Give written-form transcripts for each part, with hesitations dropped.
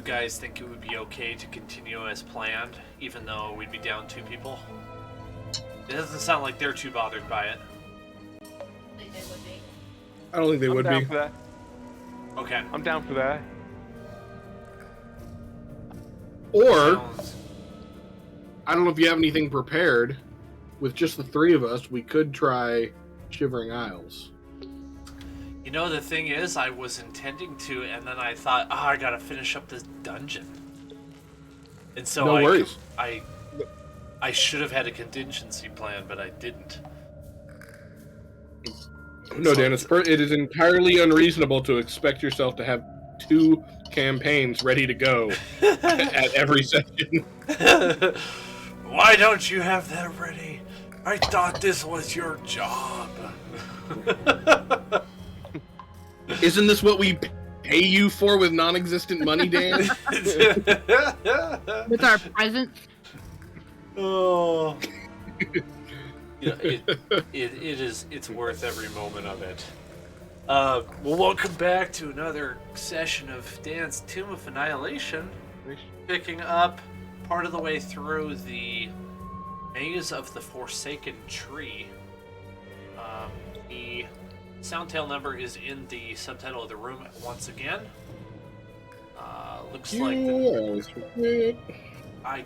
guys think it would be okay to continue as planned, even though we'd be down 2 people? It doesn't sound like they're too bothered by it. I think they would be. I don't think they would down be. For that. Okay. I'm down for that. Or, I don't know if you have anything prepared. With just the 3 of us, we could try Shivering Isles. You know, the thing is, I was intending to, and then I thought, I gotta finish up this dungeon. And so No worries. I should have had a contingency plan, but I didn't. No, Dan, it is entirely unreasonable to expect yourself to have 2 campaigns ready to go at every session. Why don't you have that ready? I thought this was your job. Isn't this what we pay you for with non-existent money, Dan? With our presents. Oh. It's worth every moment of it. Well, welcome back to another session of Dan's Tomb of Annihilation. Picking up part of the way through the Maze of the Forsaken Tree. The Soundtail number is in the subtitle of the room once again. Looks like I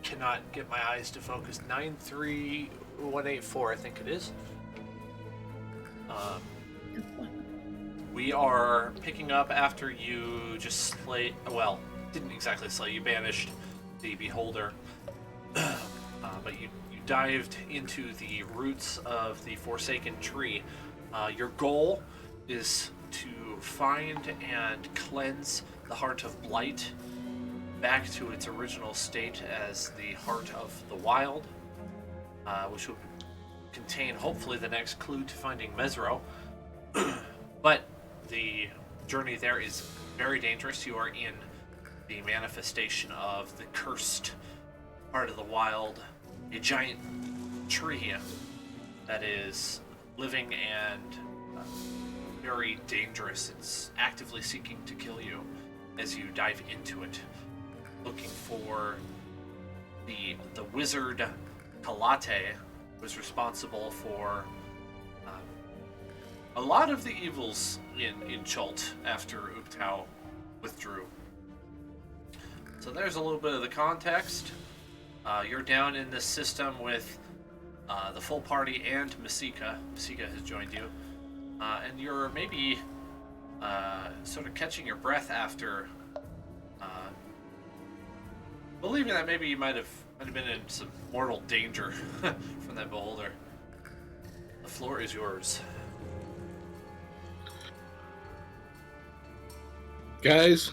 cannot get my eyes to focus. 93184, I think it is. We are picking up after you just didn't exactly slay, you banished the Beholder. But you dived into the roots of the Forsaken Tree. Your goal is to find and cleanse the Heart of Blight back to its original state as the Heart of the Wild, which will contain hopefully the next clue to finding Mesro. But the journey there is very dangerous. You are in the manifestation of the cursed Heart of the Wild, a giant tree that is living and very dangerous. It's actively seeking to kill you as you dive into it, looking for the wizard Kolate, who is responsible for a lot of the evils in Chult after Uptau withdrew. So there's a little bit of the context. You're down in this system with the full party and Masika. Masika has joined you. And you're maybe sort of catching your breath after believing that maybe you might have been in some mortal danger from that beholder. The floor is yours. Guys,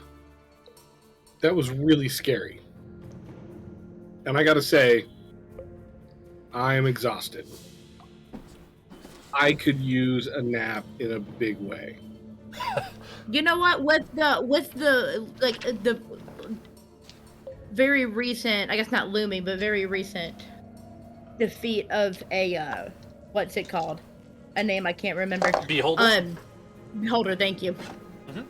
that was really scary. And I gotta say, I am exhausted. I could use a nap in a big way. You know what? With the very recent, I guess not looming, but very recent defeat of a what's it called? A name I can't remember. Beholder. Beholder. Thank you. Mm-hmm.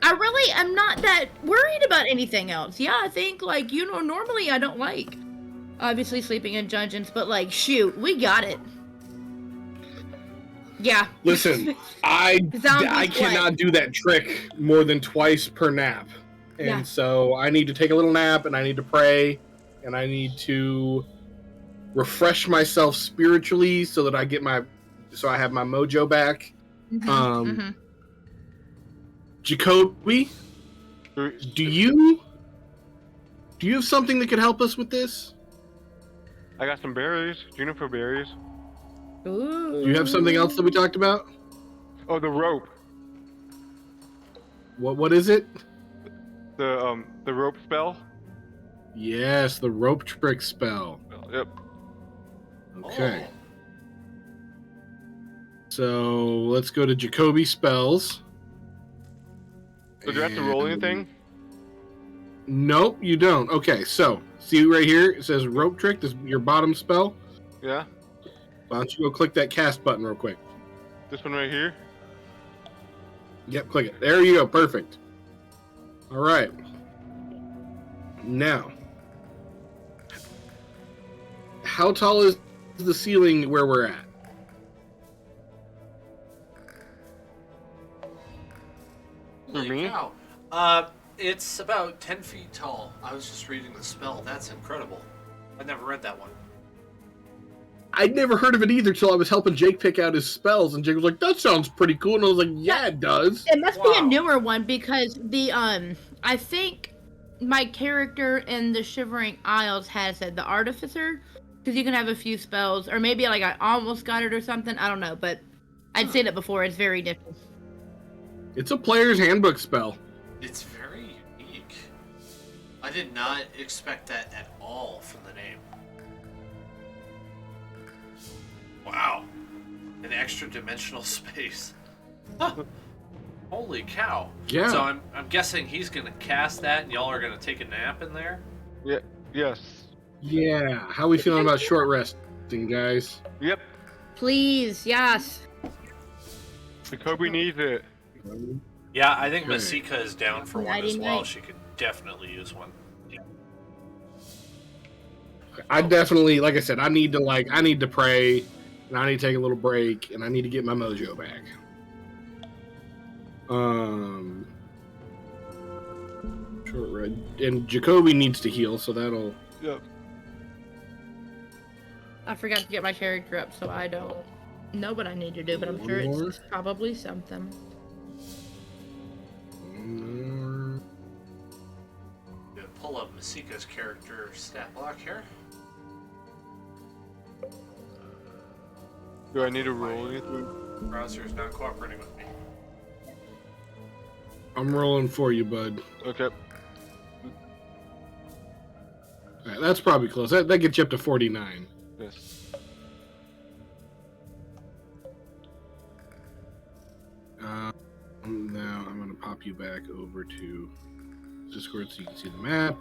I really am not that worried about anything else. Yeah, I think normally I don't like obviously sleeping in dungeons, but shoot, we got it. Yeah. Listen, I cannot do that trick more than twice per nap. And so I need to take a little nap, and I need to pray, and I need to refresh myself spiritually so that I have my mojo back. Jacoby, do you have something that could help us with this? I got some berries, juniper berries. Ooh. Do you have something else that we talked about? Oh, the rope. What is it? The rope spell. Yes, the rope trick spell. Yep. Okay. So let's go to Jacoby spells. So do you have to roll anything? Nope, you don't. Okay, so see right here, it says rope trick. This is your bottom spell. Yeah. Why don't you go click that cast button real quick? This one right here? Yep, click it. There you go. Perfect. All right. Now, how tall is the ceiling where we're at? Holy me? cow. It's about 10 feet tall. I was just reading the spell. That's incredible. I never read that one. I'd never heard of it either till I was helping Jake pick out his spells, and Jake was like, "That sounds pretty cool," and I was like, "Yeah, it does." It must be a Wow. newer one because the I think my character in the Shivering Isles has it, the Artificer, because you can have a few spells, or maybe like I almost got it or something. I don't know, but I'd seen it before. It's very different. It's a player's handbook spell. It's very unique. I did not expect that at all from the name. Wow. An extra dimensional space. Huh. Holy cow. Yeah. So I'm guessing he's going to cast that and y'all are going to take a nap in there? Yeah. Yes. Yeah. How we feeling about short resting, guys? Yep. Please, yes. Jacoby needs it. Yeah, I think Okay. Masika is down for one as well. Nighty-night. She could definitely use one. I definitely, like I said, I need to pray, and I need to take a little break, and I need to get my mojo back. Short red, and Jacoby needs to heal, so that'll. Yep. I forgot to get my character up, so I don't know what I need to do, but I'm sure One it's probably something. more. Gonna pull up Masika's character stat block here. Do I need to roll anything? Browser is not cooperating with me. I'm rolling for you, bud. Okay. All right, that's probably close. That gets you up to 49. Yes. Now I'm going to pop you back over to Discord so you can see the map.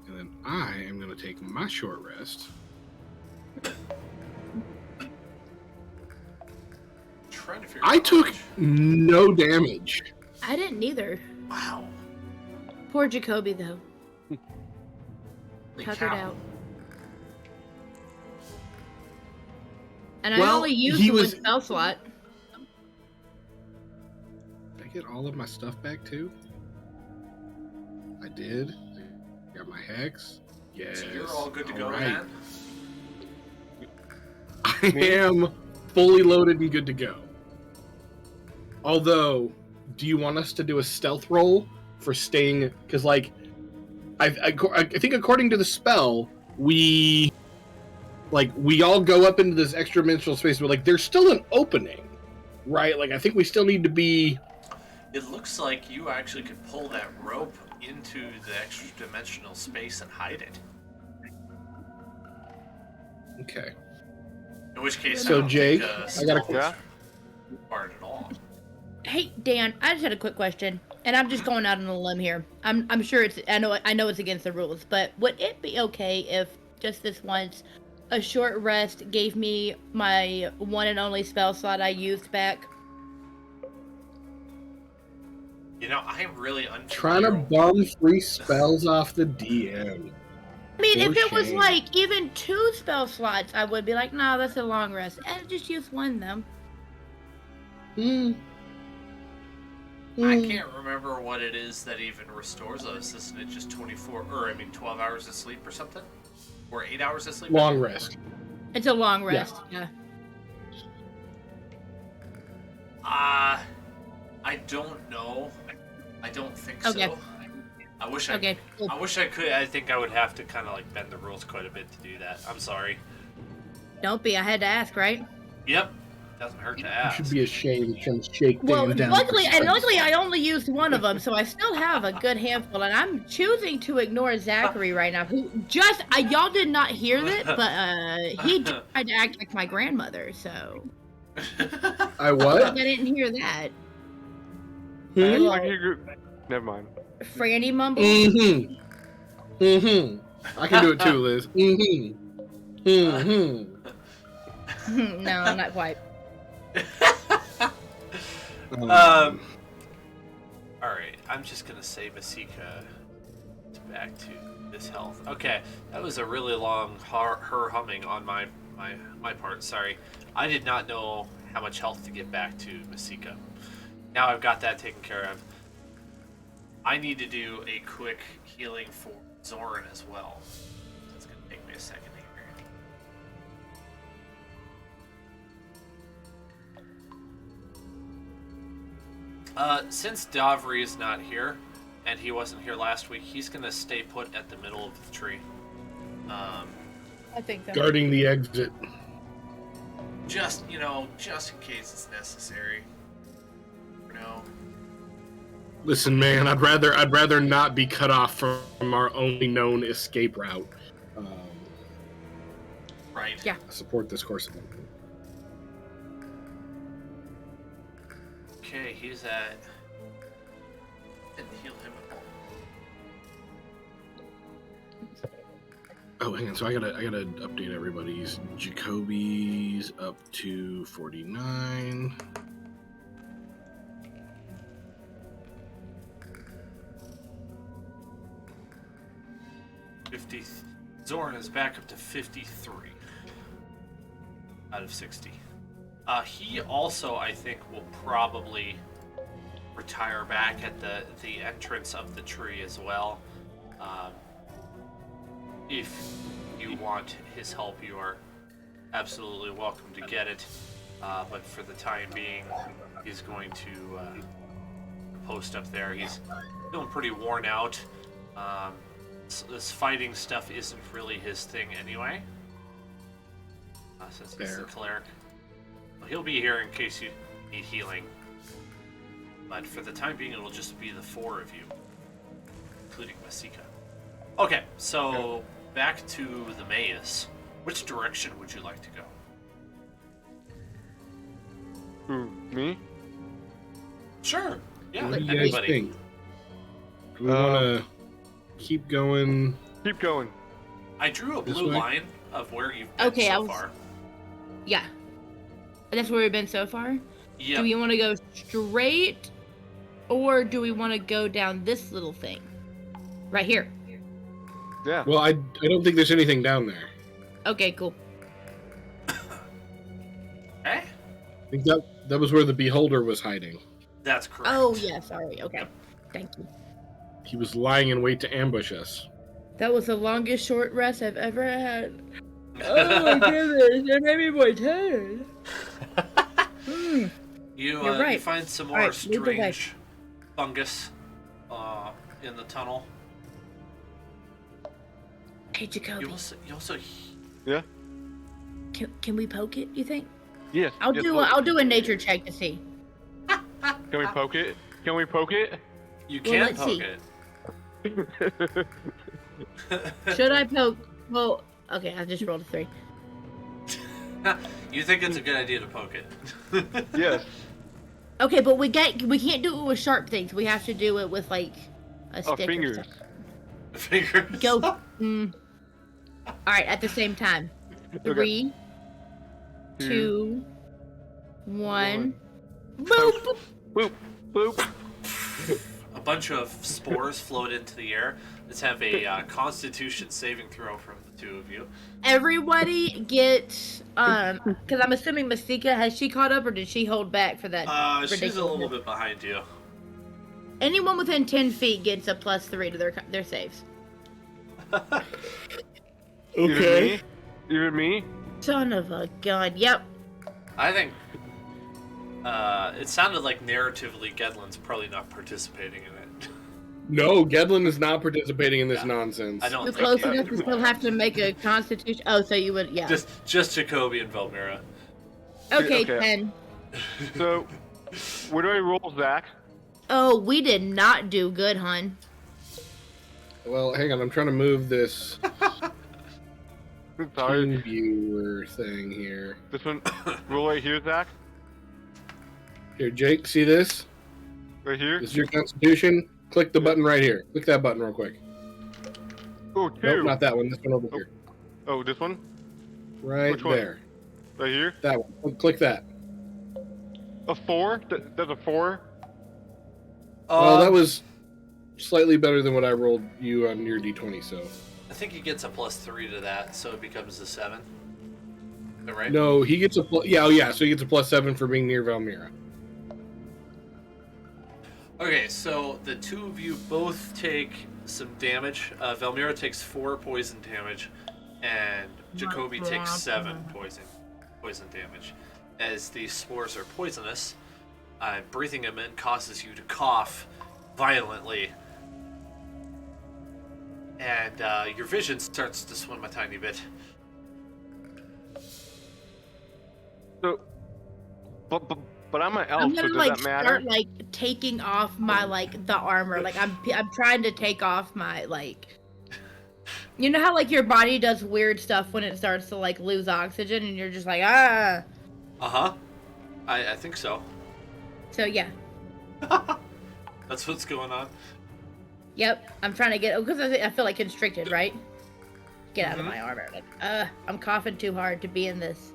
And then I am going to take my short rest. Trying to figure I out took which- no damage. I didn't either. Wow. Poor Jacoby, though. Holy Tuckered cow. out. And I Well, only used he the one was- spell slot. Did I get all of my stuff back too? I did. Got my hex. Yes. So you're all good to go, All right. man? I am fully loaded and good to go. Although, do you want us to do a stealth roll for staying? Because, like, I think according to the spell, we all go up into this extra dimensional space, but like, there's still an opening, right? Like, I think we still need to be. It looks like you actually could pull that rope into the extra dimensional space and hide it. Okay. In which case, So, I don't Jake, think, I got a stealth is Yeah? required at all. Hey, Dan, I just had a quick question, and I'm just going out on a limb here. I'm sure it's I know it's against the rules, but would it be okay if just this once a short rest gave me my one and only spell slot I used back? You know, I am really unfamiliar. Trying to bum free spells off the DM. I mean, if For it was shame. like even 2 spell slots, I would be like, nah, that's a long rest. And just use one, though. I can't remember what it is that even restores us. Isn't it just 12 hours of sleep or something? Or 8 hours of sleep? Long rest. It's a long rest. Yeah. I don't know. I don't think Okay. so. I wish I Okay. Cool. I wish I could. I think I would have to kind of like bend the rules quite a bit to do that. I'm sorry. Don't be. I had to ask, right? Yep. Doesn't hurt to You ask. should be ashamed from shake Well, Dan down. luckily, for and spells. luckily, I only used one of them, so I still have a good handful. And I'm choosing to ignore Zachary right now, who just y'all did not hear that, but he tried to act like my grandmother. So I I what? didn't hear that. Hmm? I hear you. Never mind. Franny mumble. Mm-hmm. Mm-hmm. I can do it too, Liz. Mm-hmm. Mm-hmm. No, not quite. All right. I'm just gonna say Masika to back to this health. Okay, that was a really long her humming on my part. Sorry, I did not know how much health to get back to Masika. Now I've got that taken care of. I need to do a quick healing for Zoran as well. That's gonna take me a second here. Since Davri is not here, and he wasn't here last week, he's gonna stay put at the middle of the tree. I think so. Guarding the exit. Just in case it's necessary. Listen, man, I'd rather not be cut off from our only known escape route. Right. Yeah. I support this course. Okay, he's at. Didn't heal him at all. Oh, hang on. So I gotta update everybody's. Jacoby's up to 49. Zoran is back up to 53 out of 60. He also, I think, will probably retire back at the entrance of the tree as well. If you want his help, you are absolutely welcome to get it. But for the time being, he's going to post up there. He's feeling pretty worn out. This fighting stuff isn't really his thing anyway. Since he's the cleric. Well, he'll be here in case you need healing. But for the time being, it'll just be the four of you, including Masika. Okay, so back to the maze. Which direction would you like to go? Who, me? Sure. Yeah, What do you guys anybody. think? Do we want to keep going? Keep going. I drew a blue line of where you've been Okay, so far. Yeah. That's where we've been so far? Yep. Do we want to go straight, or do we want to go down this little thing? Right here. Yeah. Well, I don't think there's anything down there. Okay, cool. Eh? I think that was where the beholder was hiding. That's correct. Oh, yeah, sorry. Okay. Thank you. He was lying in wait to ambush us. That was the longest short rest I've ever had. Oh my goodness, that made me more tired. You You're right. you find some more Alright, lead the way. strange fungus in the tunnel. Hey, Jacoby, You also Yeah. can we poke it, you think? Yes. I'll yes, do a nature check to see. Can we poke it? Can we poke it? you Well, can let's poke see. it. Should I poke? Well, okay, I just rolled a 3. You think it's a good idea to poke it? Yes. Okay, but we can't do it with sharp things. We have to do it with like a Oh, stick. fingers. Or something. Fingers. Go. All right, at the same time. 3, 2, 1. Boop. Boop. Boop. A bunch of spores float into the air. Let's have a Constitution saving throw from the two of you. Everybody get because I'm assuming Masika, has she caught up or did she hold back for that? She's a little bit behind you. Anyone within 10 feet gets a +3 to their saves. Okay. Even me? Son of a gun. Yep. I think it sounded like narratively Gedlin's probably not participating in it. No, Gedlin is not participating in this nonsense. I don't You're think close you- enough to still have to make a Constitution. Oh, so you would, yeah. Just Jacoby and Velmira. Okay, Okay. 10. So, where do I roll, Zach? Oh, we did not do good, hun. Well, hang on. I'm trying to move this Sorry. team viewer thing here. This one. Roll right here, Zach. Here, Jake, see this? Right here. This is your Constitution. Click the button right here. Click that button real quick. Oh, 2. Nope, not that one. This one over here. Oh, this one? Right Which one? there. Right here? That one. Click that. A 4? That's a 4? Well, that was slightly better than what I rolled you on your d20. So I think he gets a +3 to that, so it becomes a 7. Is that right? no, he gets a yeah. So he gets a +7 for being near Valmira. Okay, so the two of you both take some damage. Valmira takes 4 poison damage, and Jacoby takes 7 poison damage. As these spores are poisonous, breathing them in causes you to cough violently, and your vision starts to swim a tiny bit. So, but I'm an elf, I'm gonna so does like that matter? start like taking off my like the armor. Like I'm trying to take off my like. You know how like your body does weird stuff when it starts to like lose oxygen, and you're just like ah. Uh-huh. I think so. So yeah. That's what's going on. Yep. I'm trying to get because I feel like constricted, right? Get out of my armor. Like, I'm coughing too hard to be in this.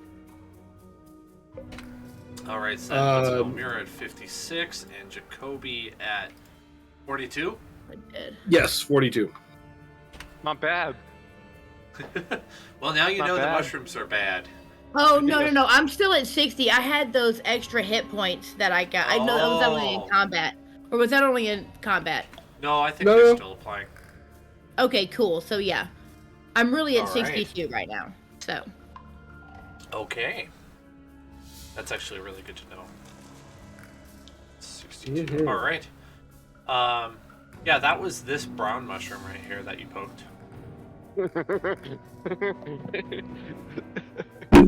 Alright, so that puts Valmira at 56 and Jacoby at 42? I did. Yes, 42. Not bad. Well, now you Not know the bad. mushrooms are bad. Oh no! I'm still at 60. I had those extra hit points that I got. I know that was only in combat, or was that only in combat? No, I think No. they're still applying. Okay, cool. So yeah, I'm really at All right. 62 right now. So Okay. That's actually really good to know. 62. Mhm. All right. Yeah, that was this brown mushroom right here that you poked.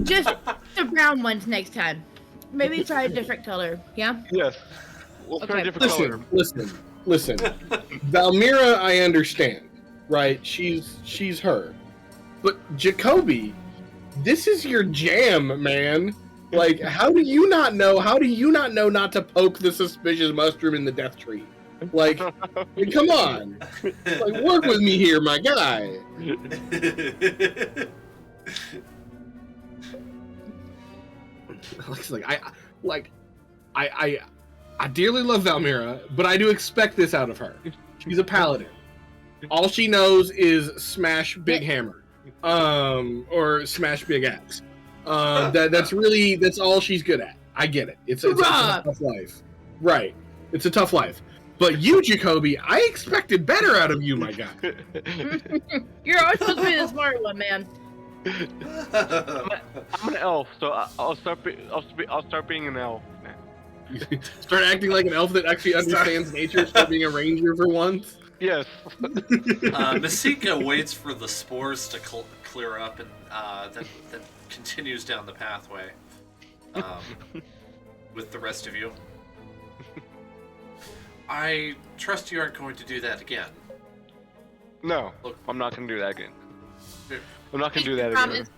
just the brown ones next time. Maybe try a different color. Yeah. Yes. We'll try a Okay. different color. Listen. Valmira, I understand, right? She's her, but Jacoby, this is your jam, man. Like, how do you not know? How do you not know not to poke the suspicious mushroom in the death tree? Like, come on, like work with me here, my guy. I dearly love Valmira, but I do expect this out of her. She's a paladin. All she knows is smash big hammer, or smash big axe. That's all she's good at. I get it. It's a tough life, right? It's a tough life. But you, Jacoby, I expected better out of you, my guy. You're always supposed to be the smart one, man. I'm an elf, so I'll start being an elf. Start acting like an elf that actually understands nature. Start being a ranger for once. Yes. Masika waits for the spores to clear up and then continues down the pathway with the rest of you. I trust you aren't going to do that again. No, Look. I'm not gonna do that again. Here. I'm not gonna do that Promise.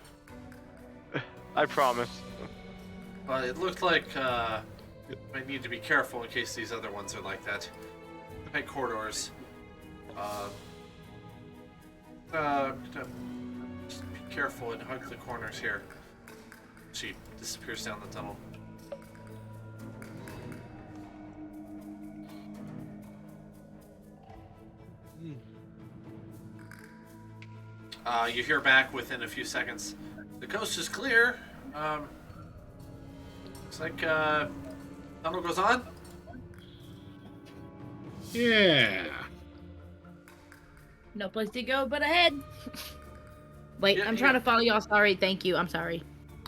again. I promise. It looked like I need to be careful in case these other ones are like that. Tight corridors. Just be careful and hug the corners here. She disappears down the tunnel. You hear back within a few seconds. The coast is clear. Looks like tunnel goes on. Yeah. No place to go but ahead. Wait, Yeah, I'm trying yeah. to follow y'all. Sorry, thank you. I'm sorry.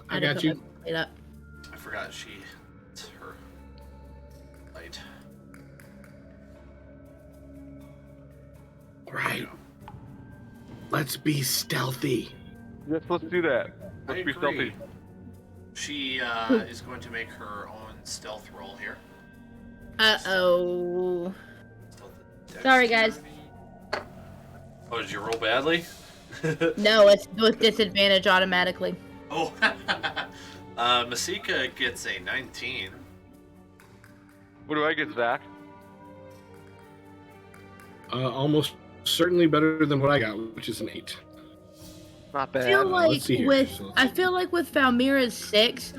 I had to got put you. my plate up. I forgot it's her light. Right. Let's be stealthy. Yes, let's do that. I Let's be agree. stealthy. She is going to make her own stealth roll here. Uh-oh. Stealth Sorry, guys. Oh, did you roll badly? No, it's with disadvantage automatically. Oh, Masika gets a 19. What do I get, Zach? Almost certainly better than what I got, which is an 8. Not I bad. feel like let's see here. with So- I feel like with Valmira's 6,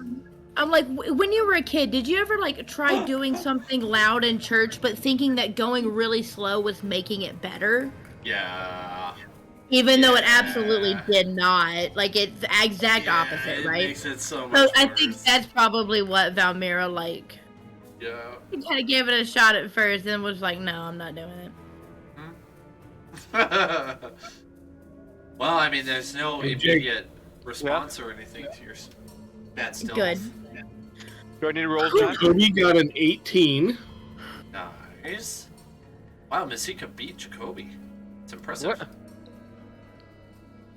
I'm like, when you were a kid, did you ever like try doing something loud in church, but thinking that going really slow was making it better? Yeah. Even though it absolutely did not. Like, it's the exact opposite, right? It makes it so much worse. I think that's probably what Valmira, like... Yeah. He kind of gave it a shot at first, and was like, no, I'm not doing it. Well, I mean, there's no immediate response or anything to your bad stealth. Good. Do I need to roll that? Jacoby got an 18. Nice. Wow, Masika beat Jacoby. It's impressive. What?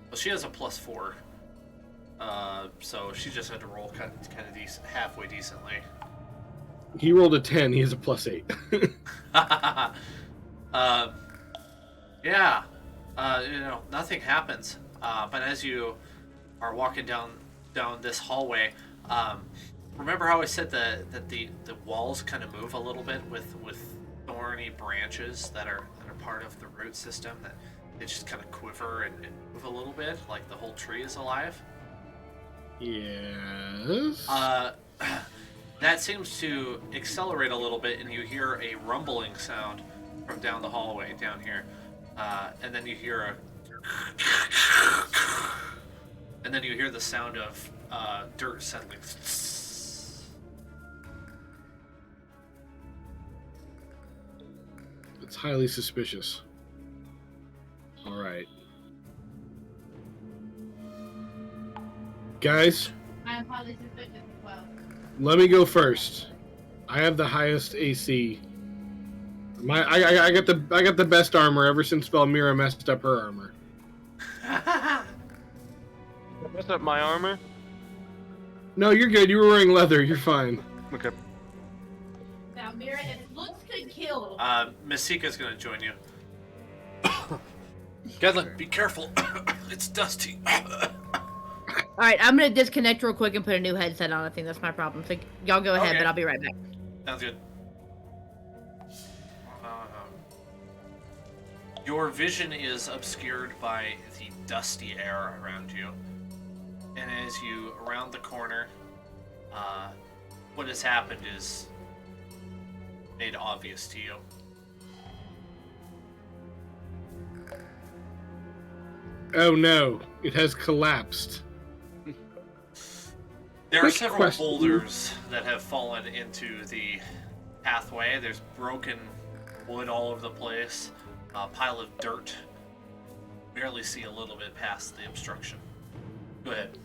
Well, she has a +4. So she just had to roll kind of decent, halfway decently. He rolled a 10. He has a +8. Yeah. Nothing happens. But as you are walking down this hallway, remember how I said that the walls kind of move a little bit with thorny branches that are part of the root system, that they just kind of quiver and move a little bit, like the whole tree is alive? Yes. That seems to accelerate a little bit, and you hear a rumbling sound from down the hallway down here. And then you hear the sound of dirt settling. It's highly suspicious. All right. Guys, I'm highly suspicious as well. let me go first. I have the highest AC. I got the best armor ever since Valmira messed up her armor. Messed up my armor? No, you're good. You were wearing leather. You're fine. Okay. Valmira, if looks could kill. Masika's gonna join you. Gedlin, be careful. It's dusty. Alright, I'm gonna disconnect real quick and put a new headset on. I think that's my problem. So y'all go ahead, Okay. but I'll be right back. Sounds good. Your vision is obscured by the dusty air around you. And as you round the corner, what has happened is made obvious to you. Oh no, it has collapsed. There are Quick several question. boulders that have fallen into the pathway. There's broken wood all over the place. A pile of dirt. Barely see a little bit past the obstruction. Go ahead.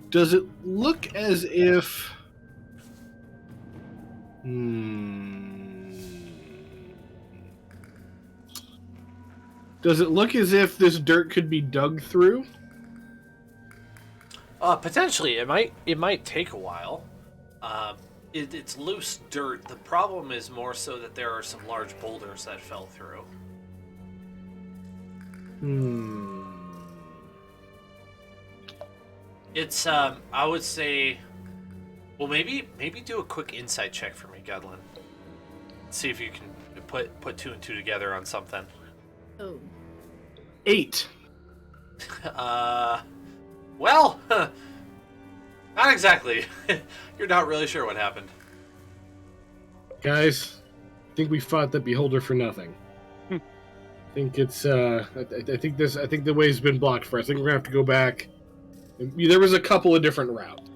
Does it look as if... Does it look as if this dirt could be dug through? Potentially, it might take a while. It's loose dirt. The problem is more so that there are some large boulders that fell through. It's I would say, well, maybe do a quick insight check for me, Gudlin. See if you can put 2 and 2 together on something. Oh. 8. Well, not exactly. You're not really sure what happened. Guys, I think we fought the beholder for nothing. I think it's I think the way's been blocked for us. I think we're gonna have to go back. There was a couple of different routes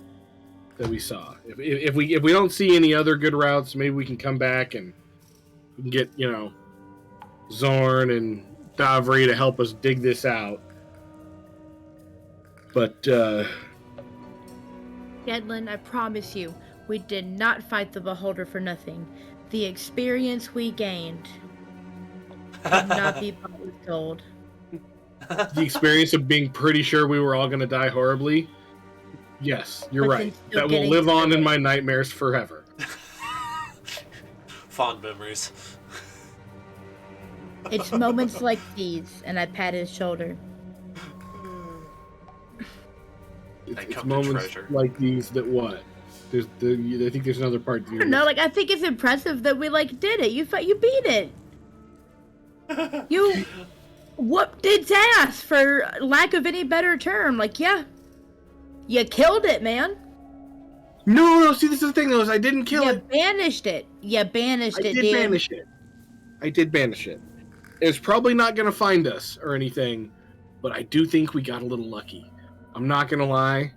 that we saw. If we don't see any other good routes, maybe we can come back and we can get, Zorn and Davri to help us dig this out. But Gedlin, I promise you, we did not fight the beholder for nothing. The experience we gained would not be bought with gold. the experience of being pretty sure we were all going to die horribly, yes, you're But right. then still That will getting live on through in it. my nightmares forever. Fond memories. It's moments like these, and I pat his shoulder. They It's come to moments treasure. like these that what? I think there's another part. I don't know, I think it's impressive that we, did it. You beat it. You whooped its ass, for lack of any better term. Like, yeah, you killed it, man. No. See, this is the thing, though, is I didn't kill it. Banished it. You banished it, dude. I did banish it. It's probably not going to find us or anything, but I do think we got a little lucky. I'm not going to lie.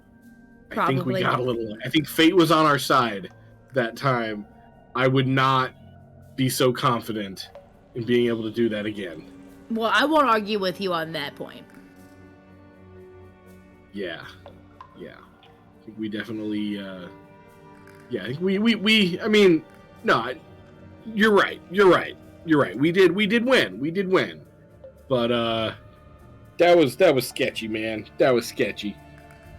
I think we got a little. I think fate was on our side that time. I would not be so confident in being able to do that again. Well, I won't argue with you on that point. Yeah. I think we definitely. I think we. I mean, no. You're right. We did win. But that was sketchy, man. That was sketchy.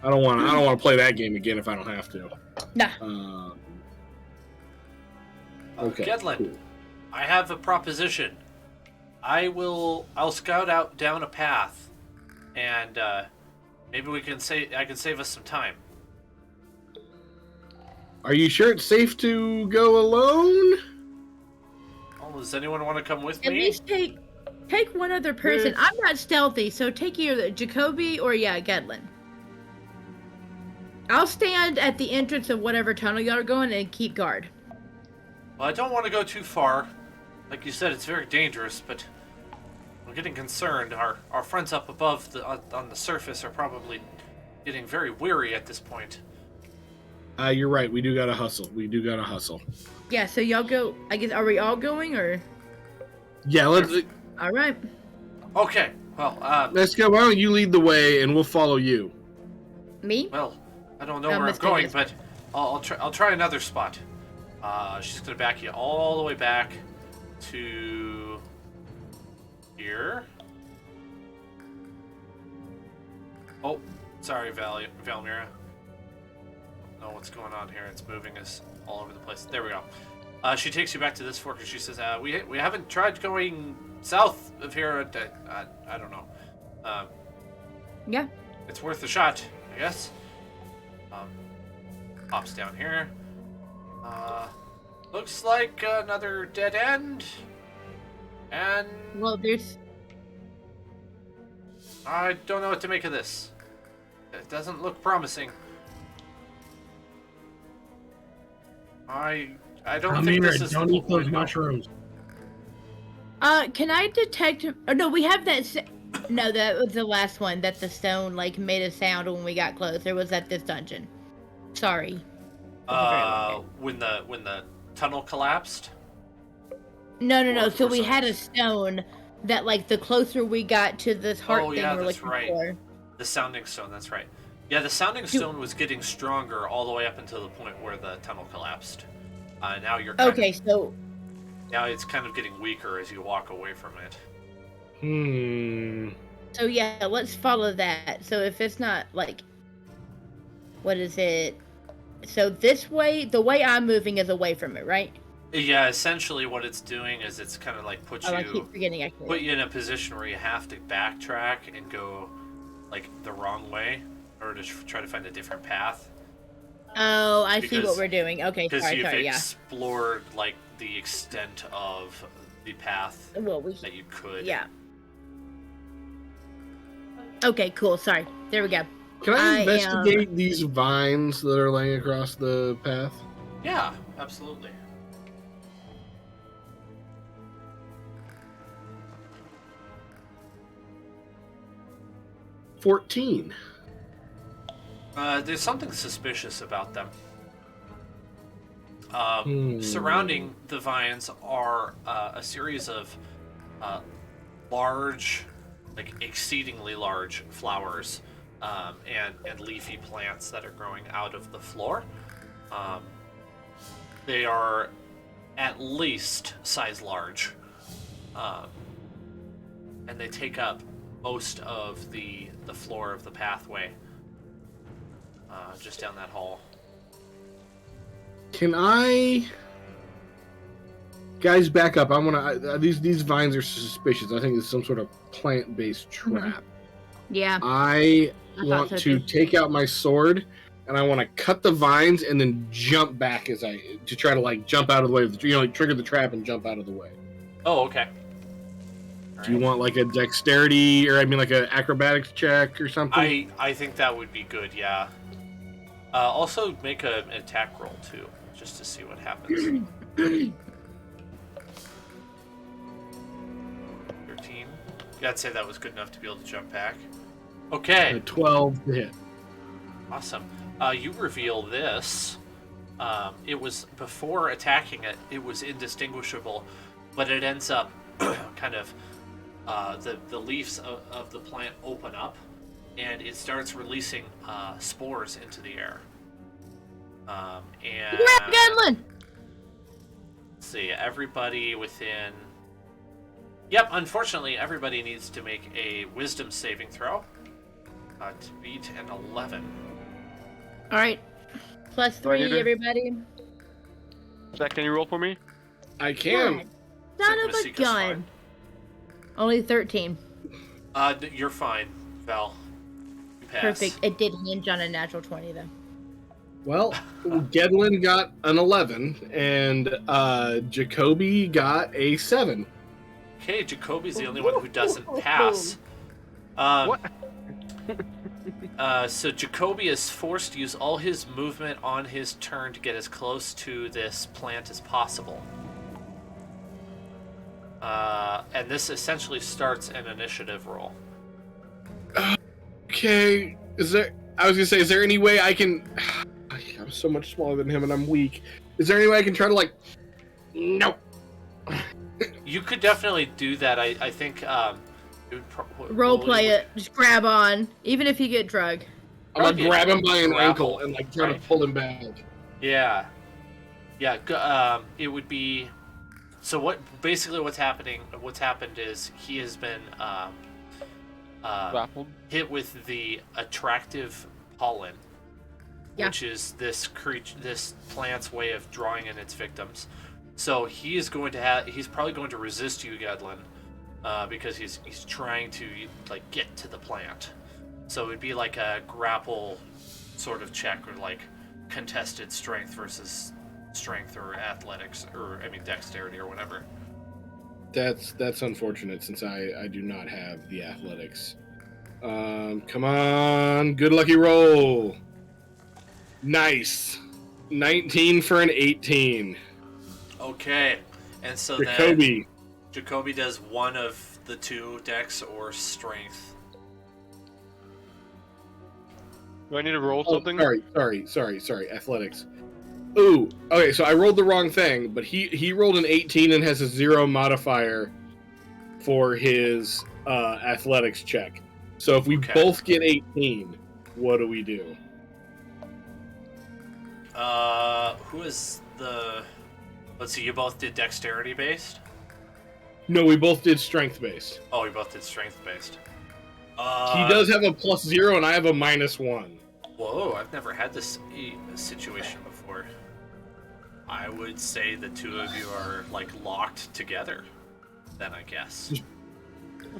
I don't want to play that game again if I don't have to. Nah. Okay. Gedlin, cool. I have a proposition. I'll scout out down a path, and maybe I can save us some time. Are you sure it's safe to go alone? Oh, does anyone want to come with me? At least take one other person. I'm not stealthy, so take either Jacoby or Gedlin. I'll stand at the entrance of whatever tunnel y'all are going and keep guard. Well, I don't want to go too far. Like you said, it's very dangerous, but I'm getting concerned. Our friends up above on the surface are probably getting very weary at this point. You're right. We do gotta hustle. Yeah, so y'all go. I guess, are we all going, or? Yeah, let's. All right. Okay. Well, let's go. Why don't you lead the way, and we'll follow you. Me? Well, I don't know where I'm going, but I'll try another spot. She's gonna back you all the way back to here. Oh, sorry, Valmira. Know what's going on here. It's moving us all over the place. There we go. She takes you back to this fork and she says, we haven't tried going south of here. I don't know. Yeah. It's worth a shot, I guess. Pops down here. Looks like another dead end. And well, there's. I don't know what to make of this. It doesn't look promising. I don't think this is. Don't eat those mushrooms. Can I detect? Oh, no, we have that. No, that was the last one. That the stone made a sound when we got close. It was at this dungeon. Sorry. When the tunnel collapsed. No. So we had a stone that, the closer we got to this heart thing we're looking for. The sounding stone. That's right. Yeah, the sounding stone was getting stronger all the way up until the point where the tunnel collapsed. Now you're so now it's kind of getting weaker as you walk away from it. So yeah, let's follow that. So if it's not what is it? So this way, the way I'm moving is away from it, right? Yeah, essentially what it's doing is it's kind of put you in a position where you have to backtrack and go the wrong way in order to try to find a different path. Oh, I see what we're doing. Okay, because you've explored the extent of the path that you could. Yeah. Okay, cool. Sorry. There we go. Can I investigate these vines that are laying across the path? Yeah, absolutely. $14. There's something suspicious about them. Surrounding the vines are a series of large, exceedingly large flowers and leafy plants that are growing out of the floor. They are at least size large, and they take up most of the floor of the pathway. Just down that hall. Can I, guys, back up? These vines are suspicious. I think it's some sort of plant-based trap. Yeah. I want to take out my sword, and I want to cut the vines and then jump back to try to jump out of the way of the trigger the trap and jump out of the way. Oh, okay. All Do you want like a dexterity, or I mean like an acrobatics check or something? I think that would be good, yeah. Also, make an attack roll, too, just to see what happens. 13. Yeah, I'd say that was good enough to be able to jump back. Okay. 12 to hit. Awesome. You reveal this. It was, before attacking it, it was indistinguishable, but it ends up kind of, the leaves of the plant open up, and it starts releasing spores into the air. And Grab let's see, everybody within. Yep, unfortunately, everybody needs to make a wisdom saving throw to beat an 11. All right, +3, everybody. Zach, can you roll for me? I can. God, son of a Masika's gun. fine. Only 13. You're fine, Val. You pass. Perfect. It did hinge on a natural 20, though. Well, Gedlin got an 11, and Jacoby got a 7. Okay, Jacoby's the only one who doesn't pass. What? So Jacoby is forced to use all his movement on his turn to get as close to this plant as possible. And this essentially starts an initiative roll. Okay, I was gonna say, is there any way I can? I'm so much smaller than him, and I'm weak. Is there any way I can try to No. You could definitely do that. I think. It would Role play it. Just grab on, even if you get drugged. I'm gonna grab him by an ankle and try right. to pull him back. Yeah. It would be. So what's happened is he has been hit with the attractive pollen, which is this plant's way of drawing in its victims. So he's probably going to resist you, Gedlin, because he's trying to get to the plant. So it'd be like a grapple sort of check, or contested strength versus strength, or athletics, or dexterity, or whatever. That's unfortunate, since I do not have the athletics. Come on, good lucky roll. Nice. 19 for an 18. Okay, and so Jacoby. then Jacoby does one of the two, dex or strength. Do I need to roll something? Sorry. Athletics. Ooh, okay, so I rolled the wrong thing, but he rolled an 18 and has a 0 modifier for his athletics check. So if we both get 18, what do we do? Who is the... Let's see, you both did dexterity based? No, we both did strength based. Oh, we both did strength based. He does have a +0 and I have a -1. Whoa, I've never had this situation before. I would say the two of you are locked together, then I guess.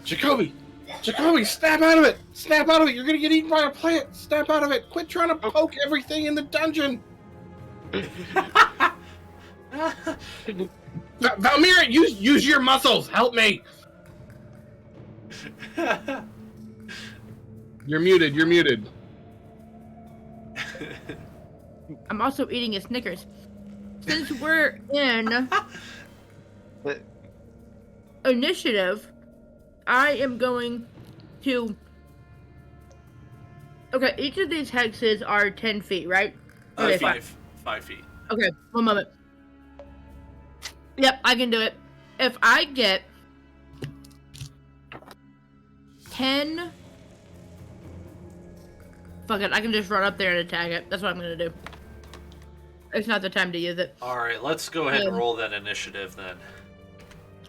Jacoby, snap out of it! Snap out of it! You're gonna get eaten by a plant! Snap out of it! Quit trying to poke everything in the dungeon! Valmira, use your muscles! Help me! You're muted. I'm also eating a Snickers. Since we're in initiative, I am going to... Okay, each of these hexes are 10 feet, right? 5 feet. Okay, 1 moment. Yep, I can do it. If I get 10... Fuck it, I can just run up there and attack it. That's what I'm gonna do. It's not the time to use it. Alright, let's go ahead and roll that initiative then.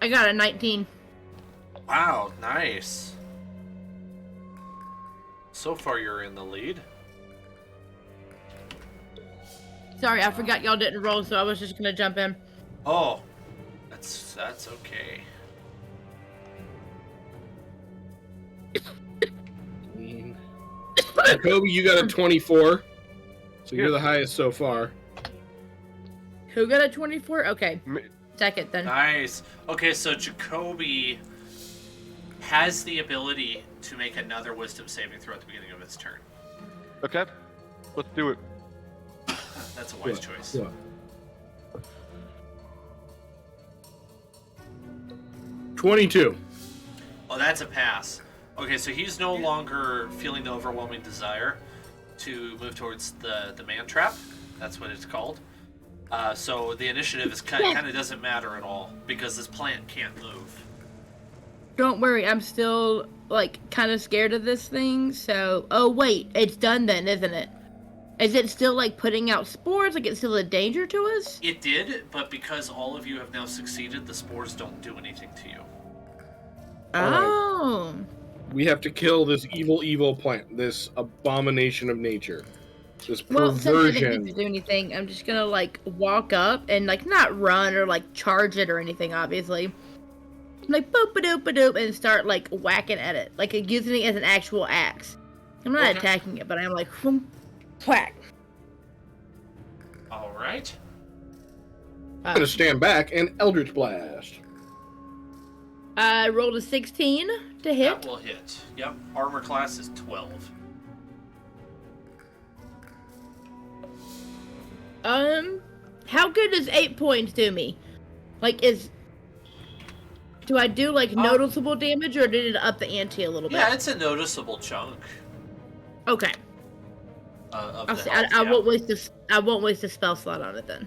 I got a 19. Wow, nice. So far you're in the lead. Sorry, I forgot y'all didn't roll, so I was just gonna jump in. Oh, that's okay. Jacoby, you got a 24, so you're the highest so far. Who got a 24? Okay. Second then. Nice. Okay, so Jacoby, has the ability to make another wisdom saving throw at the beginning of its turn. Okay, let's do it. That's a wise choice. Yeah. 22. Oh, that's a pass. Okay, so he's no longer feeling the overwhelming desire to move towards the man trap. That's what it's called. So the initiative is kind of doesn't matter at all because this plant can't move. Don't worry, I'm still, like, kind of scared of this thing, so... Oh, wait, it's done then, isn't it? Is it still, like, putting out spores? Like, it's still a danger to us? It did, but because all of you have now succeeded, the spores don't do anything to you. Oh. We have to kill this evil plant, this abomination of nature, this Well, since I didn't perversion. need to do anything, I'm just gonna, like, walk up and, like, not run or, like, charge it or anything, obviously. Like, boop-a-doop-a-doop, and start, like, whacking at it. Like, using it as an actual axe. I'm not attacking it, but I'm like, whack. Alright. I'm gonna stand back and Eldritch Blast. I rolled a 16 to hit. That will hit. Yep. Armor class is 12. How good does 8 points do me? Like, do I do, like, noticeable damage, or did it up the ante a little bit? Yeah, it's a noticeable chunk. Okay. Of I'll the see. health, I yeah. won't waste a spell slot on it then.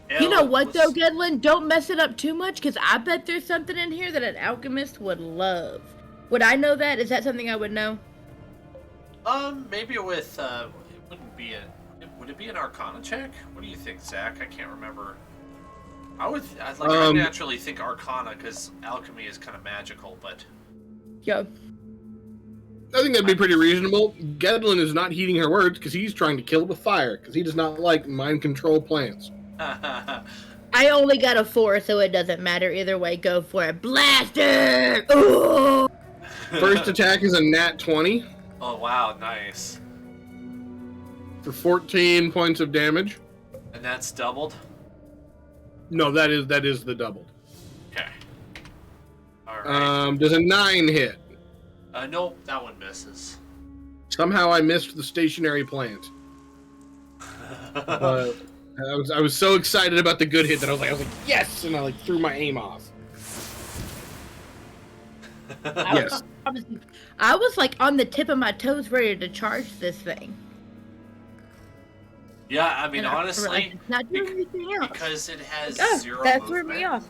Yeah, You know what, though, Gedlin? Don't mess it up too much, because I bet there's something in here that an alchemist would love. Would I know that? Is that something I would know? Maybe with, it wouldn't be would it be an Arcana check? What do you think, Zach? I can't remember. I naturally think Arcana, because alchemy is kind of magical, but... Yeah. I think that'd be pretty reasonable. Gedlin is not heeding her words because he's trying to kill it with fire because he does not like mind control plants. I only got a 4, so it doesn't matter either way. Go for it. Blaster! Ooh! First attack is a nat 20 Oh, wow, nice. for 14 points of damage. And that's doubled? No, that is the doubled. Okay. Alright. Does a 9 hit? Nope, that one misses. Somehow I missed the stationary plant. I was so excited about the good hit that I was like yes, and I like threw my aim off. Yes. I was like on the tip of my toes ready to charge this thing. Yeah, I mean, And honestly, not doing anything else. because it has zero that movement, threw me off.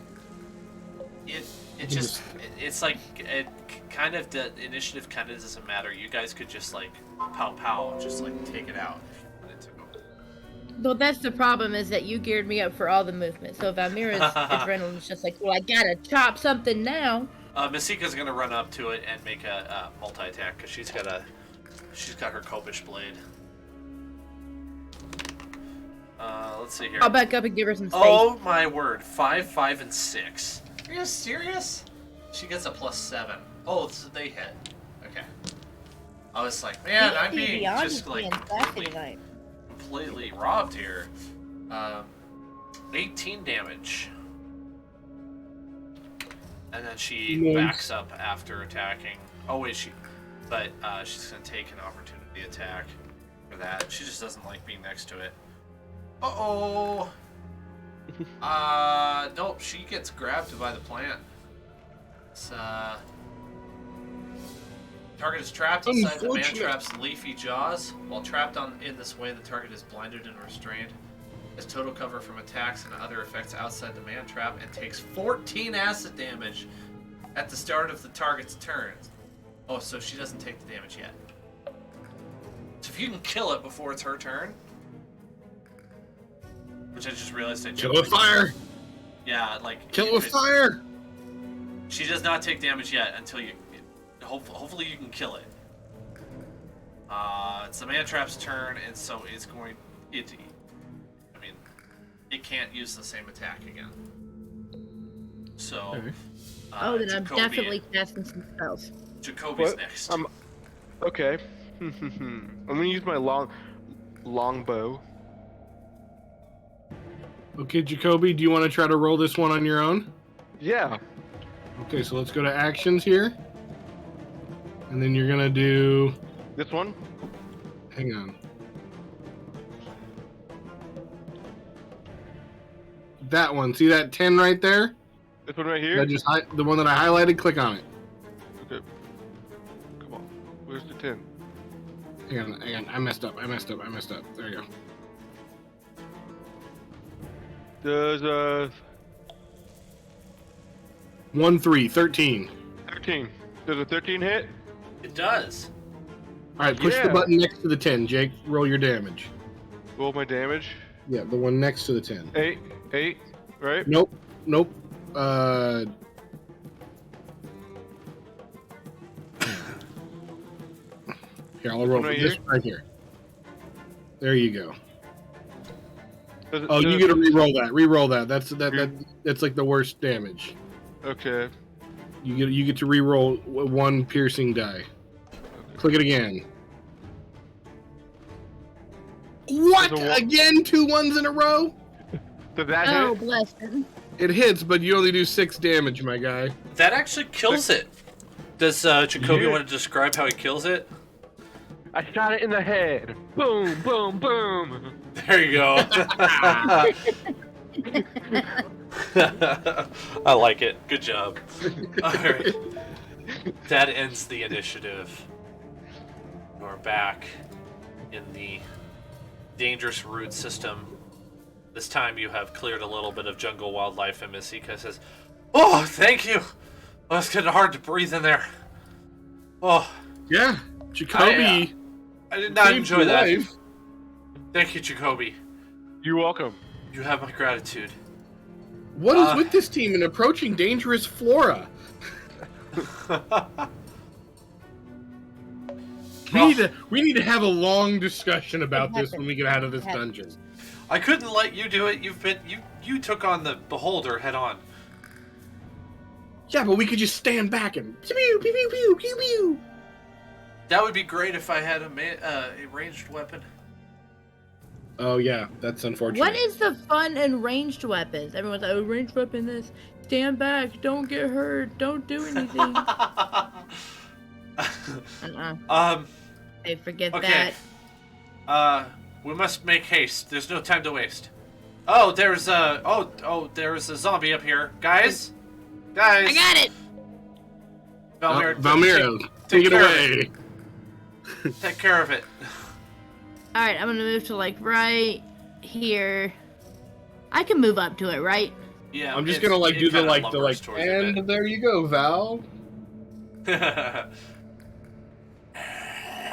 It's like, it kind of, the initiative kind of doesn't matter. You guys could just, like, pow, just, like, take it out if you wanted to. Well, that's the problem, is that you geared me up for all the movement. So Valmira's adrenaline's just like, well, I gotta chop something now. Masika's gonna run up to it and make a multi-attack, because she's got her Kopish blade. Let's see here. I'll back up and give her some space. Oh my word, 5, 5, and 6. Are you serious? She gets a +7. Oh, so they hit. Okay. I was like, man, I'm being just like completely robbed here. 18 damage. And then she backs up after attacking. Oh wait, she's gonna take an opportunity attack for that. She just doesn't like being next to it. Uh-oh! Nope, she gets grabbed by the plant. It's, target is trapped inside the man trap's leafy jaws. While trapped in this way, the target is blinded and restrained. Has total cover from attacks and other effects outside the man trap and takes 14 acid damage at the start of the target's turn. Oh, so she doesn't take the damage yet. So if you can kill it before it's her turn... Which I just realized I Kill it with fire! Yeah, like... Kill it with fire! She does not take damage yet until you... Hopefully you can kill it. It's the man trap's turn, and so it's going... It can't use the same attack again. So... then I'm definitely casting some spells. Jacoby's next. Okay. I'm gonna use my long bow. Okay, Jacoby, do you want to try to roll this one on your own? Yeah. Okay, so let's go to actions here. And then you're going to do... This one? Hang on. That one. See that 10 right there? This one right here? The one that I highlighted, click on it. Okay. Come on. Where's the 10? Hang on. I messed up. There you go. Does 1, 3, 13. 13. Does a 13 hit? It does. All right, push the Yeah. button next to the 10, Jake. Roll your damage. Roll my damage. Yeah, the one next to the 10. 8, right? Nope. Here, I'll roll for Right this here? right here. There you go. Does it- Oh, you does- get to re-roll that. Re-roll that. That's like the worst damage. Okay. You get to re-roll one piercing die. Click it again. What? There's a one- Again? 2 1s in a row? Does that Oh, hit? bless him. It hits, but you only do 6 damage, my guy. That actually kills it. Does Jacoby Yeah. want to describe how he kills it? I shot it in the head. Boom, boom, boom. There you go. I like it. Good job. Alright. That ends the initiative. We're back in the dangerous root system. This time you have cleared a little bit of jungle wildlife, and Masika says, "Oh, thank you! Oh, it's getting hard to breathe in there. Oh, Yeah, Jacoby. I did not saved enjoy your that. life. Thank you, Jacoby. You're welcome. You have my gratitude." What is with this team and approaching dangerous flora? We need to have a long discussion about this when we get out of this dungeon. I couldn't let you do it. You took on the beholder head on. Yeah, but we could just stand back and pew pew pew pew pew pew pew. That would be great if I had a ranged weapon. Oh yeah, that's unfortunate. What is the fun in ranged weapons? Everyone's like, oh, ranged weapon this. Stand back. Don't get hurt. Don't do anything. I forget Okay. that. We must make haste. There's no time to waste. Oh, there's a there's a zombie up here, guys. I got it. Valmir, take it care of away. take care of it. All right, I'm gonna move to like right here. I can move up to it, right? Yeah, I'm just gonna like do the like and and there you go, Val.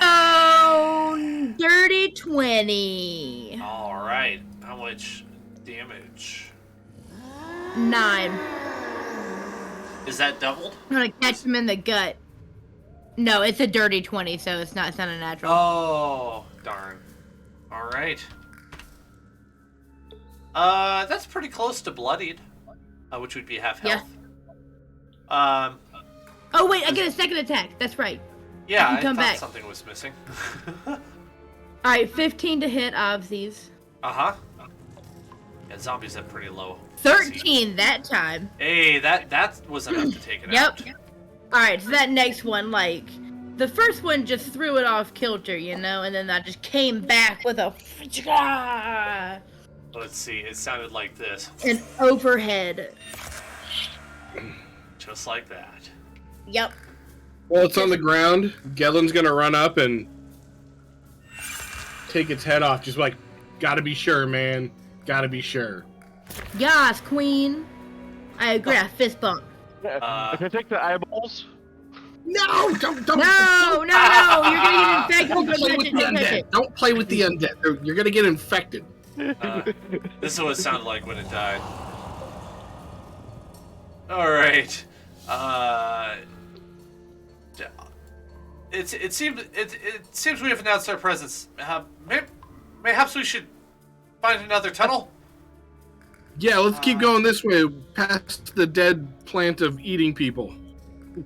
Oh, dirty 20. All right. How much damage? 9. Is that doubled? I'm gonna catch him in the gut. No, it's a dirty 20, so it's not a natural. Oh, darn. All right. That's pretty close to bloodied, which would be half health. Yeah. Oh wait, I get a second attack. That's right. Yeah, I can come thought back. something was missing. All right, 15 to hit, obviously. Uh-huh. Yeah, zombies have pretty low. 13 that time. Hey, that was enough to take it out. Yep. All right, so that next one, like, the first one just threw it off kilter, you know, and then I just came back with a Let's see, it sounded like this. an overhead. Just like that. Yep. Well, it's on the ground. Gellen's gonna run up and take its head off. Just like, gotta be sure, man. Gotta be sure. Yas, queen. I agree. I fist bump. Can I take the eyeballs? No, don't. No, you're gonna get infected. Don't Don't play touch with it, the don't touch undead. it. Don't play with the undead. You're gonna get infected. This is what it sounded like when it died. Alright. It seems we have announced our presence. Perhaps we should find another tunnel? Yeah, let's keep going this way, past the dead plant of eating people.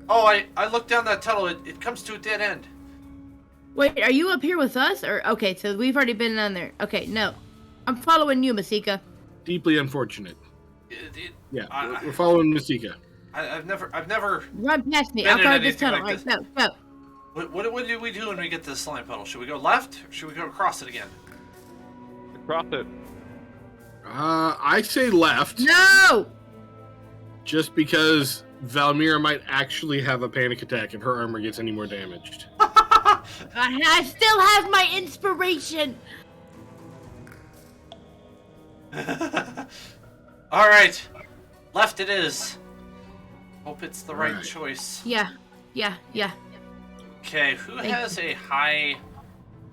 Oh, I looked down that tunnel. It comes to a dead end. Wait, are you up here with us? Or okay, so we've already been down there. Okay, no. I'm following you, Masika. Deeply unfortunate. It- Yeah, I- we're following Masika. I've never. Run past me. been I'll in guard this anything tunnel. like Right, go. What do we do when we get to the slime puddle? Should we go left, or should we go across it again? Across it. I say left. No! Just because Valmira might actually have a panic attack if her armor gets any more damaged. I still have my inspiration. All right, left it is. Hope it's the right Right. choice. Yeah. Okay, who has a high?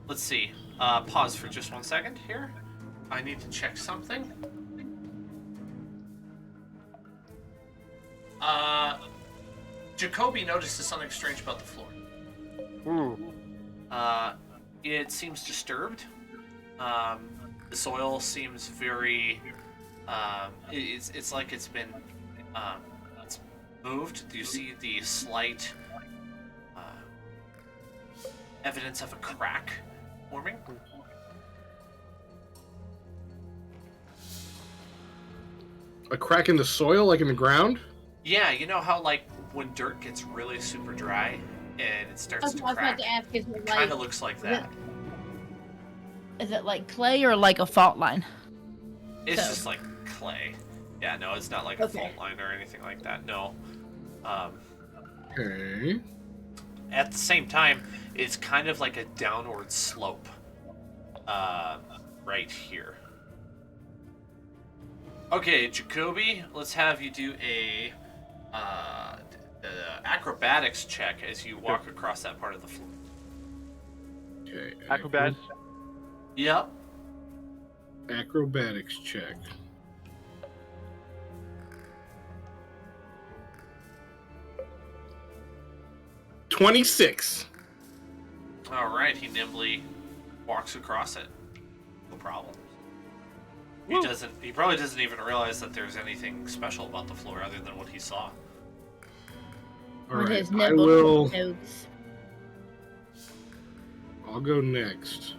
Let's see. Pause for just 1 second here. I need to check something. Jacoby notices something strange about the floor. Ooh. It seems disturbed. The soil seems very. It's like it's been. It's moved. Do you see the slight evidence of a crack forming? A crack in the soil, like in the ground? Yeah, you know how like when dirt gets really super dry and it starts That's to what I was about crack. to ask. Is it Kind like, of looks like that. is it like clay or like a fault line? It's So- just like clay. Yeah, no, it's not like a fault line or anything like that. No. Okay. At the same time, it's kind of like a downward slope. Right here. Okay, Jacoby, let's have you do a acrobatics check as you walk across that part of the floor. Okay. Acrobats. Yep. Acrobatics check. $26. All right, he nimbly walks across it. No problem. Woo. He probably doesn't even realize that there's anything special about the floor other than what he saw. All With right, his I nimble will. notes. I'll go next.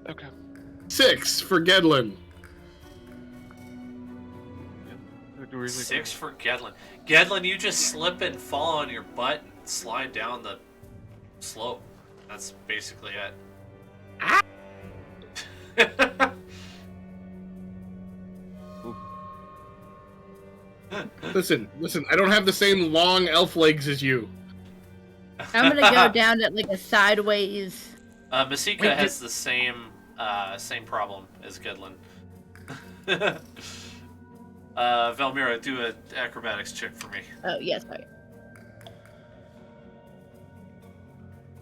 Okay. 6 for Gedlin. Do we- 6 for Gedlin. Gedlin, you just slip and fall on your butt and slide down the slope. That's basically it. Listen. I don't have the same long elf legs as you. I'm gonna go down it like a sideways. Masika Wait, has the same problem as Gedlin. Valmira, do an acrobatics check for me. Oh yes, sorry.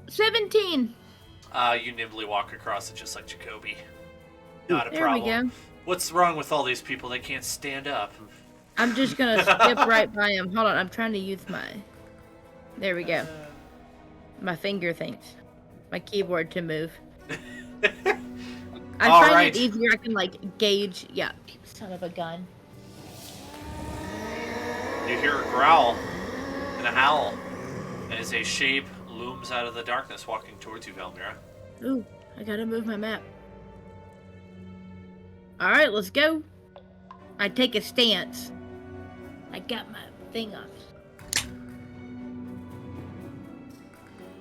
17. You nimbly walk across it just like Jacoby. Not a There problem. we go. What's wrong with all these people? They can't stand up. I'm just gonna skip right by him. Hold on, I'm trying to use my. There we go. My finger things. My keyboard to move. I All find right. it easier. I can like gauge. Yeah, son of a gun. You hear a growl and a howl as a shape looms out of the darkness walking towards you, Valmira. Ooh, I gotta move my map. All right, let's go. I take a stance. I got my thing off.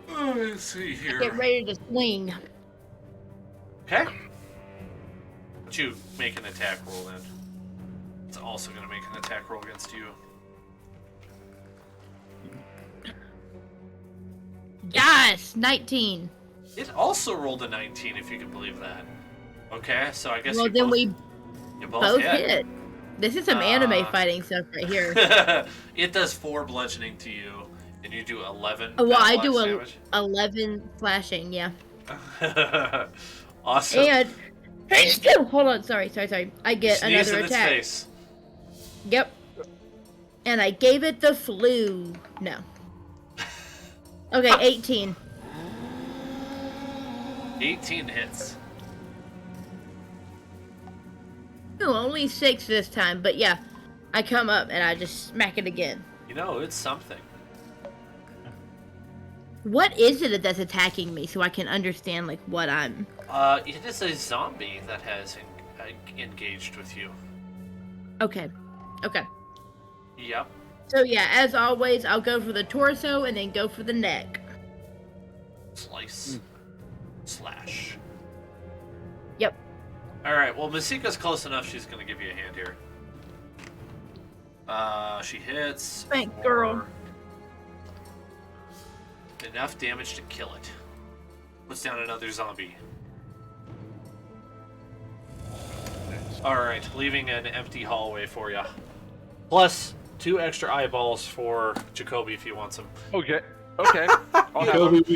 Oh, let's see here. Get ready to swing. Okay. But you make an attack roll then. It's also going to make an attack roll against you. Yes, 19. It also rolled a 19, if you can believe that. Okay, so I guess Well, you then both, we both both hit. hit. This is some anime fighting stuff right here. It does 4 bludgeoning to you, and you do 11. Oh, well, I battle do axe a damage. 11 slashing, yeah. Awesome. And hold on, sorry. I get Sneeze another in its attack. face. Yep. And I gave it the flu. No. Okay, 18. 18 hits. Ooh, only 6 this time, but yeah. I come up and I just smack it again. You know, it's something. What is it that's attacking me so I can understand like what I'm... It is a zombie that has engaged with you. Okay. Okay. Yep. So yeah, as always, I'll go for the torso and then go for the neck. Slice. Slash. Yep. Alright, well, Masika's close enough, she's gonna give you a hand here. She hits. Thanks, girl. Enough damage to kill it. Puts down another zombie. Alright, leaving an empty hallway for you. Plus 2 extra eyeballs for Jacoby if he wants them. Okay. Okay. Jacoby, we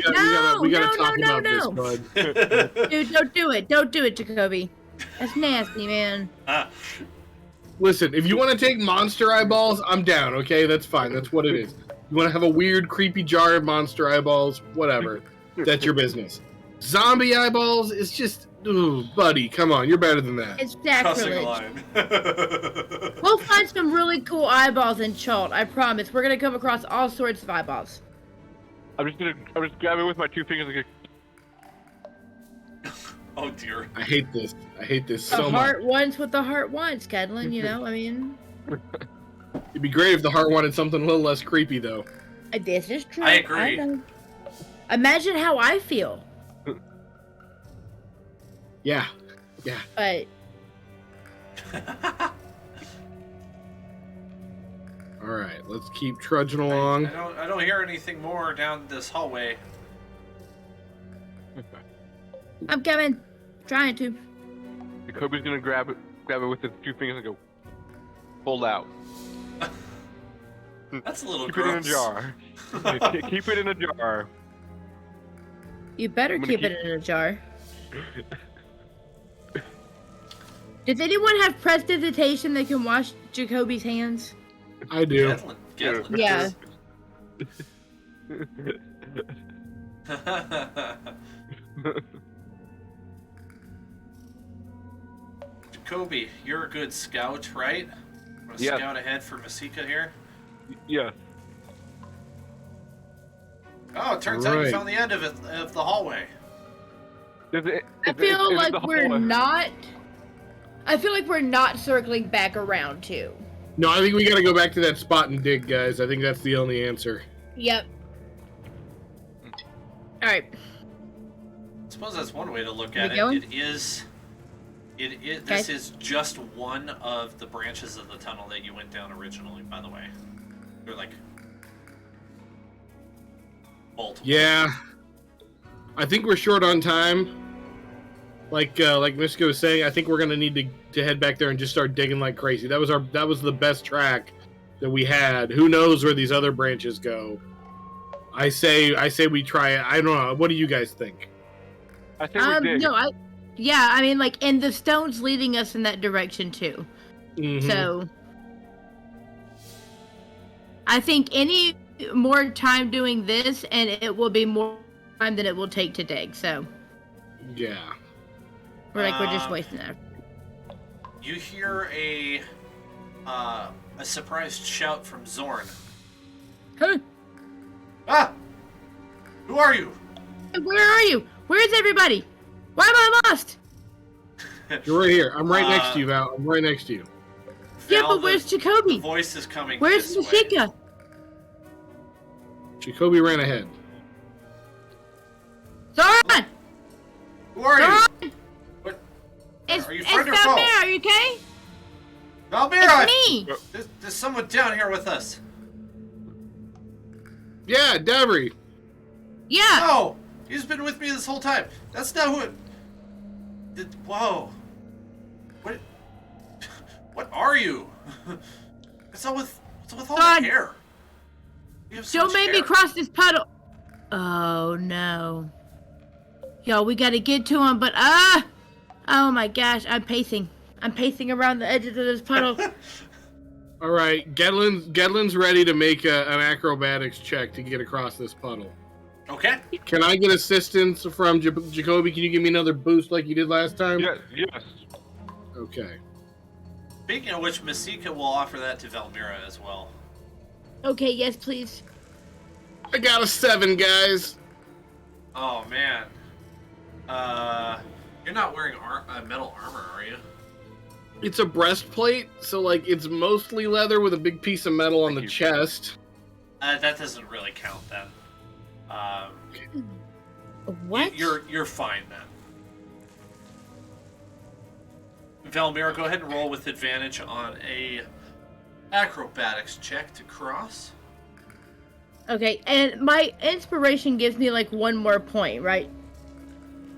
gotta talk no, about this, bud. Dude, don't do it. Don't do it, Jacoby. That's nasty, man. Listen, if you want to take monster eyeballs, I'm down, okay? That's fine. That's what it is. You want to have a weird, creepy jar of monster eyeballs, whatever. That's your business. Zombie eyeballs is just... Ooh, buddy, come on. You're better than that. It's Crossing a sacrilege. line. We'll find some really cool eyeballs in Chult. I promise. We're gonna come across all sorts of eyeballs. I'm just grabbing with my 2 fingers and Oh dear. I hate this. I hate this The so much. heart wants what the heart wants, Kedlin, you know? I mean... It'd be great if the heart wanted something a little less creepy, though. This is true. I agree. know. Imagine how I feel. Yeah. Yeah. But... All right, let's keep trudging along. I don't hear anything more down this hallway. I'm coming. Trying to. Jacoby's gonna grab it with his 2 fingers and go, pull out. That's a little Keep gross. it in a jar. Keep it in a jar. You better I'm gonna keep it in a jar. Does anyone have prestidigitation that can wash Jacoby's hands? I do. Gedlin Yeah. Jacoby, you're a good scout, right? Want to Yeah. scout ahead for Masika here? Yeah. Oh, it turns out you Right. found the end of the hallway. I feel like we're not. I feel like we're not circling back around too. No, I think we gotta go back to that spot and dig, guys. I think that's the only answer. Yep. All right. I suppose that's one way to look We at it. going? This is just one of the branches of the tunnel that you went down originally, by the way. They're like multiple. Yeah. I think we're short on time. Like Miska was saying, I think we're gonna need to head back there and just start digging like crazy. That was the best track that we had. Who knows where these other branches go? I say we try it. I don't know. What do you guys think? I think we dig. No, I mean, like, and the stone's leading us in that direction too. Mhm. So, I think any more time doing this, and it will be more time than it will take to dig. So, Yeah. we're just wasting that. You hear a surprised shout from Zorn. Huh? Ah! Who are you? Where are you? Where's everybody? Why am I lost? You're right here. I'm right next to you, Val. I'm right next to you. Yeah, Val, but where's the Jacoby? voice is coming Where's this way. Masika? Jacoby ran ahead. Zoran! Who are you? Zoran! What? It's Are you friend or foe? Valmir, are you okay? Valmira! It's me! There's someone down here with us. Yeah, Davry. Yeah! No! He's been with me this whole time. That's not who it... Whoa. What are you? What's up with all God. the hair? You have so Don't much make me hair. cross this puddle. Oh no. Yo, we gotta get to him, but oh my gosh, I'm pacing. I'm pacing around the edges of this puddle. All right, Gedlin's ready to make an acrobatics check to get across this puddle. Okay. Can I get assistance from Jacoby? Can you give me another boost like you did last time? Yes. Okay. Speaking of which, Masika will offer that to Valmira as well. Okay, yes, please. I got a 7, guys. Oh man. You're not wearing metal armor, are you? It's a breastplate, so like it's mostly leather with a big piece of metal on the chest. That doesn't really count then. What? You're fine then. Valmira, go ahead and roll with advantage on a acrobatics check to cross. Okay, and my inspiration gives me like one more point, right?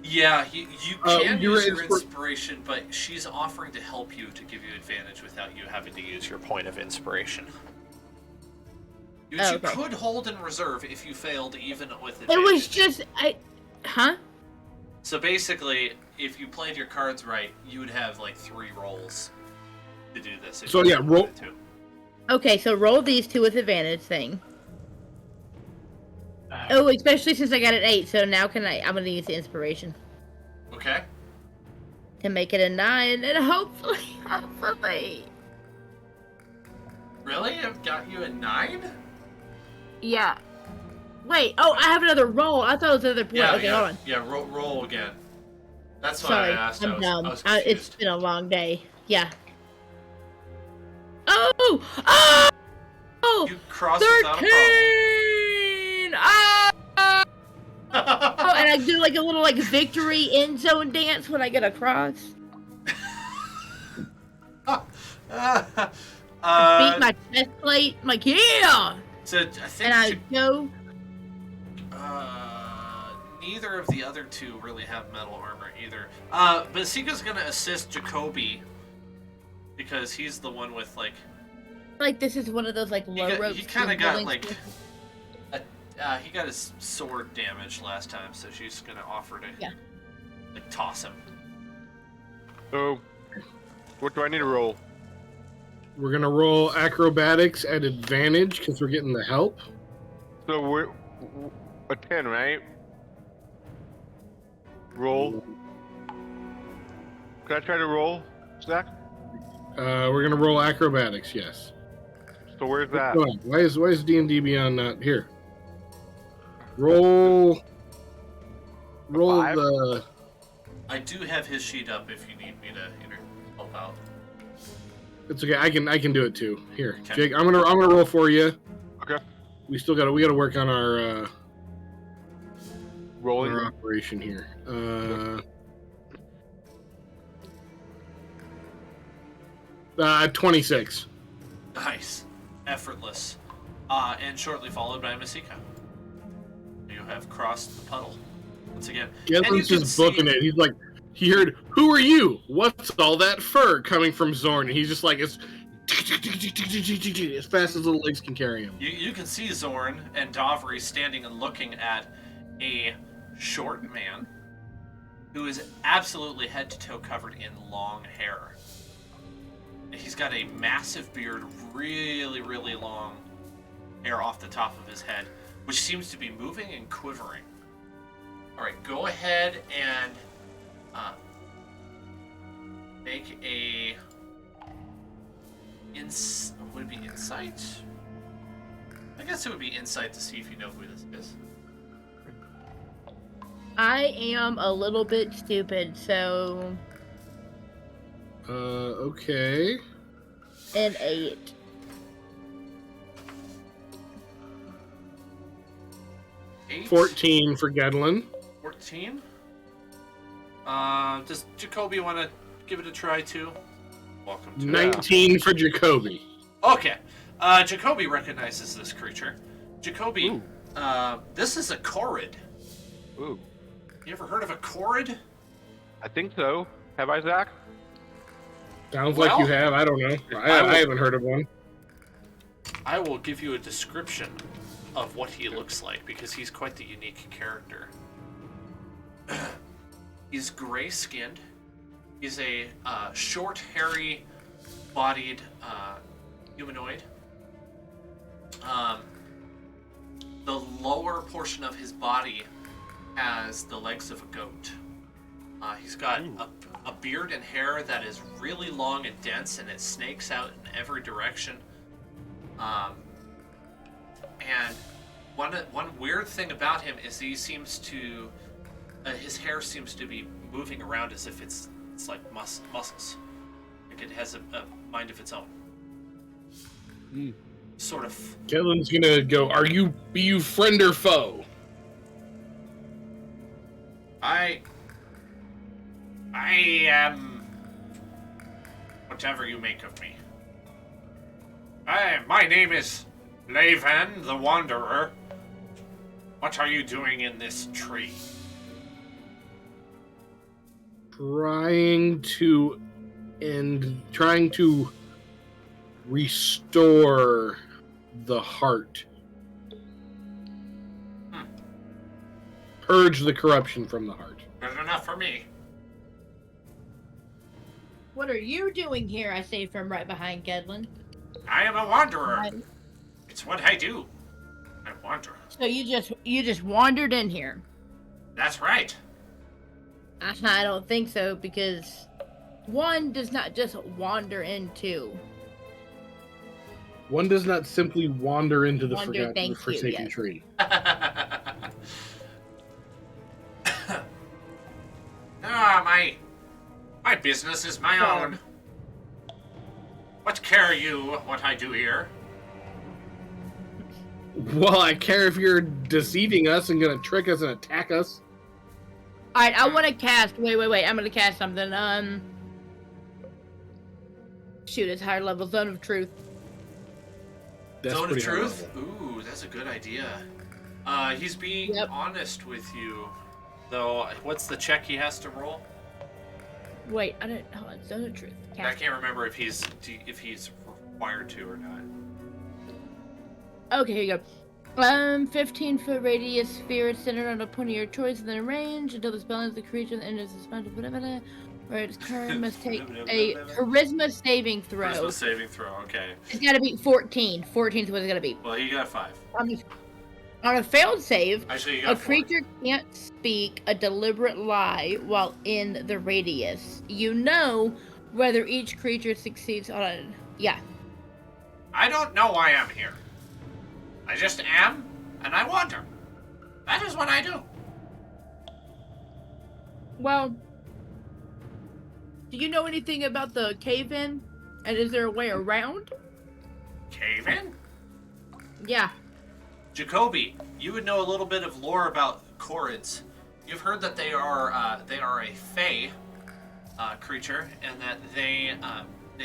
Yeah, you can use your inspir- inspiration, but she's offering to help you to give you advantage without you having to use your point of inspiration. Which you could hold in reserve if you failed even with advantage. It was just huh? So basically, if you played your cards right, you would have like 3 rolls to do this. So yeah, roll. Okay, so roll these 2 with advantage thing. Oh, especially since I got an 8, so now I'm gonna use the inspiration. Okay. To make it a 9, and hopefully. Really? I've got you a 9? Yeah. Wait, I have another roll. I thought it was another point. Yeah, okay, hold on. Yeah, roll again. That's why Sorry, I asked. I'm dumb. I was It's been a long day. Yeah. Oh! You crossed without a problem. 13! Oh, and I do like a little like victory end zone dance when I get across. Beat my chest plate. I'm like, yeah! So I think and I go. Neither of the other 2 really have metal armor either. But Sika's gonna assist Jacoby because he's the one with like this is one of those like low ropes. He kind of got like he got his sword damaged last time, so she's gonna offer to like toss him. So, what do I need to roll? We're gonna roll acrobatics at advantage because we're getting the help. So we're a 10, right? Roll. Can I try to roll, Zach? We're gonna roll acrobatics. Yes. So where's that? Why is D&D Beyond not here? Roll the. I do have his sheet up if you need me to help out. It's okay. I can do it too. Here, Okay. Jake. I'm gonna roll for you. Okay. We gotta work on our rolling our operation here. 26. Nice, effortless, and shortly followed by Masika. You have crossed the puddle once again. Geslin's just booking it. He's like, he heard, "Who are you? What's all that fur?" coming from Zorn, and he's just like, as fast as little legs can carry him. You can see Zorn and Davri standing and looking at a short man who is absolutely head to toe covered in long hair. He's got a massive beard, really, really long hair off the top of his head, which seems to be moving and quivering. All right, go ahead and make a would it be insight? I guess it would be insight to see if you know who this is. I am a little bit stupid, so. Okay. An 8. Eight? 14 for Gedlin. 14? Does Jacoby want to give it a try too? Welcome to 19 for Jacoby. Okay. Jacoby recognizes this creature. Jacoby, this is a Korid. Ooh. You ever heard of a Korid? I think so. Have I, Zach? Sounds like you have. I don't know. I haven't heard of one. I will give you a description of what he looks like because he's quite the unique character. He's gray-skinned. He's a short, hairy-bodied humanoid. The lower portion of his body has the legs of a goat. He's got a beard and hair that is really long and dense, and it snakes out in every direction. And one weird thing about him is he seems to, his hair seems to be moving around as if it's like muscles. Like it has a mind of its own. Sort of. Kellen's gonna go, be you friend or foe? I am whatever you make of me. My name is Lavan the Wanderer. What are you doing in this tree? Trying to restore the heart. Purge the corruption from the heart. Good enough for me. What are you doing here? I say from right behind Gedlin. I am a wanderer. It's what I do. I wander. So you just wandered in here. That's right. I don't think so, because one does not just wander into. One does not simply wander into the forsaken tree. My business is my own. What care you what I do here? Well, I care if you're deceiving us and gonna trick us and attack us. Alright, I want to cast. Wait. I'm gonna cast something. Shoot, it's higher level. Zone of Truth. That's Zone of pretty high Truth? level. Ooh, that's a good idea. He's being honest with you. Though, what's the check he has to roll? Wait, I don't. Hold on. Zone of Truth. I can't remember if he's required to or not. Okay, here you go. 15-foot radius sphere centered on a point of your choice within a range until the spell ends. The creature enters the spell, where its turn must take a charisma saving throw. Charisma saving throw, okay. It's got to be 14. 14 is what it's got to be. Well, he got 5. On a failed save, actually, you got a creature can't speak a deliberate lie while in the radius. You know whether each creature succeeds on a... Yeah. I don't know why I'm here. I just am, and I wander. That is what I do. Well, do you know anything about the cave-in? And is there a way around? Cave-in? Yeah. Jacoby, you would know a little bit of lore about Khorids. You've heard that they are a fae creature, and that they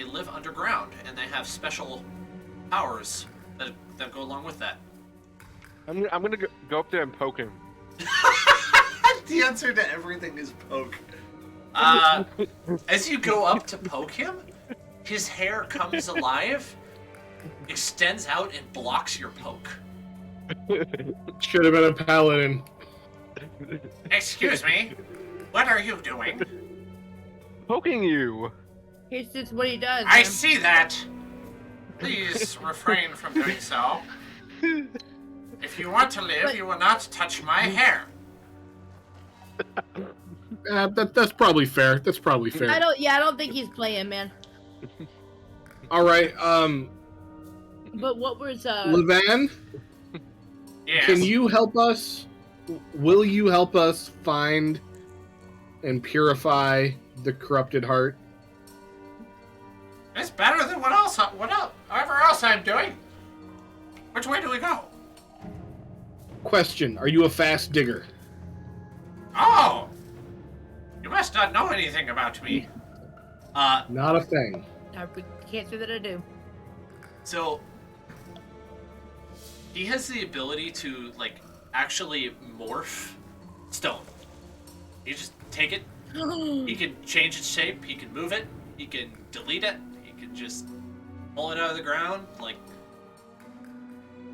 live underground, and they have special powers that go along with that. I'm gonna go up there and poke him. The answer to everything is poke. As you go up to poke him, his hair comes alive, extends out, and blocks your poke. Should have been a paladin. Excuse me, what are you doing? Poking you. Here's just what he does. I man. see that. Please refrain from doing so. If you want to live, you will not touch my hair. That's probably fair. That's probably fair. I don't think he's playing, man. All right. But what was Levan? Yes. Can you help us? Will you help us find and purify the corrupted heart? It's better than whatever else I'm doing. Which way do we go? Question: are you a fast digger? Oh! You must not know anything about me. Not a thing. I can't say that I do. So, he has the ability to, actually morph stone. You just take it, he can change its shape, he can move it, he can delete it, he can just pull it out of the ground.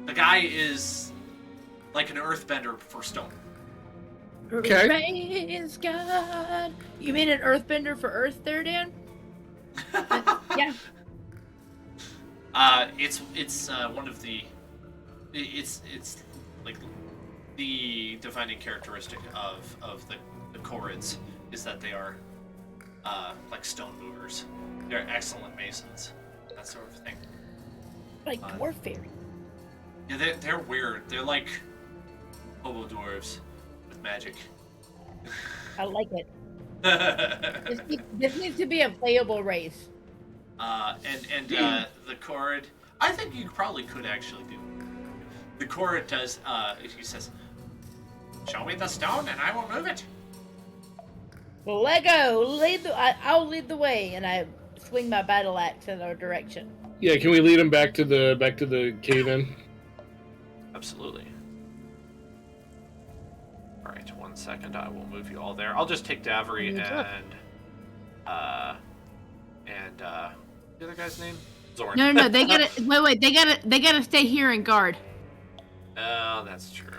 The guy is like an earthbender for stone. Okay. Praise God. You mean an earthbender for Earth there, Dan? Yeah. It's one of the... It's like the defining characteristic of the Khorids is that they are like stone movers. They're excellent masons, that sort of thing. Like dwarf fairy. Yeah, they're weird. They're like hobo dwarves with magic. I like it. This needs to be a playable race. The Chord, I think you probably could actually do. The Chord does. He says, "Show me the stone, and I will move it." Well, let go. I'll lead the way, and I swing my battle axe in our direction. Yeah, can we lead him back to the cave-in? Absolutely. All right, 1 second. I will move you all there. I'll just take Davery and the other guy's name? Zorn. No. They gotta wait. They gotta stay here and guard Oh, that's true.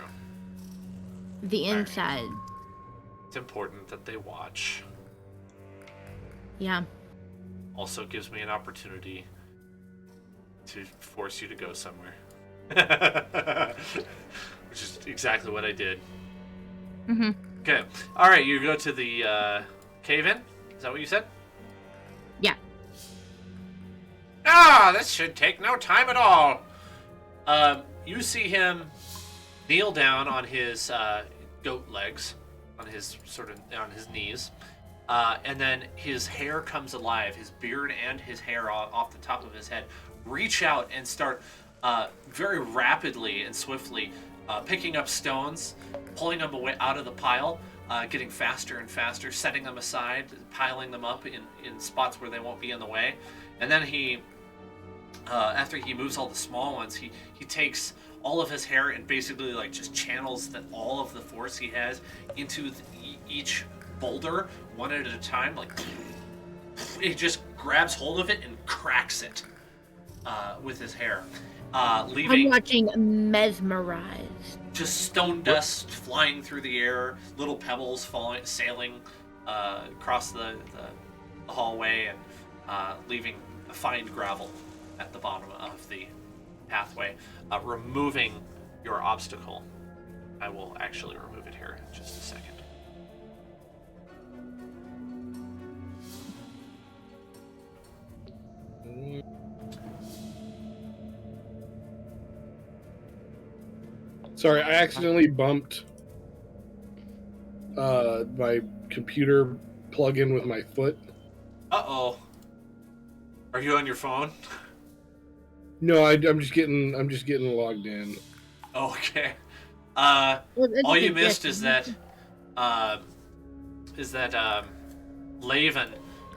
the inside. It's important that they watch. Yeah. Also gives me an opportunity to force you to go somewhere. Which is exactly what I did. Mm-hmm. Okay. All right, you go to the cave-in? Is that what you said? Yeah. Ah, this should take no time at all. You see him kneel down on his goat legs, on his knees, and then his hair comes alive. His beard and his hair off the top of his head reach out and start very rapidly and swiftly picking up stones, pulling them away out of the pile, getting faster and faster, setting them aside, piling them up in spots where they won't be in the way. And then he, after he moves all the small ones, he takes all of his hair and basically like just channels all of the force he has into each boulder one at a time. Like he just grabs hold of it and cracks it with his hair, leaving. I'm watching mesmerized. Just stone dust flying through the air, little pebbles sailing across the hallway, and leaving fine gravel at the bottom of the pathway, removing your obstacle. I will actually remove it here in just a second. Sorry, I accidentally bumped my computer plug-in with my foot. Uh-oh. Are you on your phone? No, I'm just getting logged in. Okay. All you missed is that Laven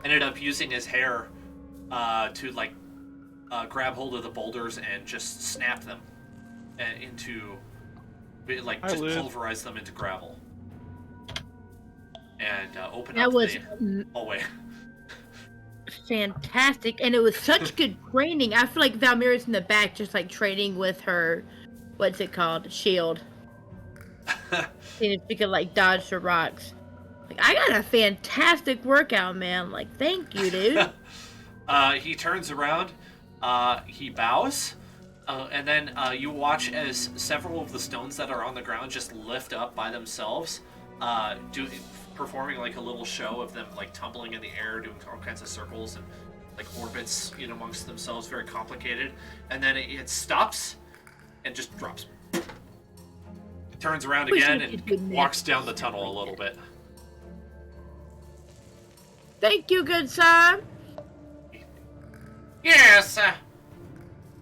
ended up using his hair to like grab hold of the boulders and just snap them into pulverize them into gravel and open up the hallway. Fantastic, and it was such good training. I feel like Valmira's in the back just like training with her, what's it called, shield. Seeing if she could like dodge the rocks. Like, I got a fantastic workout, man. Like, thank you, dude. He turns around, he bows, and then you watch as several of the stones that are on the ground just lift up by themselves, performing like a little show of them like tumbling in the air, doing all kinds of circles and like orbits in amongst themselves, very complicated. And then it stops and just drops. It turns around again and walks down the tunnel a little bit. Thank you, good sir. Yes,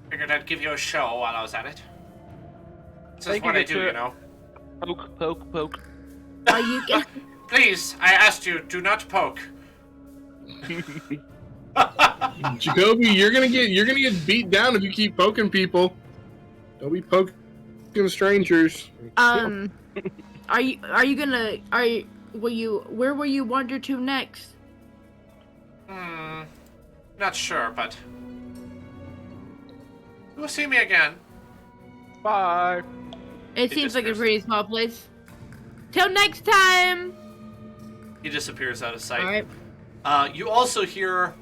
figured I'd give you a show while I was at it. This is what I do, you know. Poke, poke, poke. Are you Please, I asked you, do not poke. Jacoby, you're gonna get beat down if you keep poking people. Don't be poking strangers. Where will you wander to next? Not sure, but you will see me again. Bye. It seems like a pretty small place. Till next time. He disappears out of sight. All right. You also hear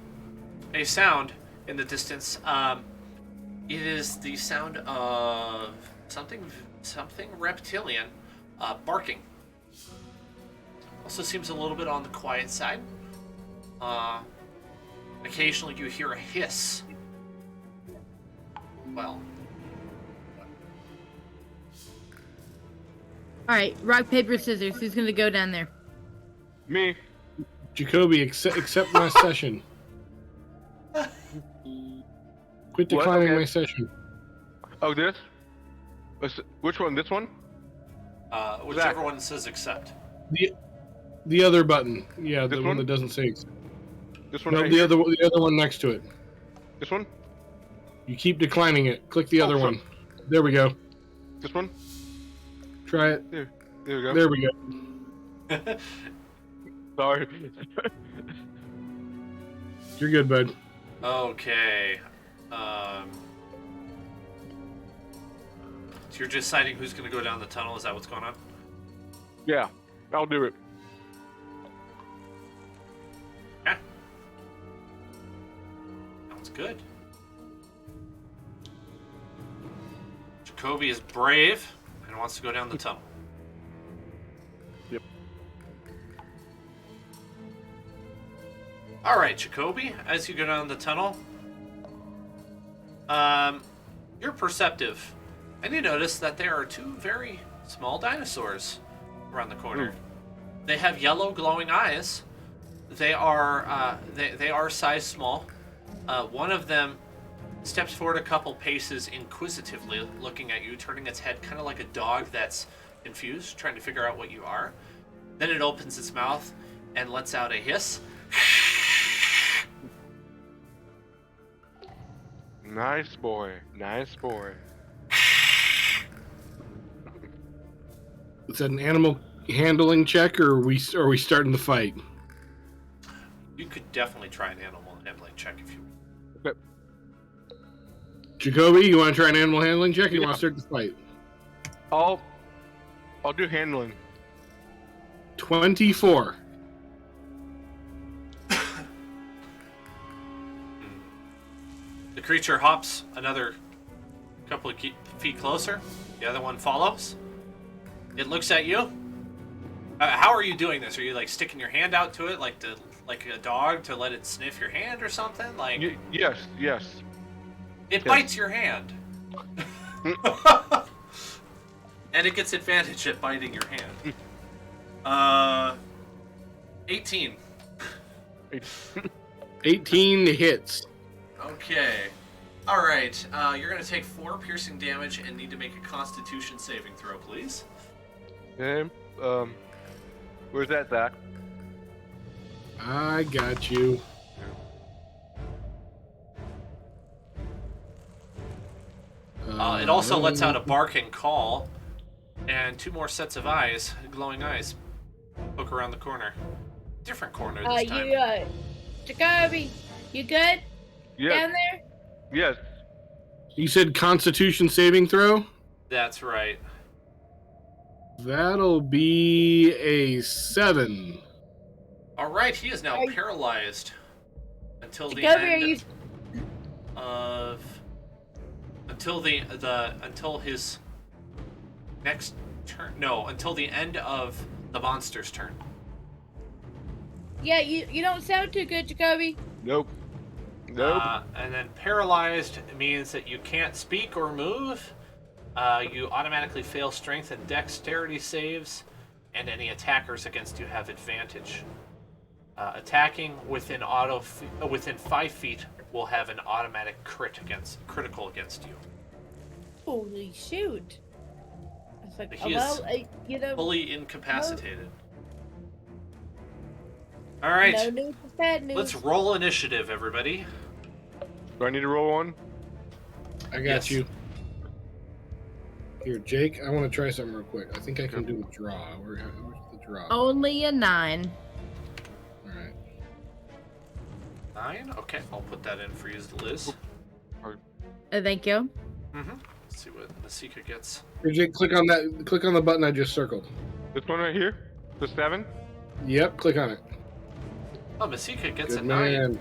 a sound in the distance. It is the sound of something reptilian barking. Also seems a little bit on the quiet side. Occasionally you hear a hiss. Well. All right. Rock, paper, scissors. Who's gonna go down there? Me. Jacoby, accept my session. Quit declining my session. Oh, this? Which one? This one? Whichever one says accept. The other button. Yeah, This the one that doesn't say accept. This one No, right the here? other one next to it. This one? You keep declining it. Click the other so- one. There we go. This one? Try it. There we go. There we go. Sorry. You're good, bud. Okay. So you're deciding who's going to go down the tunnel? Is that what's going on? Yeah, I'll do it. Yeah. Sounds good. Jacoby is brave and wants to go down the tunnel. Yep. All right, Jacoby, as you go down the tunnel, you're perceptive, and you notice that there are two very small dinosaurs around the corner. They have yellow glowing eyes. They are they are size small. One of them steps forward a couple paces inquisitively, looking at you, turning its head kind of like a dog that's confused, trying to figure out what you are. Then it opens its mouth and lets out a hiss. Nice boy. Nice boy. Is that an animal handling check, or are we starting the fight? You could definitely try an animal handling check if you want. Okay. Jacoby, you want to try an animal handling check, or you Yeah. want to start the fight? I'll do handling. 24. The creature hops another couple of feet closer. The other one follows. It looks at you. How are you doing this? Are you like sticking your hand out to it, like a dog, to let it sniff your hand or something? Like Yes. it bites your hand, and it gets advantage at biting your hand. 18. 18 hits. Okay. All right. You're gonna take 4 piercing damage and need to make a Constitution saving throw, please. Okay. Where's that, Zach? I got you. It also lets out a bark and call, and 2 more sets of eyes, glowing eyes, poke around the corner. Different corner this time. Jacoby, you good Yes. down there? Yes. You said Constitution saving throw? That's right. That'll be a 7. All right, he is now paralyzed until the Jacoby, are end you? of until his next turn. No, until the end of the monster's turn. Yeah, you don't sound too good, Jacoby. Nope. And then paralyzed means that you can't speak or move. You automatically fail strength and dexterity saves, and any attackers against you have advantage. Attacking within 5 feet will have an automatic critical against you. Holy shoot! It's like, He is fully incapacitated. All right, No news is bad news. let's roll initiative, everybody. Do I need to roll one? I got Yes. you. Here, Jake, I want to try something real quick. I think I can do a draw. Where's the draw? Only a 9. All right. 9? Okay, I'll put that in for you, Liz. Thank you. Let's see what Masika gets. Here, Jake, click on the button I just circled. This one right here? The 7? Yep, click on it. Oh, Masika gets Good a 9. man.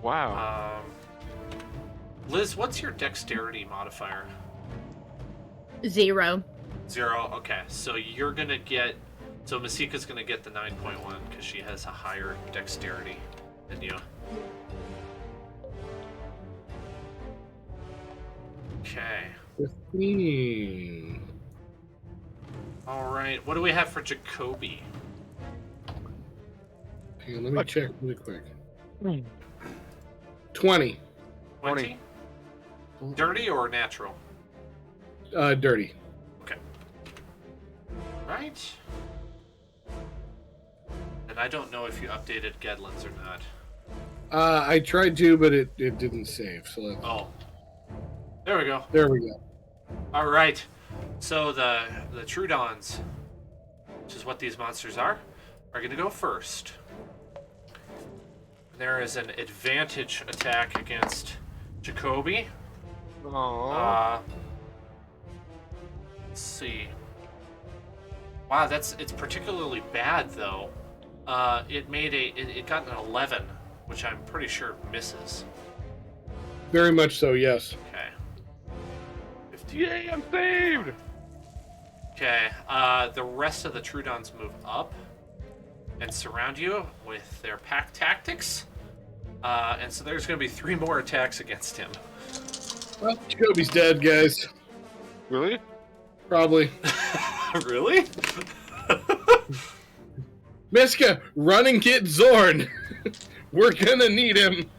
Wow. Liz, what's your dexterity modifier? 0. 0. Okay, so you're gonna get. So Masika's gonna get the 9.1 because she has a higher dexterity than you. Okay. 15. All right. What do we have for Jacoby? Hang on, let me check really quick. 20. 20? Dirty or natural? Dirty. Okay. Right. And I don't know if you updated Gedlin's or not. I tried to, but it didn't save. So let's... Oh. There we go. There we go. All right. So the Trudons, which is what these monsters are going to go first. There is an advantage attack against Jacoby. Aww. Let's see. Wow, it's particularly bad though. It got an 11, which I'm pretty sure misses. Very much so, yes. Okay. 15. Yay, I'm saved! Okay, the rest of the Trudons move up and surround you with their pack tactics. And so there's going to be 3 more attacks against him. Well, Jacoby's dead, guys. Really? Probably. Really? Miska, run and get Zorn. We're gonna need him.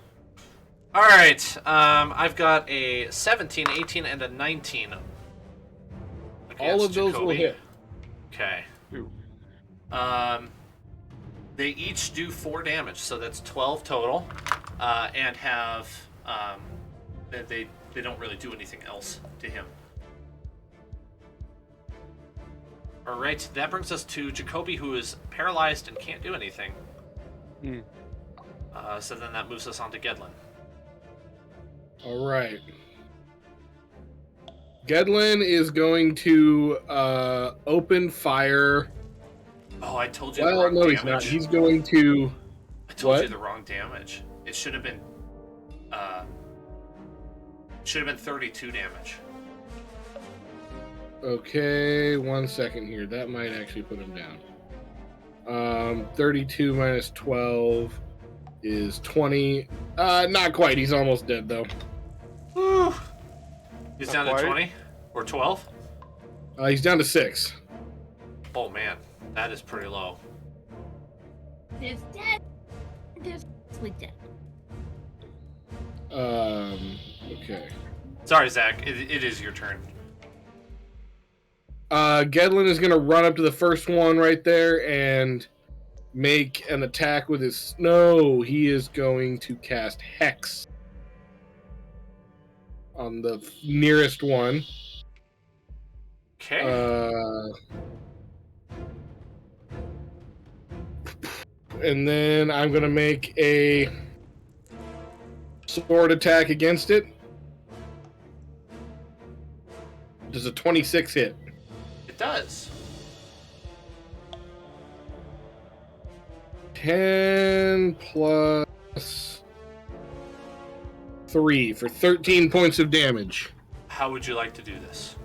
All right, I've got a 17, 18, and a 19. All of those Jacoby. will hit. Okay. Ooh. They each do 4 damage, so that's 12 total, and have they don't really do anything else to him. All right, that brings us to Jacoby, who is paralyzed and can't do anything. Hmm. So then that moves us on to Gedlin. All right. Gedlin is going to open fire. Oh, I told you the Well, wrong no, damage. he's not. He's going to... I told What? you the wrong damage. It should have been 32 damage. Okay, 1 second here. That might actually put him down. 32 minus 12 is 20. Not quite. He's almost dead, though. Woo! He's Not down to quite. 20 or 12. He's down to 6. Oh man, that is pretty low. It's dead. It's dead. Okay. Sorry, Zach. It is your turn. Gedlin is going to run up to the first one right there and make an attack with his snow. He is going to cast Hex on the nearest one. Okay. And then I'm going to make a sword attack against it. Does a 26 hit? It does. 10 plus 3 for 13 points of damage. How would you like to do this?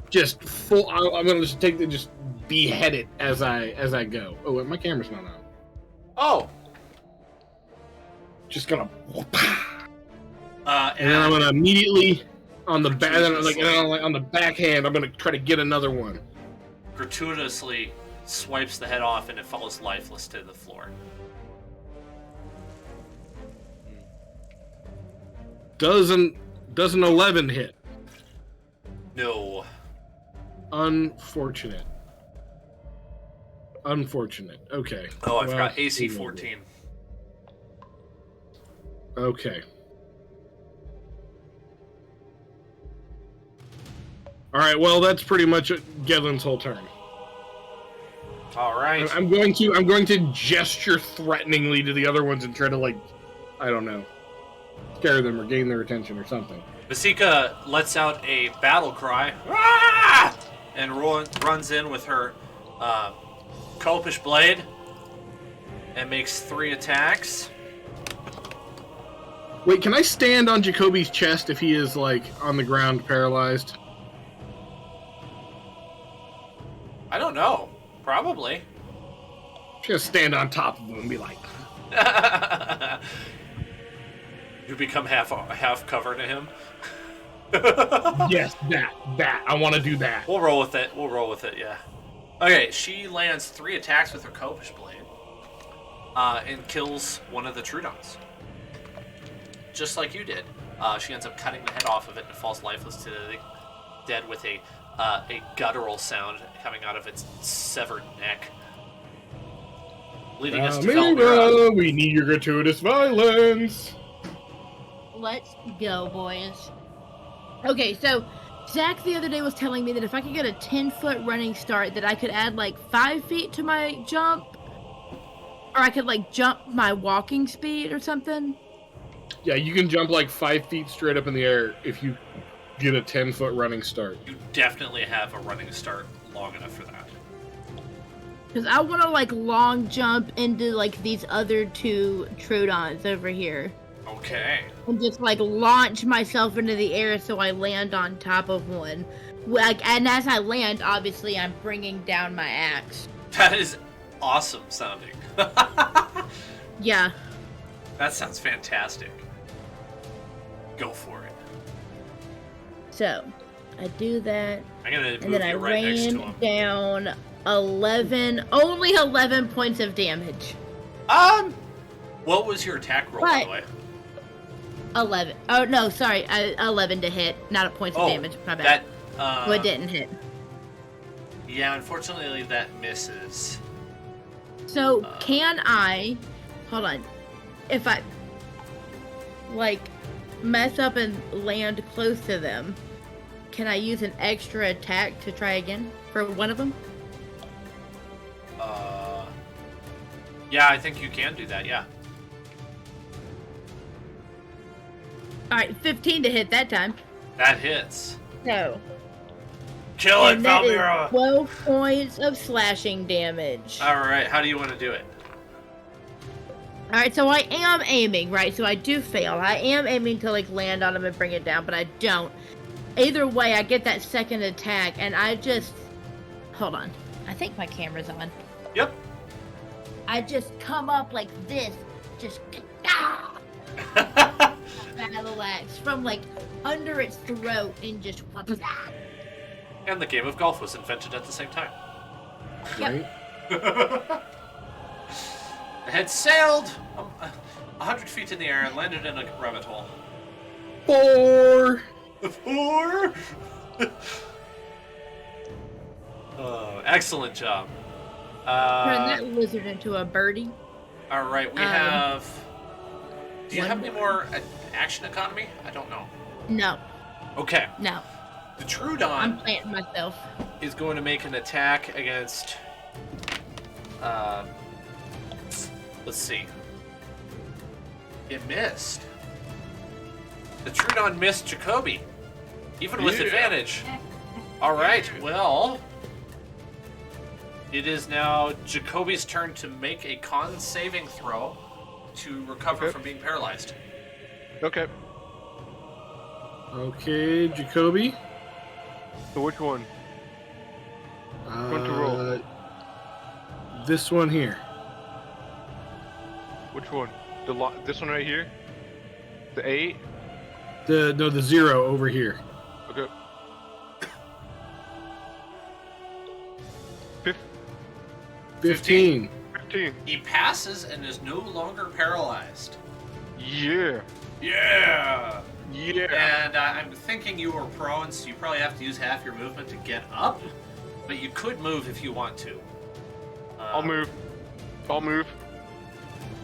Just full. I'm gonna just just behead it as I go. Oh, wait, my camera's not on. Oh. Just gonna. And And then I'm gonna immediately on the back, Gratuitously. on the backhand, I'm gonna try to get another one. gratuitously swipes the head off, and it falls lifeless to the floor. Does an 11 hit? No. Unfortunate. Okay. Oh, I Well, forgot AC 14. Okay. All right. Well, that's pretty much Gedlin's whole turn. All right. I'm going to gesture threateningly to the other ones and try to, like, I don't know, scare them or gain their attention or something. Masika lets out a battle cry, "Ah!" and runs in with her Copish blade and makes 3 attacks. Wait, can I stand on Jacoby's chest if he is, like, on the ground paralyzed? I don't know. Probably. I'm just gonna stand on top of him and be like... You become half covered in him. Yes, that. I want to do that. We'll roll with it, yeah. Okay, she lands 3 attacks with her Copish blade and kills one of the Trudons. just like you did. She ends up cutting the head off of it and it falls lifeless to the dead with a guttural sound coming out of its severed neck. Leading us to Velmira. We need your gratuitous violence. Let's go, boys. Okay, so Zach the other day was telling me that if I could get a 10-foot running start, that I could add like 5 feet to my jump, or I could like jump my walking speed or something. Yeah, you can jump like 5 feet straight up in the air if you get a 10-foot running start. You definitely have a running start long enough for that. Because I want to like long jump into like these other 2 Troodons over here. Okay. And just like launch myself into the air so I land on top of one. Like, and as I land, obviously I'm bringing down my axe. That is awesome sounding. Yeah. That sounds fantastic. Go for it. So, I do that. I'm gonna And move then I you right next to ran him. down only 11 points of damage. What was your attack roll, by the way? 11. Oh, no, sorry. 11 to hit, not a points of damage. My bad. That, it didn't hit. Yeah, unfortunately that misses. So, can I... Hold on. If I, like, mess up and land close to them, can I use an extra attack to try again for one of them? Yeah, I think you can do that, yeah. Alright, 15 to hit that time. That hits. No. Kill it, And that is Velmira! 12 points of slashing damage. Alright, how do you want to do it? Alright, so I am aiming, right? So I do fail. I am aiming to, like, land on him and bring it down, but I don't. Either way, I get that second attack, and I just... Hold on. I think my camera's on. Yep. I just come up like this. Just... battle axe from, like, under its throat and just... And the game of golf was invented at the same time. Yep. Right? The head sailed 100 feet in the air and landed in a rabbit hole. 4! 4! Oh, excellent job. Turn that lizard into a birdie. Alright, we have... Do you have any more action economy? I don't know. No. Okay. No. The Troodon I'm planting myself. is going to make an attack against... let's see. It missed. The Troodon missed Jacoby. Even with advantage. Alright, well... It is now Jacoby's turn to make a con saving throw to recover from being paralyzed. Okay. Okay, Jacoby. So which one? One to roll. This one here. Which one? This one right here? The 8? The 0 over here. Okay. 15. 15. He passes and is no longer paralyzed. Yeah. Yeah! Yeah. And I'm thinking you are prone, so you probably have to use half your movement to get up. But you could move if you want to. I'll move. Let's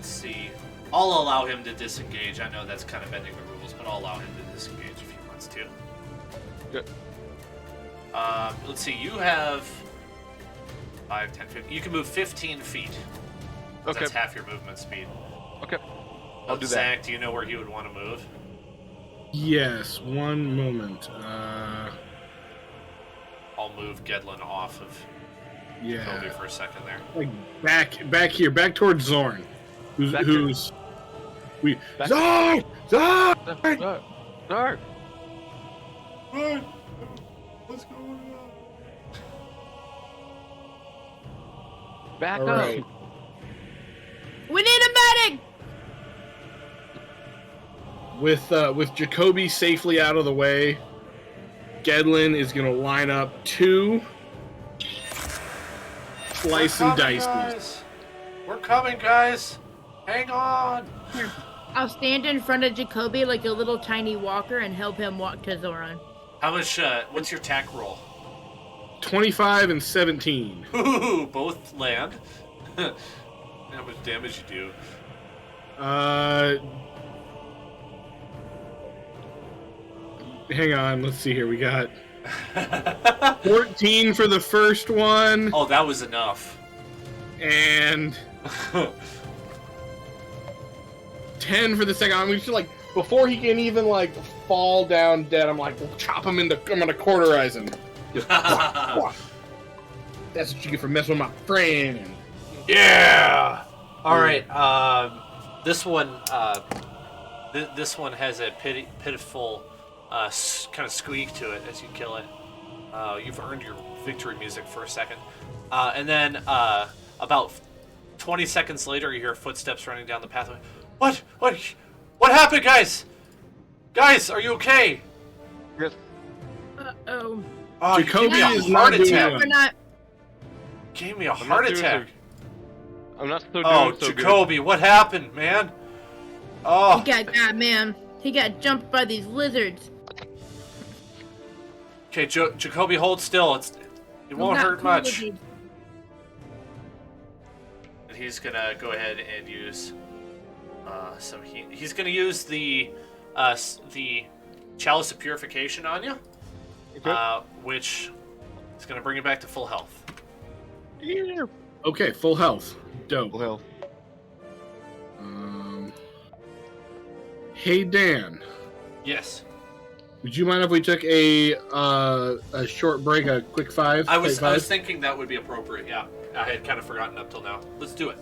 see. I'll allow him to disengage. I know that's kind of bending the rules, but I'll allow him to disengage if he wants to. Good. Let's see. You have 5, 10, 15. You can move 15 feet. Okay. That's half your movement speed. Okay. I'll do that. Zach, do you know where he would want to move? Yes, one moment. I'll move Gedlin off of Yeah. Kobe for a second there. Like back here, back towards Zorn. Who's Back we Back- Zorn! Zorn! No. What's going on? Back All up. right. We need a medic! With Jacoby safely out of the way, Gedlin is gonna line up 2 slice and dice. We're coming, guys. Hang on. I'll stand in front of Jacoby like a little tiny walker and help him walk to Zoran. How much? What's your attack roll? 25 and 17. Ooh, both land. How much damage you do? Hang on. Let's see here. We got 14 for the first one. Oh, that was enough. And 10 for the second. I'm just like, before he can even like fall down dead, I'm like, we'll chop him into. I'm gonna cauterize him. Just, wah. That's what you get for messing with my friend. Yeah. All right. This one. This one has a pitiful kind of squeak to it as you kill it. You've earned your victory music for a second, and then about 20 seconds later, you hear footsteps running down the pathway. What happened, guys? Guys, are you okay? Yes. Uh-oh. Oh, you Jacoby gave me a is heart not doing attack. well. We're not. Gave me a heart attack. I'm not so Oh, doing so Jacoby, what happened, man? Oh. He got jumped by these lizards. Okay, Jacoby, hold still. It won't hurt much. And he's gonna go ahead and use. So he's gonna use the Chalice of Purification on you, which is gonna bring you back to full health. Yeah. Okay, full health. Dope. Full health. Hey Dan, Yes. would you mind if we took a short break, a quick five? I was five? thinking that would be appropriate. Yeah, I had kind of forgotten up till now. Let's do it.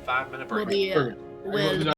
5-minute break. With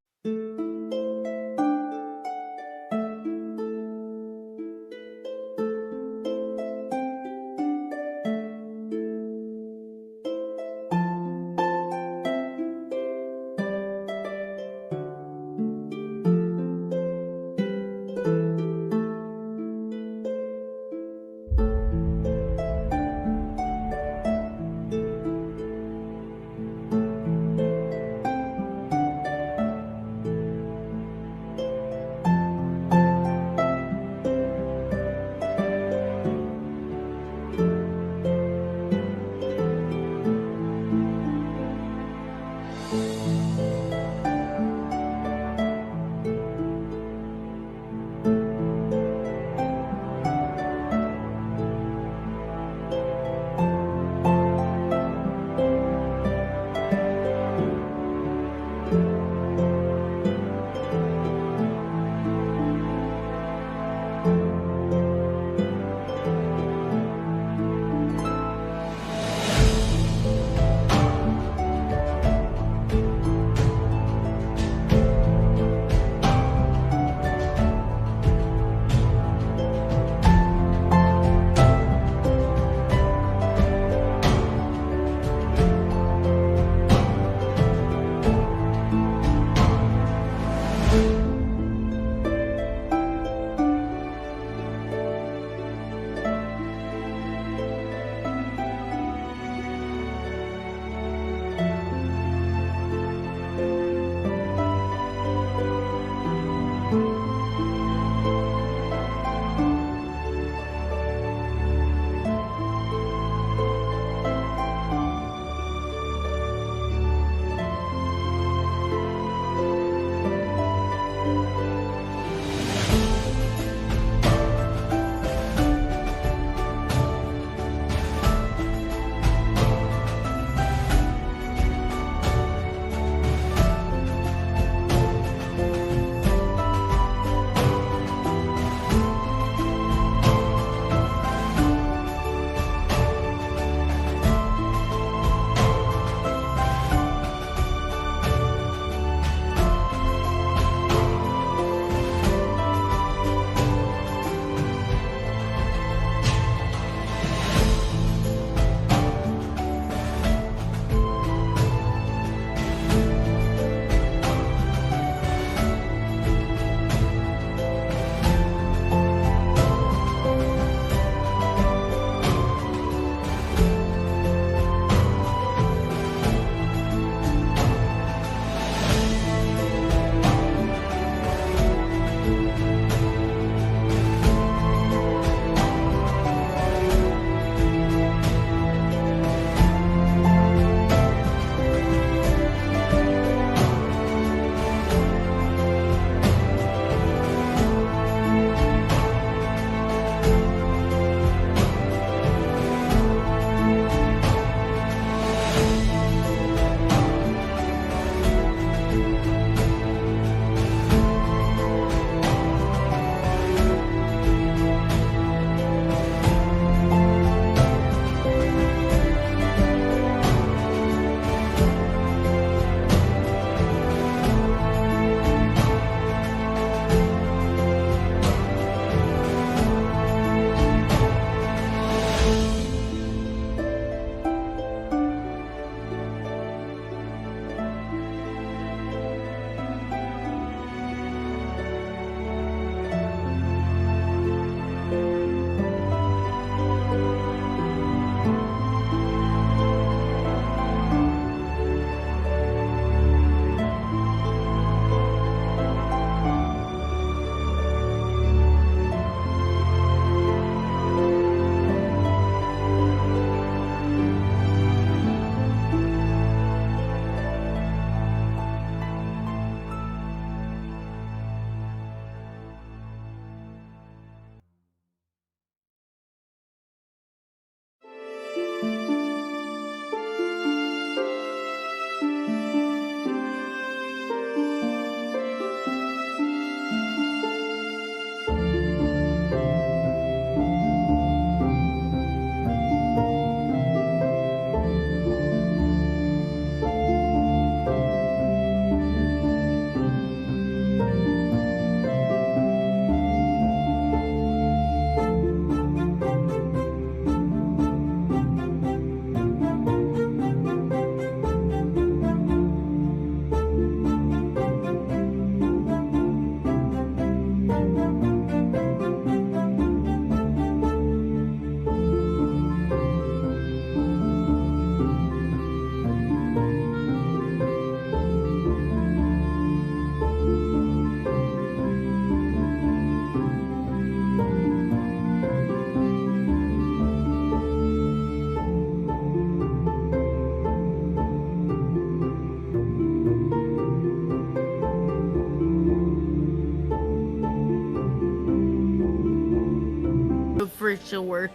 for sure.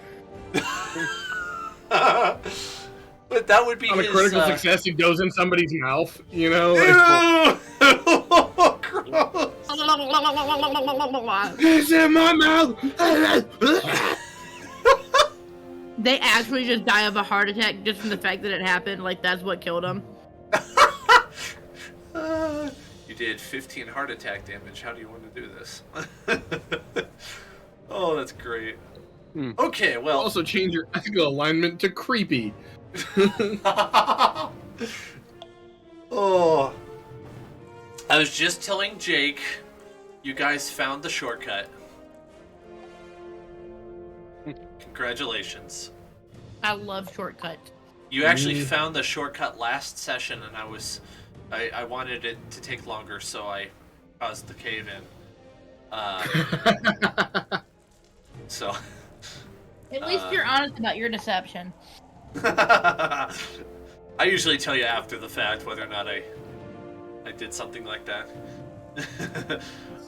But that would be on his, a critical success, it goes in somebody's mouth, you know? Ew! Gross. It's in my mouth! They actually just die of a heart attack just from the fact that it happened. Like, that's what killed them. You did 15 heart attack damage. How do you want to do this? Oh, that's great. Okay, well... Also change your ethical alignment to creepy. Oh. I was just telling Jake, you guys found the shortcut. Congratulations. I love shortcuts. You actually found the shortcut last session, and I wanted it to take longer, so I caused the cave in. So. At least you're honest about your deception. I usually tell you after the fact whether or not I did something like that.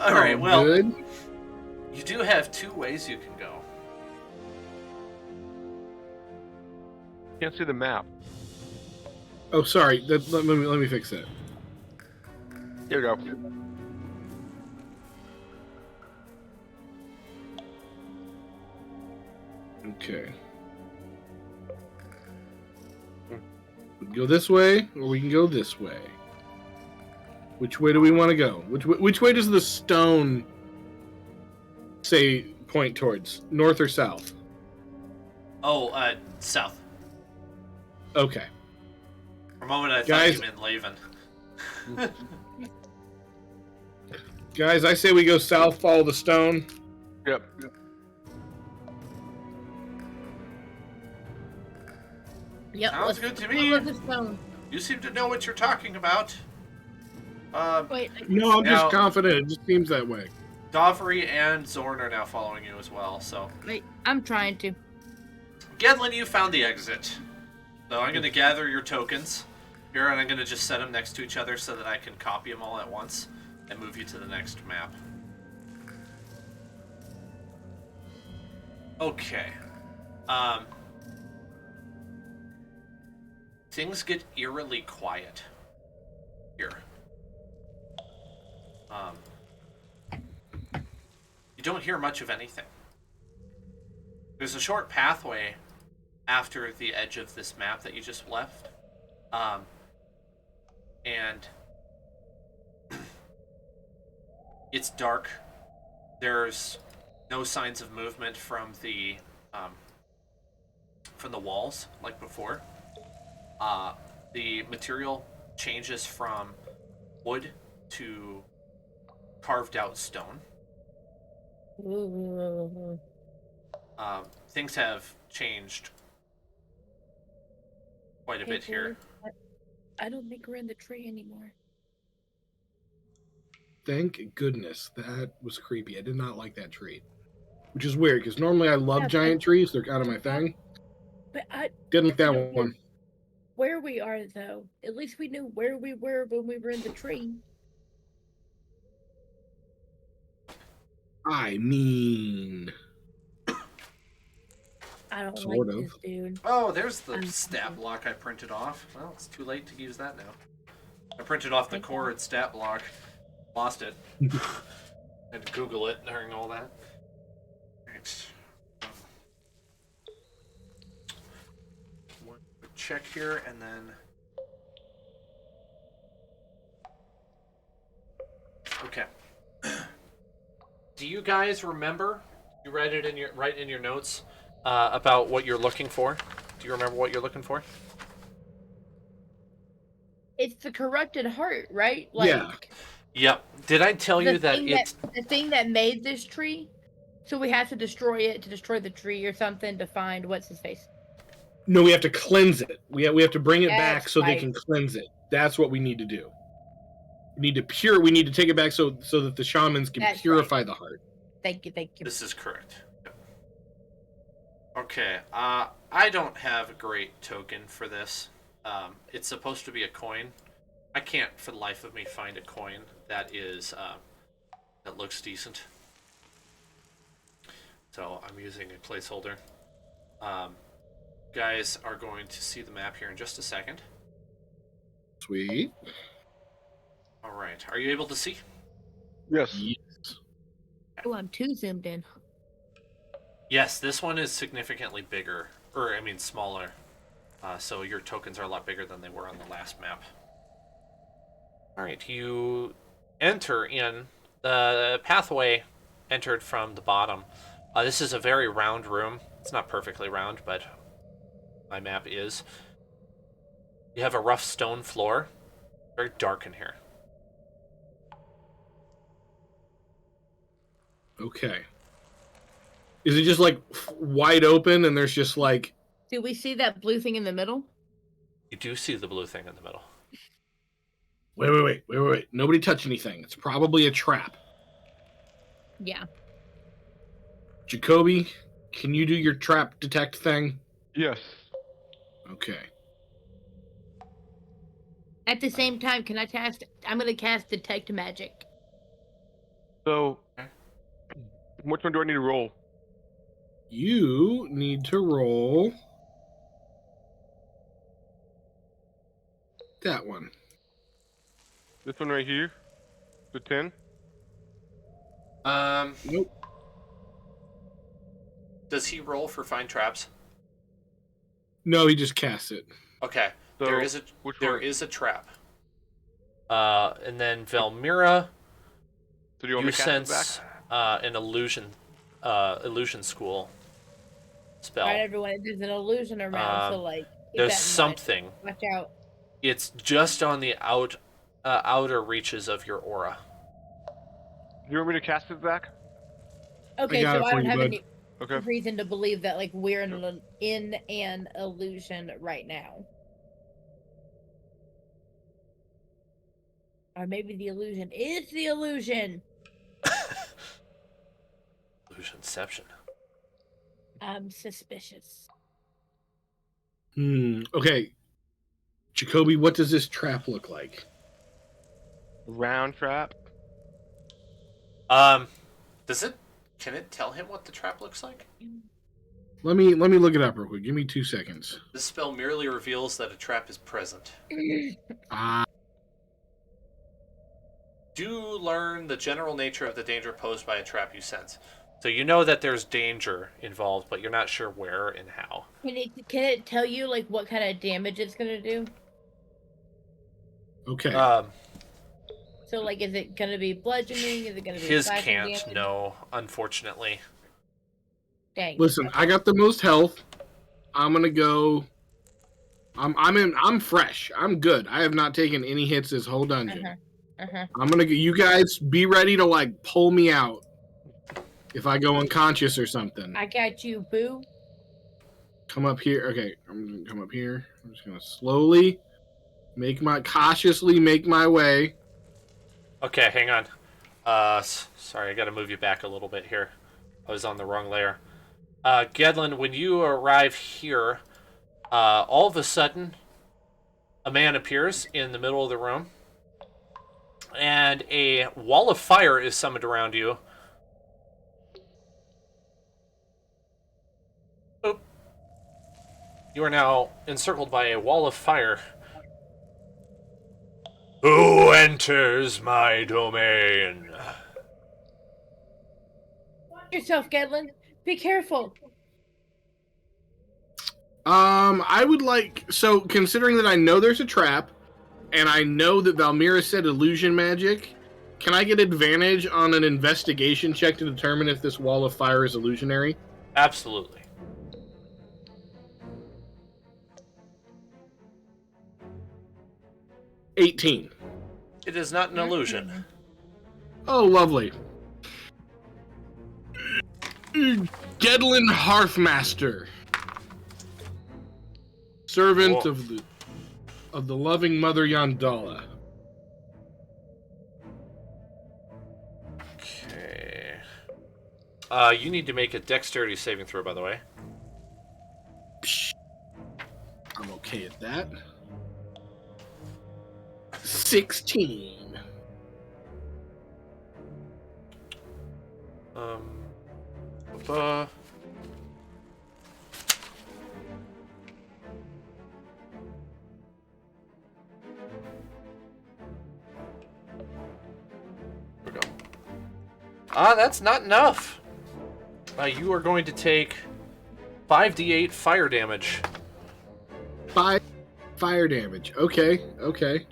All right, well, good. You do have 2 ways you can go. Can't see the map. Oh, sorry. Let me fix that. Here we go. Okay. We can go this way, or we can go this way. Which way do we want to go? Which way does the stone say point towards? North or south? Oh, south. Okay. For a moment, I thought Guys. you meant Laven. Guys, I say we go south, follow the stone. Yep. Yep. Sounds good to me. follow the stone. You seem to know what you're talking about. Wait. No, I'm Now- just confident. It just seems that way. Dovry and Zorn are now following you as well, so... Wait. I'm trying to. Gedlin, you found the exit. So I'm going to gather your tokens here, and I'm going to just set them next to each other so that I can copy them all at once and move you to the next map. Okay. Things get eerily quiet here. You don't hear much of anything. There's a short pathway after the edge of this map that you just left. And it's dark. There's no signs of movement from the walls like before. The material changes from wood to carved out stone. Things have changed quite a bit here. I don't think we're in the tree anymore. Thank goodness. That was creepy. I did not like that tree. Which is weird, because normally I love giant trees. They're kind of my thing. But I Didn't like that one. where we are though. At least we knew where we were when we were in the tree. I mean... I don't Sort like of. this dude. Oh, there's the stat block I printed off. Well, it's too late to use that now. I printed off the core stat block. Lost it. Had to Google it during all that. Right. One quick check here, and then... Okay. Do you guys remember? You write it in your notes about what you're looking for. Do you remember what you're looking for? It's the corrupted heart, right? Like, Yeah. Yep. Did I tell you that it's the thing that made this tree? So we have to destroy it to destroy the tree or something to find what's his face. No, we have to cleanse it. We have to bring it back That's so they right. can cleanse it. That's what we need to do. We need to take it back so that the shamans can That's purify the heart. Thank you, thank you. This is correct. Yep. Okay. I don't have a great token for this. It's supposed to be a coin. I can't, for the life of me, find a coin that is that looks decent. so I'm using a placeholder. Guys are going to see the map here in just a second. Sweet. All right. Are you able to see? Yes. Oh, I'm too zoomed in. Yes, this one is significantly bigger, or I mean smaller. So your tokens are a lot bigger than they were on the last map. All right, you enter in the pathway entered from the bottom. This is a very round room. It's not perfectly round, but my map is. You have a rough stone floor. Very dark in here. Okay. Is it just like wide open and there's just like... Do we see that blue thing in the middle? You do see the blue thing in the middle. Wait. Nobody touch anything. It's probably a trap. Yeah. Jacoby, can you do your trap detect thing? Yes. Okay. At the same time, can I cast? I'm gonna cast detect magic. So, which one do I need to roll? You need to roll that one. This one right here? The 10? Nope. Does he roll for find traps? No, he just casts it. Okay. So, there is a trap. And then Velmira, So do you want you me to cast it sense back? an illusion school spell. All right, everyone. There's an illusion around, so like. keep There's that in something. mind. Watch out. It's just on the outer reaches of your aura. Do you want me to cast it back? Okay, got so it I for don't you, have bud. any Okay. reason to believe that like we're in an illusion right now. Or maybe the illusion is the illusion. Illusionception. I'm suspicious. Okay. Jacoby, what does this trap look like? Round trap. Can it tell him what the trap looks like? Let me look it up real quick. Give me 2 seconds. This spell merely reveals that a trap is present. Do learn the general nature of the danger posed by a trap you sense. So you know that there's danger involved, but you're not sure where and how. Can it tell you like what kind of damage it's gonna do? Okay. So like, is it gonna be bludgeoning? Is it gonna be His slashing can't, damage? no, unfortunately. Dang. Listen, I got the most health. I'm gonna go. I'm fresh. I'm good. I have not taken any hits this whole dungeon. I'm gonna. You guys be ready to like pull me out if I go unconscious or something. I got you, boo. Come up here. Okay, I'm gonna come up here. I'm just gonna slowly cautiously make my way. Okay, hang on. Sorry, I gotta move you back a little bit here. I was on the wrong layer. Gedlin, when you arrive here, all of a sudden, a man appears in the middle of the room, and a wall of fire is summoned around you. Oop. You are now encircled by a wall of fire. Who enters my domain? Watch yourself, Gedlin. Be careful. I would like, so considering that I know there's a trap, and I know that Valmira said illusion magic, can I get advantage on an investigation check to determine if this wall of fire is illusionary? Absolutely. $18. It is not an illusion. Oh, lovely. Gedlin Hearthmaster, servant Whoa. of the loving Mother Yandala. Okay. You need to make a dexterity saving throw, by the way. I'm okay at that. 16. we go. That's not enough. You are going to take 5d8 fire damage. 5 fire damage. Okay, okay.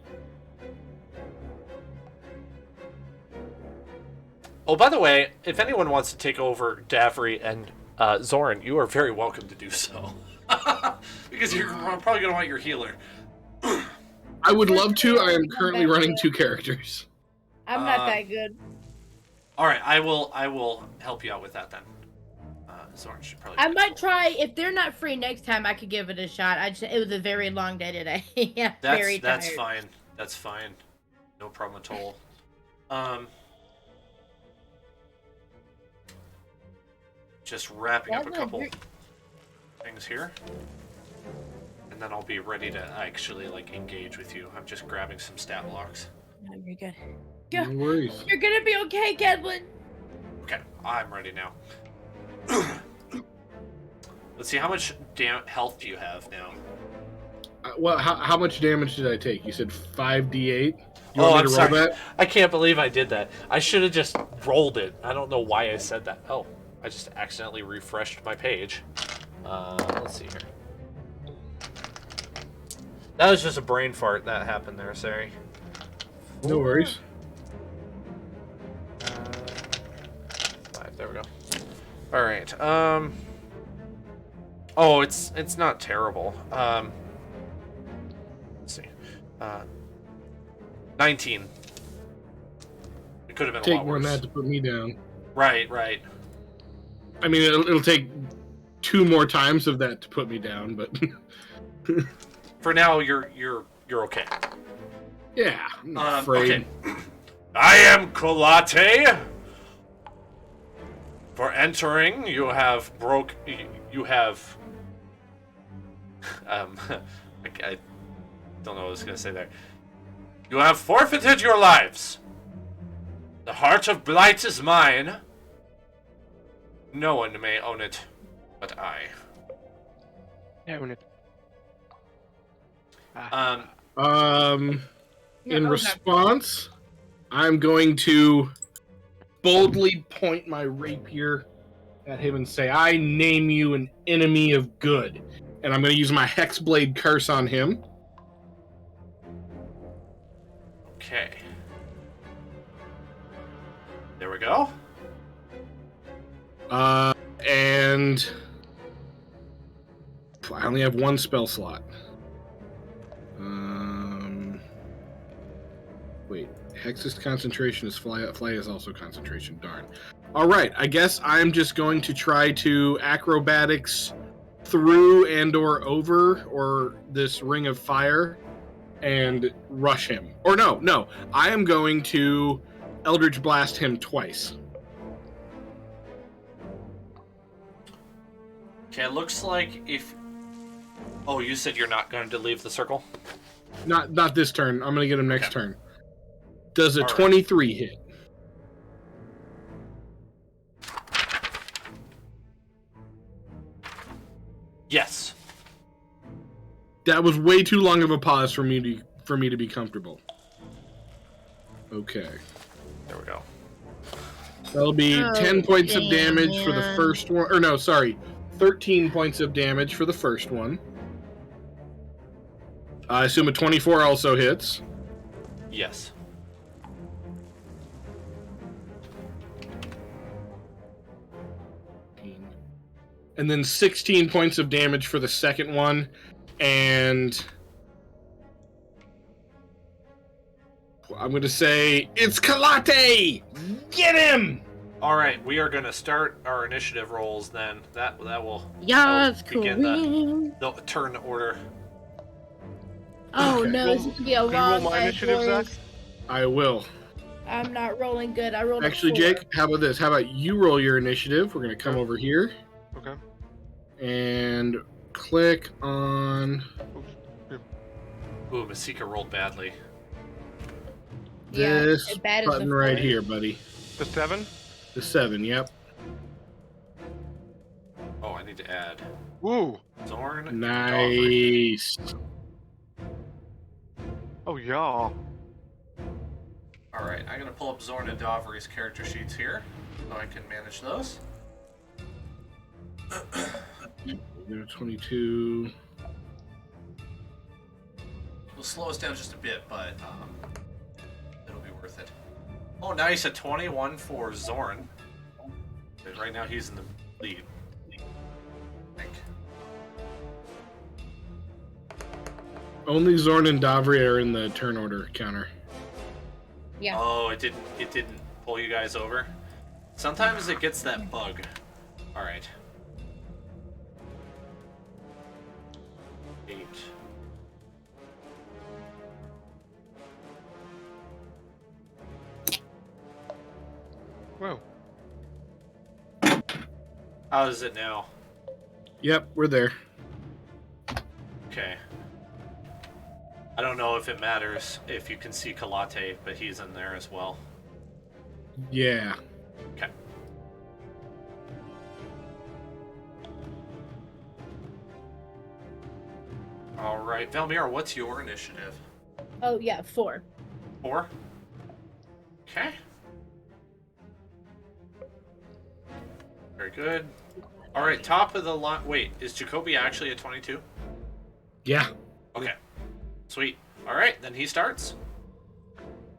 Oh, by the way, if anyone wants to take over Davry and Zoran, you are very welcome to do so. Because you're probably going to want your healer. I would love to. I am currently running 2 characters. I'm not that good. All right, I will help you out with that then. Zoran should probably. I might try if they're not free next time. I could give it a shot. It was a very long day today. Yeah, that's fine. That's fine. No problem at all. Just wrapping up a couple things here, and then I'll be ready to actually engage with you. I'm just grabbing some stat blocks. No, you're good. No worries. You're gonna be okay, Kedlin. Okay, I'm ready now. Let's see, how much health do you have now? Well, how much damage did I take? You said 5d8? I'm sorry. That? I can't believe I did that. I should have just rolled it. I don't know why I said that. Oh, I just accidentally refreshed my page. Let's see here. That was just a brain fart that happened there, sorry. No worries. 5, there we go. All right. Oh, it's not terrible. Let's see. 19. It could have been a lot more worse. than that to put me down. Right. I mean, it'll take 2 more times of that to put me down, but for now, you're okay. Yeah, I'm not afraid. Okay. I am Kolate. For entering, you have I don't know what I was gonna say there. You have forfeited your lives. The heart of Blight is mine. No one may own it, but I. Own it. In response, I'm going to boldly point my rapier at him and say, I name you an enemy of good. And I'm going to use my Hexblade Curse on him. Okay. There we go. And I only have 1 spell slot. Wait, Hex's concentration is fly is also concentration. Darn. All right, I guess I'm just going to try to acrobatics through and or over or this ring of fire and rush him. Or no, I am going to Eldritch Blast him twice. Okay, it looks like if... Oh, you said you're not going to leave the circle? Not this turn. I'm going to get him next turn. Does a All 23 hit? Yes. That was way too long of a pause for me to be comfortable. Okay. There we go. That'll be 10 points of damage for the first one. Or no, sorry. 13 points of damage for the first one. I assume a 24 also hits. Yes. And then 16 points of damage for the second one. And I'm going to say, it's Kolate! Get him! All right, we are going to start our initiative rolls then. That will begin the turn order. Oh Okay. no, this is gonna be a Can you roll long my day, initiative, Zach? boys. I will. I'm not rolling good. I rolled Actually, a 4. Jake, how about this? How about you roll your initiative? We're going to come over here. Okay. And click on Ooh, Masika rolled badly. Yeah, this as bad as the button right 4. here, buddy. The 7? The 7, yep. need to add Woo! Zorn. and Dofri. Nice. Oh, y'all. All right, I'm gonna pull up Zorn and Dofri's character sheets here, so I can manage those. 22. It'll slow us down just a bit, but it'll be worth it. Oh, nice, a 21 for Zorn. Right now he's in the lead. I think. Only Zorn and Davri are in the turn order counter. Yeah. Oh, it didn't pull you guys over. Sometimes it gets that bug. All right. 8. Whoa. How is it now? Yep, we're there. Okay. I don't know if it matters if you can see Kolate, but he's in there as well. Yeah. Okay. All right, Valmir, what's your initiative? Oh yeah, 4. 4? Okay. Very good. All right, top of the line. Wait, is Jacoby actually a 22? Yeah. Okay. Sweet. All right, then he starts.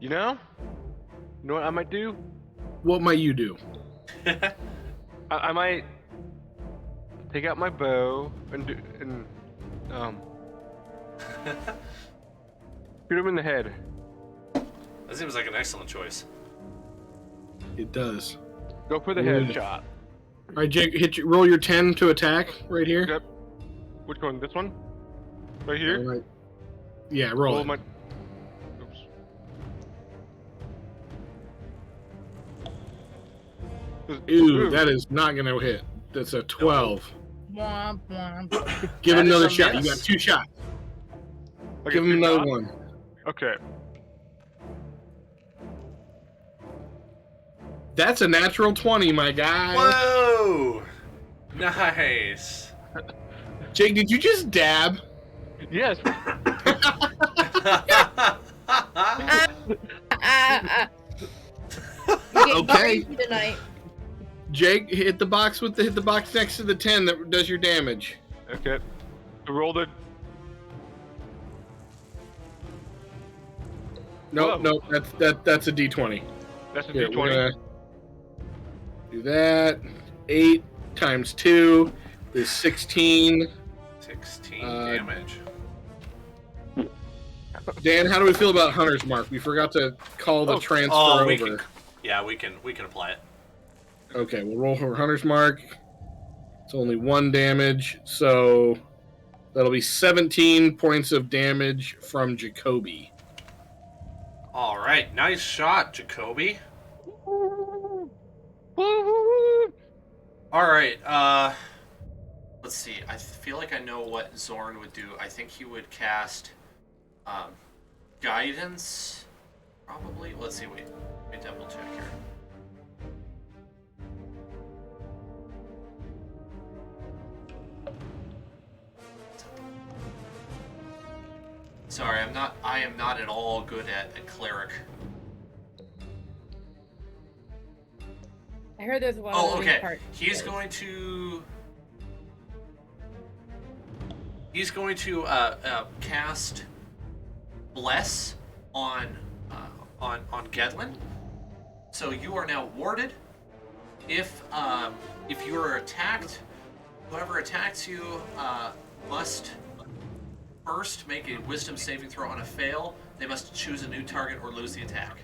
You know what I might do? What might you do? I might take out my bow and shoot him in the head. That seems like an excellent choice. It does. Go for the Good. headshot. All right, Jake, roll your 10 to attack right here. Yep. Which one? This one? Right here? All right. Yeah, roll it. my. Oops. Ooh, that is not going to hit. That's a 12. Womp womp. Give That him is another a shot. miss. You got 2 shots. I Give get him two another shots? one. Okay. That's a natural 20, my guy. Whoa! Nice. Jake, did you just dab? Yes. You're getting Okay. crazy tonight. Jake, hit the box next to the 10 that does your damage. Okay. So roll the. No, Whoa. no, that's a D20. That's a Here, D20. we're gonna do that. 8 times 2 is 16. 16 Uh, damage. Dan, how do we feel about Hunter's Mark? We forgot to call the transfer over. we can apply it. Okay, we'll roll for Hunter's Mark. It's only 1 damage, so that'll be 17 points of damage from Jacoby. All right, nice shot, Jacoby. Woo! All right, let's see. I feel like I know what Zorn would do. I think he would cast guidance, probably. Let's see. Wait, let me double check here. Sorry, I am not at all good at a cleric. I heard there's one Oh, of these okay. parts. He's going to cast Bless on Gedlin. So you are now warded. If you are attacked, whoever attacks you must first make a Wisdom saving throw. On a fail, they must choose a new target or lose the attack.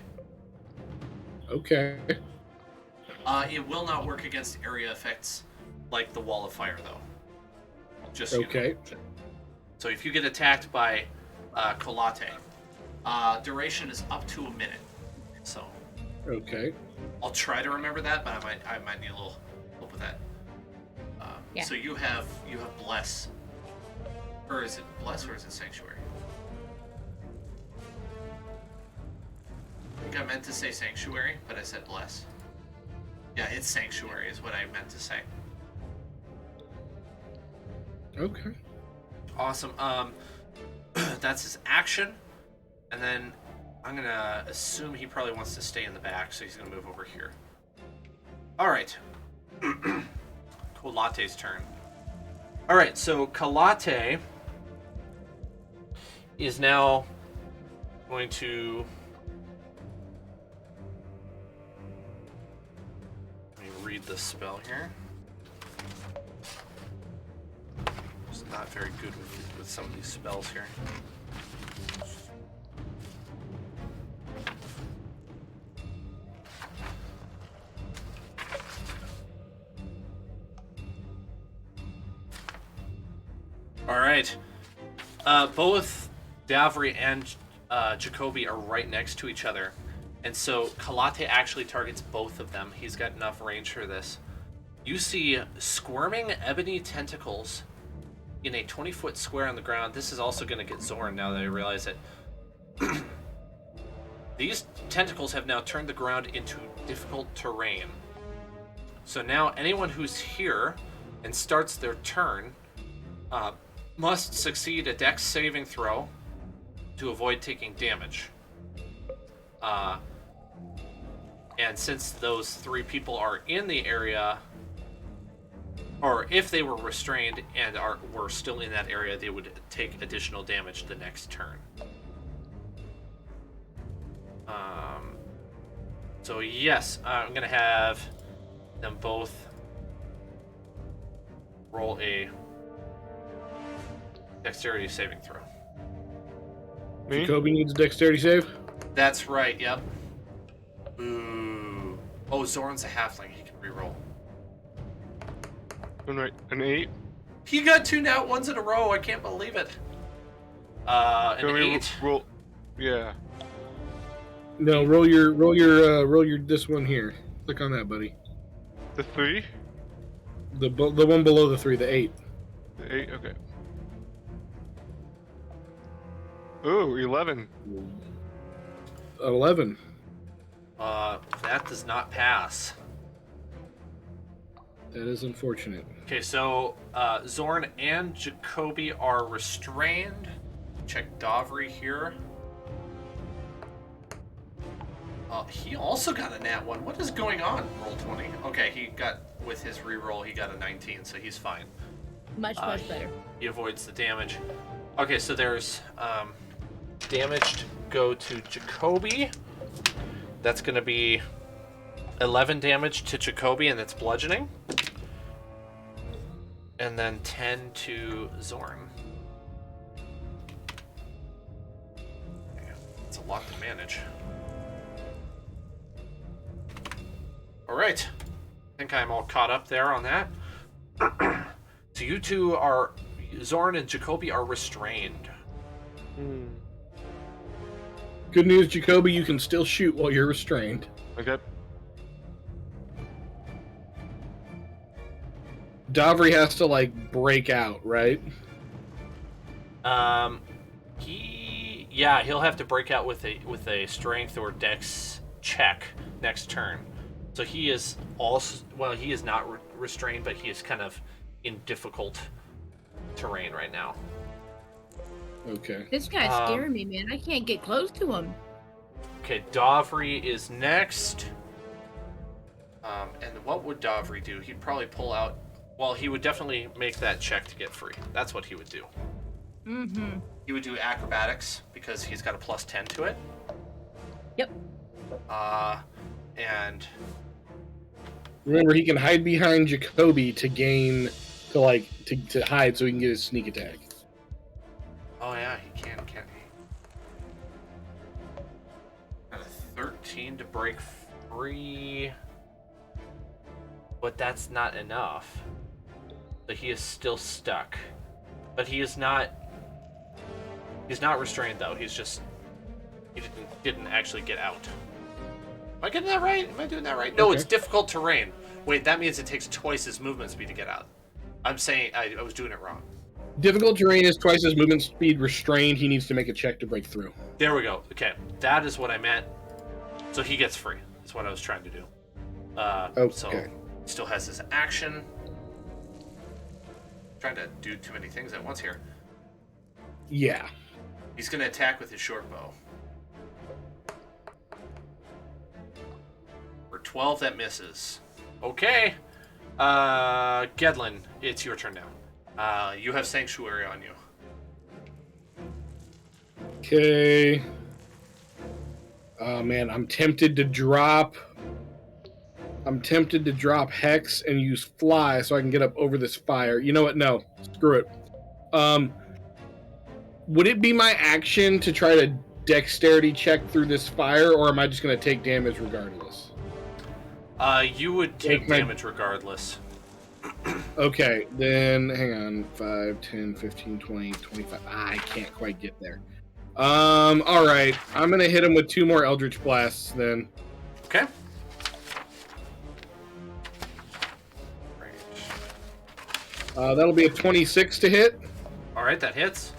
Okay. It will not work against area effects like the Wall of Fire, though. Just so Okay. you know. So if you get attacked by Kolate, duration is up to a minute. So Okay. I'll try to remember that, but I might need a little help with that. Yeah. So you have Bless, or is it Bless or is it Sanctuary? I think I meant to say Sanctuary, but I said Bless. Yeah, it's Sanctuary is what I meant to say. Okay. Awesome. That's his action, and then I'm gonna assume he probably wants to stay in the back, so he's gonna move over here. All right. Kolate's turn. All right, so Kolate is now going to. Let me read the spell here. Just not very good with some of these spells here. All right. Both Davri and Jacoby are right next to each other. And so Kolate actually targets both of them. He's got enough range for this. You see squirming ebony tentacles in a 20-foot square on the ground. This is also going to get Zorn now that I realize it. These tentacles have now turned the ground into difficult terrain. So now anyone who's here and starts their turn must succeed a dex saving throw to avoid taking damage. And since those three people are in the area, or if they were restrained and were still in that area, they would take additional damage the next turn. So yes, I'm gonna have them both roll a dexterity saving throw. Me? Jacoby needs a dexterity save. That's right, yep. Ooh. Oh, Zorn's a halfling. He can reroll. An 8. He got 2 nat ones in a row. I can't believe it. An 8. Roll. Yeah. No, roll your this one here. Click on that, buddy. The 3? The one below the 3, the 8. The 8, okay. Ooh, 11. 11. That does not pass. That is unfortunate. Okay, so Zorn and Jacoby are restrained. Check Davri here. He also got a nat 1. What is going on? Roll 20. Okay, he got, with his reroll, he got a 19, so he's fine. Much better. He avoids the damage. Okay, so there's damage to go to Jacoby. That's going to be 11 damage to Jacoby, and that's bludgeoning. And then 10 to Zorn. That's a lot to manage. Alright. I think I'm all caught up there on that. So you two are... Zorn and Jacoby are restrained. Good news, Jacoby, you can still shoot while you're restrained. Okay. Davri has to, like, break out, right? He'll have to break out with a strength or dex check next turn. So he is also, well, he is not restrained, but he is kind of in difficult terrain right now. Okay. This guy's scaring me, man. I can't get close to him. Okay, Davri is next. And what would Davri do? He'd probably pull out... Well, he would definitely make that check to get free. That's what he would do. Mm-hmm. He would do acrobatics because he's got a plus 10 to it. Yep. And... Remember, he can hide behind Jacoby to hide so he can get his sneak attack. Oh yeah, he can, can't he? Got a 13 to break free. But that's not enough. So he is still stuck. But he is not... He's not restrained, though. He's just... He didn't actually get out. Am I getting that right? Am I doing that right? No, Okay. It's difficult terrain. Wait, that means it takes twice his movement speed to get out. I'm saying... I was doing it wrong. Difficult terrain is twice his movement speed. Restrained, he needs to make a check to break through. There we go. Okay, that is what I meant. So he gets free. That's what I was trying to do. Okay. So... Still has his action. trying to do too many things at once here. Yeah. He's going to attack with his short bow. For 12, that misses. Okay. Gedlin, it's your turn now. You have Sanctuary on you. Okay. Oh man, I'm tempted to drop Hex and use Fly so I can get up over this fire. You know what? No. Screw it. Would it be my action to try to dexterity check through this fire, or am I just going to take damage regardless? You would take damage regardless. Okay, then hang on. 5, 10, 15, 20, 25. I can't quite get there. All right. I'm going to hit him with 2 more Eldritch Blasts then. Okay. That'll be a 26 to hit. All right, that hits.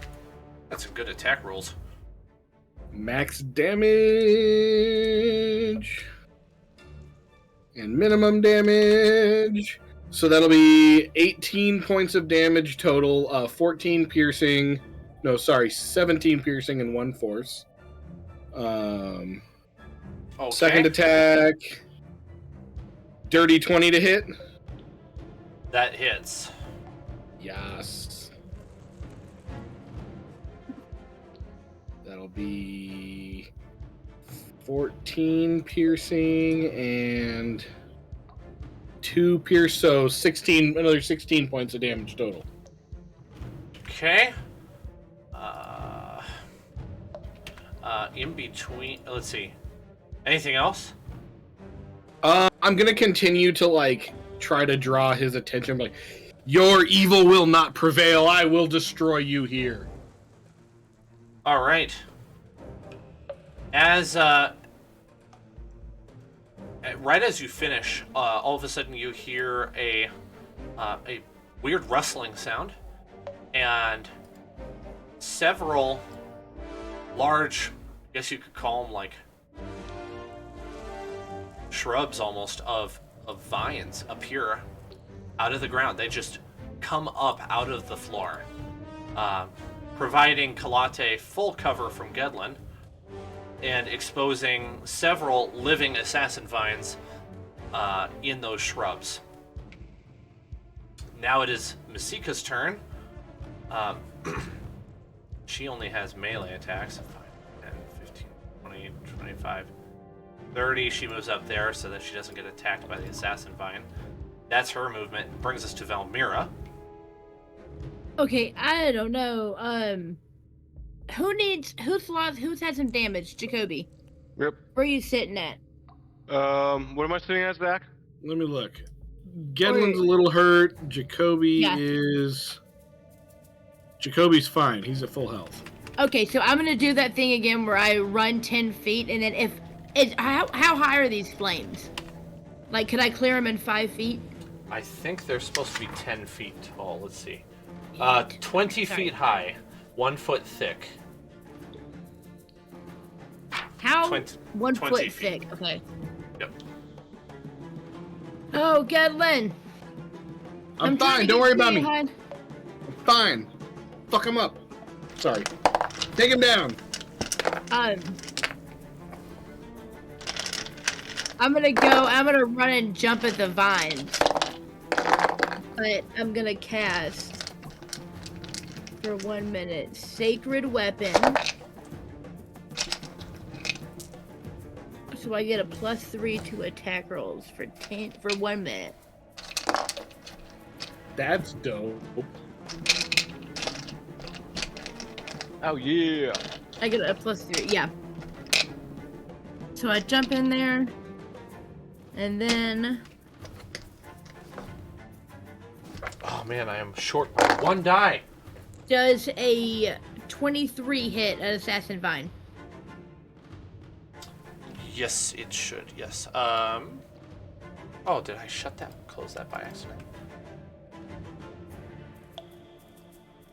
That's some good attack rolls. Max damage. And minimum damage. So that'll be 18 points of damage total. 14 piercing. No, sorry, 17 piercing and 1 force. Okay. Second attack. Dirty 20 to hit. That hits. Yes. That'll be 14 piercing and 2 pierce, so another 16 points of damage total. Okay. In between, let's see. Anything else? I'm gonna continue to try to draw his attention. Like, your evil will not prevail. I will destroy you here. All right. As right as you finish, all of a sudden you hear a weird rustling sound, and several large, I guess you could call them shrubs almost of vines appear out of the ground. They just come up out of the floor, providing Kolate full cover from Gedlin and exposing several living assassin vines in those shrubs. Now it is Masika's turn. She only has melee attacks. 5, 10, 15, 20, 25, 30. She moves up there so that she doesn't get attacked by the assassin vine. That's her movement. Brings us to Valmira. Okay, I don't know. Who's had some damage? Jacoby. Yep. Where are you sitting at? What am I sitting as back? Let me look. Gedlin's a little hurt. Jacoby's fine. He's at full health. Okay, so I'm gonna do that thing again where I run 10 feet, and then how high are these flames? Could I clear them in 5 feet? I think they're supposed to be 10 feet tall. Let's see. 20 feet high, 1 foot thick. How? 1 foot thick. Okay. Yep. Oh, Gedlin. I'm fine. Don't worry about me. I'm fine. Fuck him up. Sorry. Take him down. I'm gonna run and jump at the vines. But I'm gonna cast for 1 minute Sacred Weapon. So I get a +3 to attack rolls for 1 minute. That's dope. Oh yeah. I get a +3, yeah. So I jump in there, and then. Oh man, I am short by 1 die. Does a 23 hit an assassin vine? Yes, it should. Yes. Oh, did I close that by accident?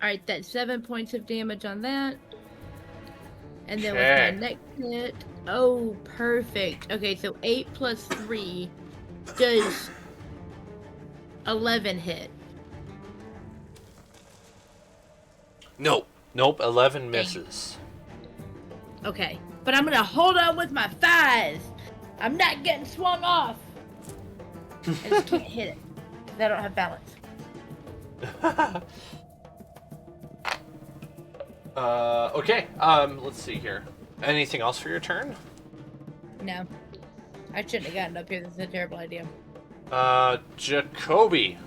Alright, that's 7 points of damage on that. And then Okay. with my next hit. Oh, perfect. Okay, so 8 plus 3 does 11 hit. Nope. 11 misses. Okay, but I'm gonna hold on with my thighs. I'm not getting swung off. I just can't hit it because I don't have balance. Okay. Let's see here. Anything else for your turn? No, I shouldn't have gotten up here. This is a terrible idea. Jacoby.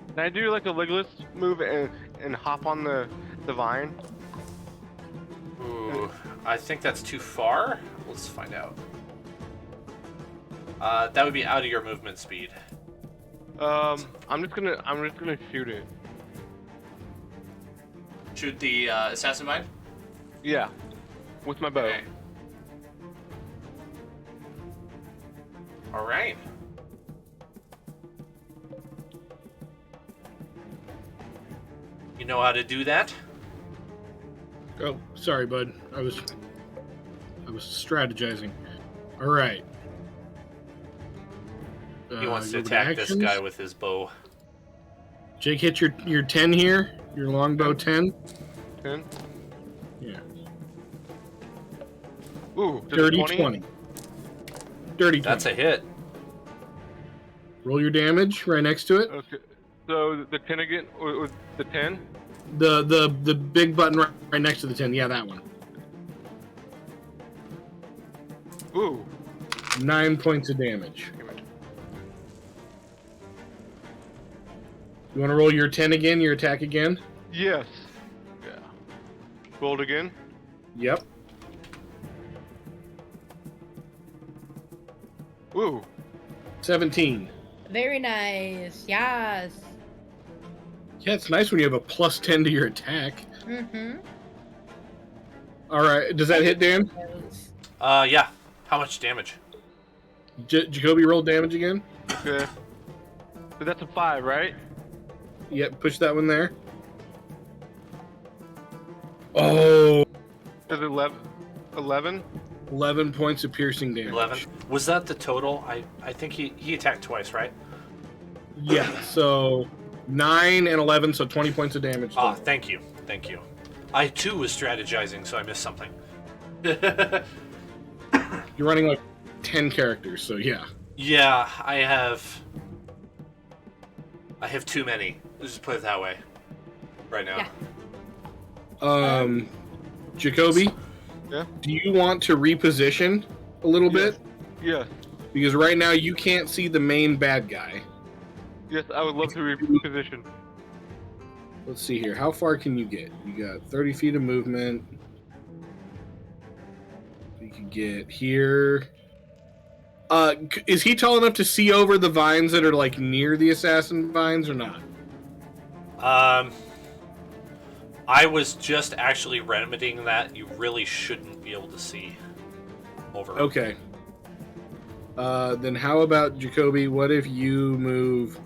Can I do like a Legolas move and hop on the vine? Ooh, I think that's too far. Let's find out. That would be out of your movement speed. I'm just gonna shoot it. Shoot the assassin vine? Yeah, with my bow. Okay. All right. You know how to do that? Oh, sorry, bud. I was strategizing. All right. He wants to go attack this actions. guy with his bow. Jake, hit your 10 here. Your longbow 10. 10. Yeah. Ooh, Dirty 20. Dirty 20. That's a hit. Roll your damage right next to it. Okay. So the 10 again, or the 10? The big button right next to the 10. Yeah, that one. Ooh. 9 points of damage. You want to roll your 10 again? Your attack again? Yes. Yeah. Rolled again. Yep. Ooh. 17. Very nice. Yes. Yeah, it's nice when you have a plus 10 to your attack. Mm-hmm. All right. Does that hit, Dan? Yeah. How much damage? Jacoby rolled damage again? Okay. So that's a 5, right? Yep, push that one there. Oh, Is it 11? 11 points of piercing damage. 11. Was that the total? I think he attacked twice, right? Yeah, so 9 and 11, so 20 points of damage. Ah, total. thank you. Thank you. I too was strategizing, so I missed something. You're running like 10 characters, so yeah. Yeah, I have too many. Let's just put it that way. Right now. Yeah. Jacoby, Yeah? do you want to reposition a little bit? Yes. Because right now you can't see the main bad guy. Yes, I would love to reposition. Let's see here. How far can you get? You got 30 feet of movement. You can get here. Is he tall enough to see over the vines that are like near the assassin vines or not? I was just actually remedying that. You really shouldn't be able to see over. Okay. Then how about Jacoby? What if you move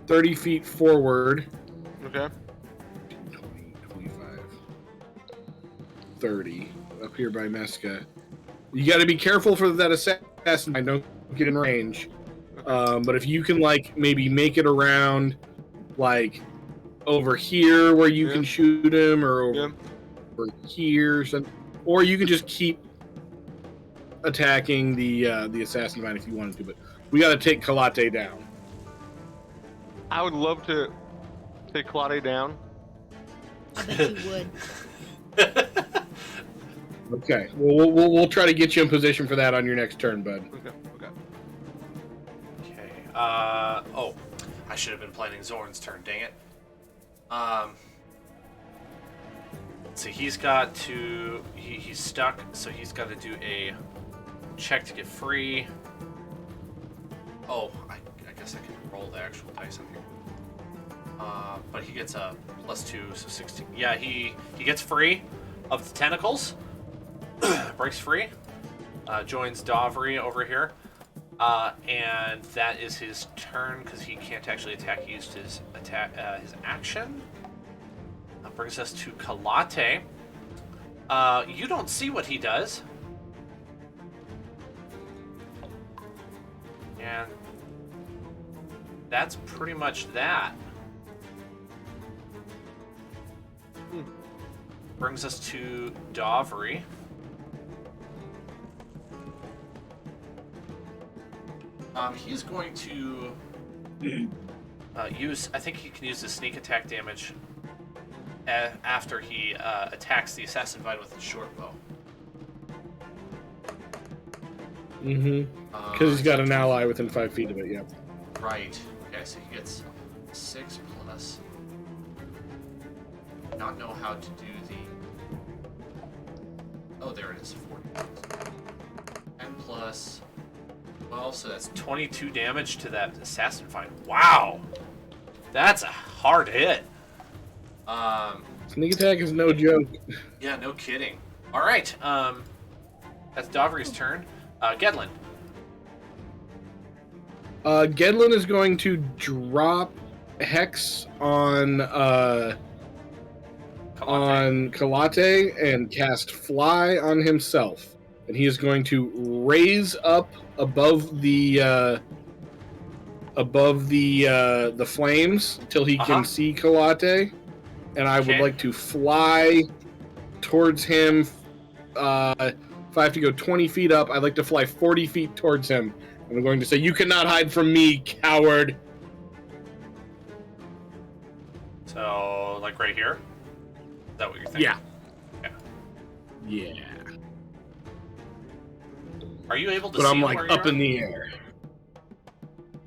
30 feet forward? Okay. 20, 25, 30. Up here by Mesca. You got to be careful for that assassin. I don't get in range. But if you can, like, maybe make it around, like, over here where you can shoot him, or over here, or you can just keep attacking the assassin vine if you wanted to. But we got to take Kolate down. I would love to take Kolate down. I bet you would. Okay, well, we'll try to get you in position for that on your next turn, bud. Okay. Okay. Oh, I should have been planning Zorn's turn. Dang it. Let's see. He's got to. He's stuck, so he's got to do a check to get free. Oh, I guess I can roll the actual dice on here. But he gets a +2, so 16. Yeah, he gets free of the tentacles. Breaks free. Joins Davri over here. And that is his turn because he can't actually attack. He used his his action. That brings us to Kolate. You don't see what he does. And that's pretty much that. brings us to Dovry. He's going to use. I think he can use the sneak attack damage after he attacks the assassin vine with his short bow. Mm-hmm. Because he's got an ally within 5 feet of it. Yeah. Right. Okay, so he gets 6 plus. Not know how to do the. Oh, there it is. 40. 10 plus. Well, so that's 22 damage to that assassin vine. Wow, that's a hard hit. Sneak attack is no joke. Yeah, no kidding. All right. That's Dovry's turn. Gedlin. Gedlin is going to drop Hex on Kolate and cast Fly on himself, and he is going to raise up above the flames until he can see Kolate, and I would like to fly towards him. If I have to go 20 feet up, I'd like to fly 40 feet towards him. And I'm going to say, "You cannot hide from me, coward." So, like right here? Is that what you're thinking? Yeah. Are you able to But see I'm him like where up you are? in the air.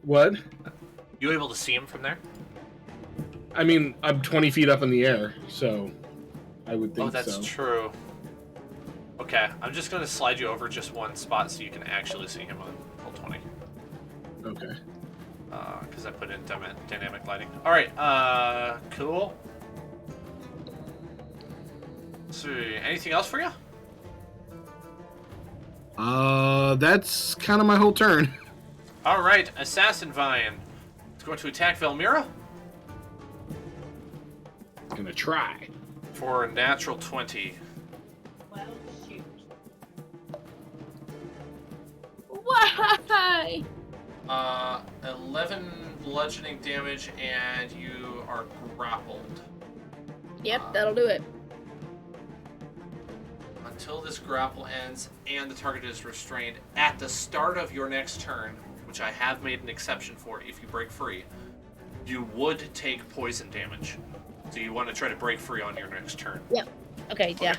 What? You able to see him from there? I mean, I'm 20 feet up in the air, so I would think so. Oh, that's true. Okay, I'm just going to slide you over just one spot so you can actually see him on roll 20. Okay. Because I put in dynamic lighting. Alright, cool. Let's see, anything else for you? That's kind of my whole turn. Alright, Assassin Vine is going to attack Velmira Gonna try. for a natural 20. Well, shoot. Why? 11 bludgeoning damage, and you are grappled. Yep, that'll do it. Until this grapple ends and the target is restrained at the start of your next turn, which I have made an exception for if you break free, you would take poison damage. So you want to try to break free on your next turn. Yep. Okay, yeah.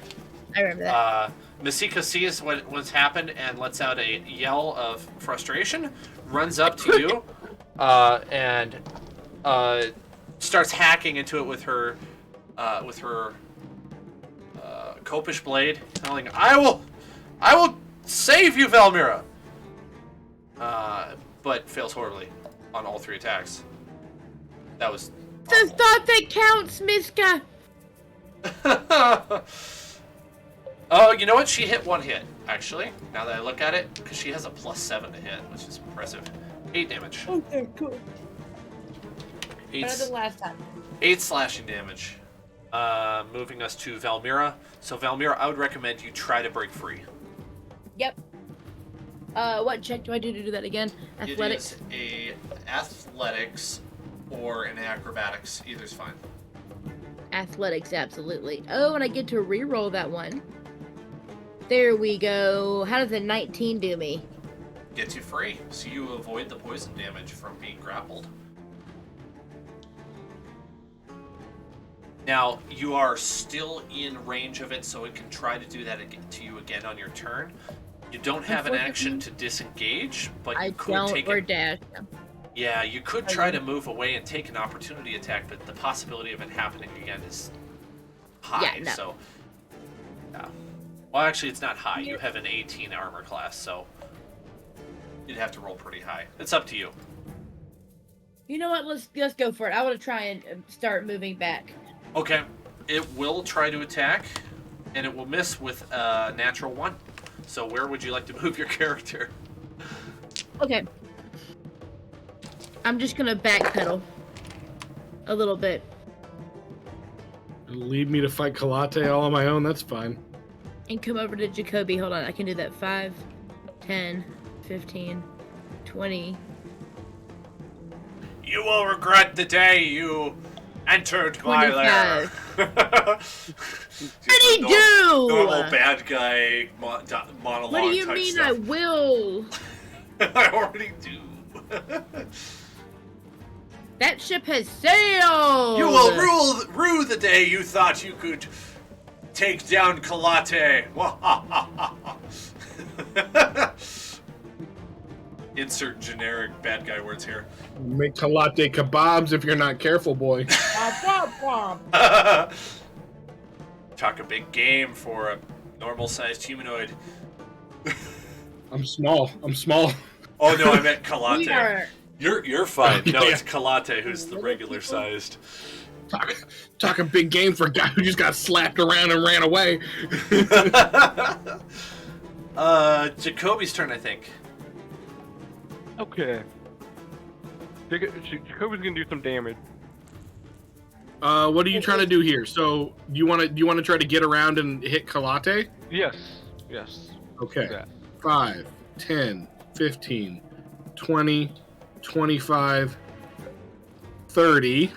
I remember that. Masika sees what's happened and lets out a yell of frustration, runs up to you, and starts hacking into it with her Copish blade, telling, "I will save you, Velmira." But fails horribly on all 3 attacks. That was. The thought that counts, Miska. Oh, you know what? She hit 1 hit, actually, now that I look at it, because she has a +7 to hit, which is impressive. 8 damage. Okay, cool. 8, Better than last time. 8 slashing damage. Moving us to Velmira. So, Velmira, I would recommend you try to break free. Yep. What check do I do to do that again? Athletics? It is a athletics or an acrobatics. Either's fine. Athletics, absolutely. Oh, and I get to re-roll that one. There we go. How does a 19 do me? Gets you free, so you avoid the poison damage from being grappled. Now, you are still in range of it, so it can try to do that to you again on your turn. You don't have an action to disengage, but you could take or dash. Yeah, you could try to move away and take an opportunity attack, but the possibility of it happening again is high. Yeah, no. So, yeah. Well, actually, it's not high. You have an 18 armor class, so you'd have to roll pretty high. It's up to you. You know what? Let's go for it. I want to try and start moving back. Okay, it will try to attack, and it will miss with a natural 1. So where would you like to move your character? Okay. I'm just gonna backpedal a little bit. Leave me to fight Kolate all on my own, that's fine. And come over to Jacoby. Hold on, I can do that. 5, 10, 15, 20. You will regret the day you entered my lair. 25. What do? Normal bad guy monologue. What do you type mean stuff. I will? I already do. That ship has sailed! You will rue the day you thought you could take down Kolate. Insert generic bad guy words here. Make Kolate kebabs if you're not careful, boy. Talk a big game for a normal-sized humanoid. I'm small. Oh no, I meant We Kolate. are... You're fine. No, Yeah. it's Kolate who's the regular sized. Talk a big game for a guy who just got slapped around and ran away. Jacoby's turn, I think. Okay. Jacoby's gonna do some damage. What are you trying to do here? So, do you want to try to get around and hit Kolate? Yes. Yes. Okay. That. 5, 10, 15, 20, 25, 30.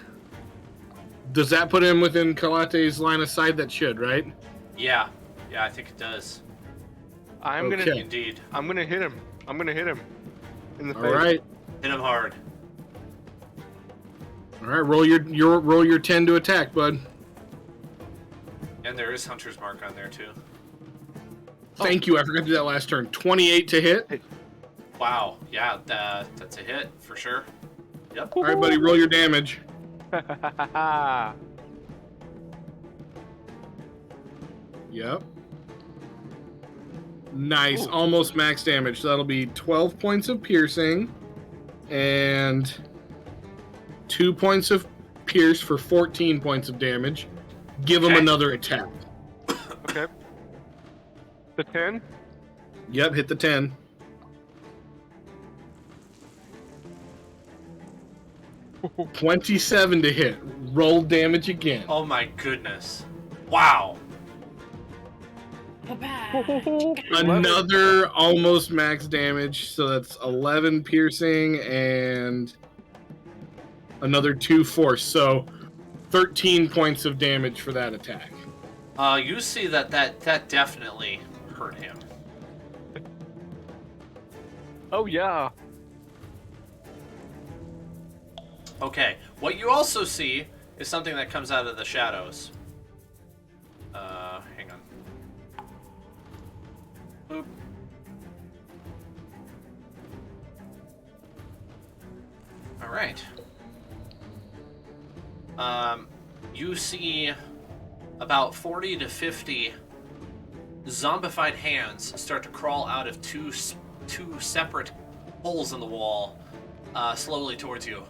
Does that put him within Kalate's line of sight? That should, right? Yeah, I think it does. Okay. Indeed. I'm gonna hit him in the face. All right. Hit him hard. All right, roll your 10 to attack, bud. And there is Hunter's Mark on there too. Thank you. I forgot to do that last turn. 28 to hit. Wow. Yeah, that's a hit for sure. Yep. All right, buddy, roll your damage. Yep. Nice. Ooh. Almost max damage. So that'll be 12 points of piercing and 2 points of pierce for 14 points of damage. Give him Okay. another attack. Okay. The 10? Yep, hit the 10. $27 to hit. Roll damage again. Oh my goodness. Wow. Another almost max damage, so that's 11 piercing and another 2 force, so 13 points of damage for that attack. You see that definitely hurt him. Oh yeah. Okay. What you also see is something that comes out of the shadows. Hang on. Boop. All right. You see about 40 to 50 zombified hands start to crawl out of two separate holes in the wall, slowly towards you.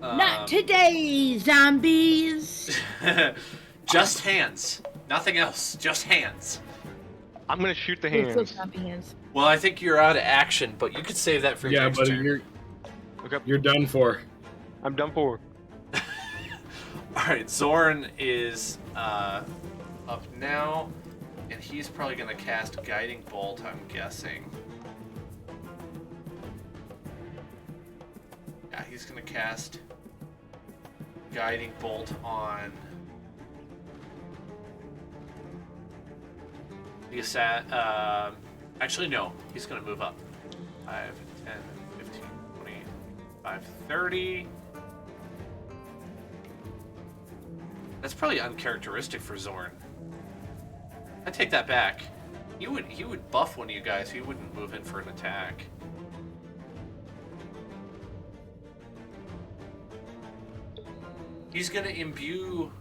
Not today, zombies! Just hands. Nothing else. Just hands. I'm gonna shoot the It's hands. zombie hands. Well, I think you're out of action, but you could save that for Yeah, next buddy, turn. Okay. you're done for. I'm done for. Alright, Zorn is up now, and he's probably going to cast Guiding Bolt, I'm guessing. Yeah, he's going to cast Guiding Bolt on the assassin. Actually, no, he's going to move up. 5, 10, 15, 20, 5, 30. That's probably uncharacteristic for Zorn. I take that back. He would buff one of you guys. He wouldn't move in for an attack. He's gonna imbue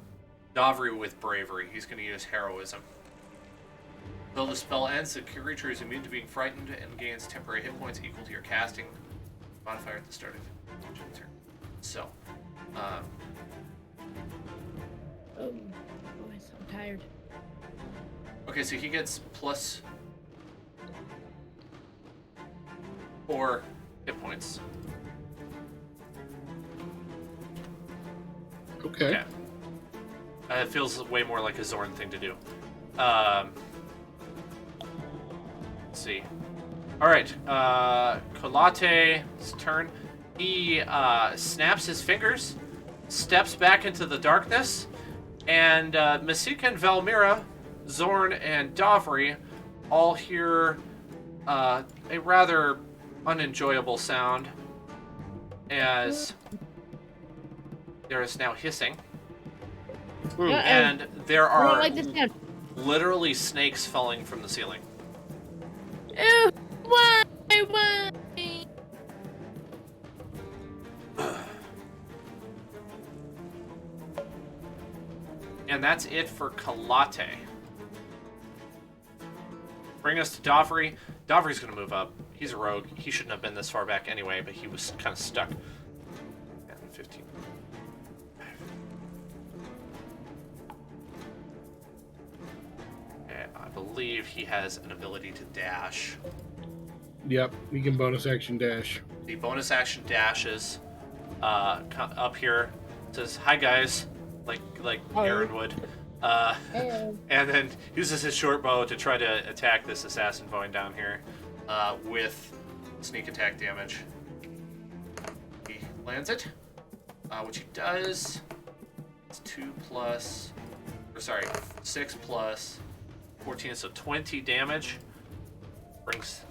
Davri with bravery. He's gonna use heroism. Though the spell ends, the creature is immune to being frightened and gains temporary hit points equal to your casting modifier at the start of your turn. So, Oh, boys, I'm tired. okay, so he gets plus 4 hit points. Okay. Yeah. It feels way more like a Zorn thing to do. Let's see. Alright, Kolate's turn. He snaps his fingers, steps back into the darkness, and Masika and Valmira, Zorn and Davri all hear a rather unenjoyable sound as there is now hissing. And there I don't are like this sound. literally snakes falling from the ceiling. Ew, why? Why? And that's it for Kolate. Bring us to Davri. Davri's gonna move up. He's a rogue. He shouldn't have been this far back anyway, but he was kind of stuck. 10, 15. Okay, I believe he has an ability to dash. Yep, we can bonus action dash. The bonus action dashes up here. Says, "Hi guys," like Aaron would. And then uses his short bow to try to attack this assassin going down here with sneak attack damage. He lands it, which he does. It's 6 plus 14, so 20 damage. Brings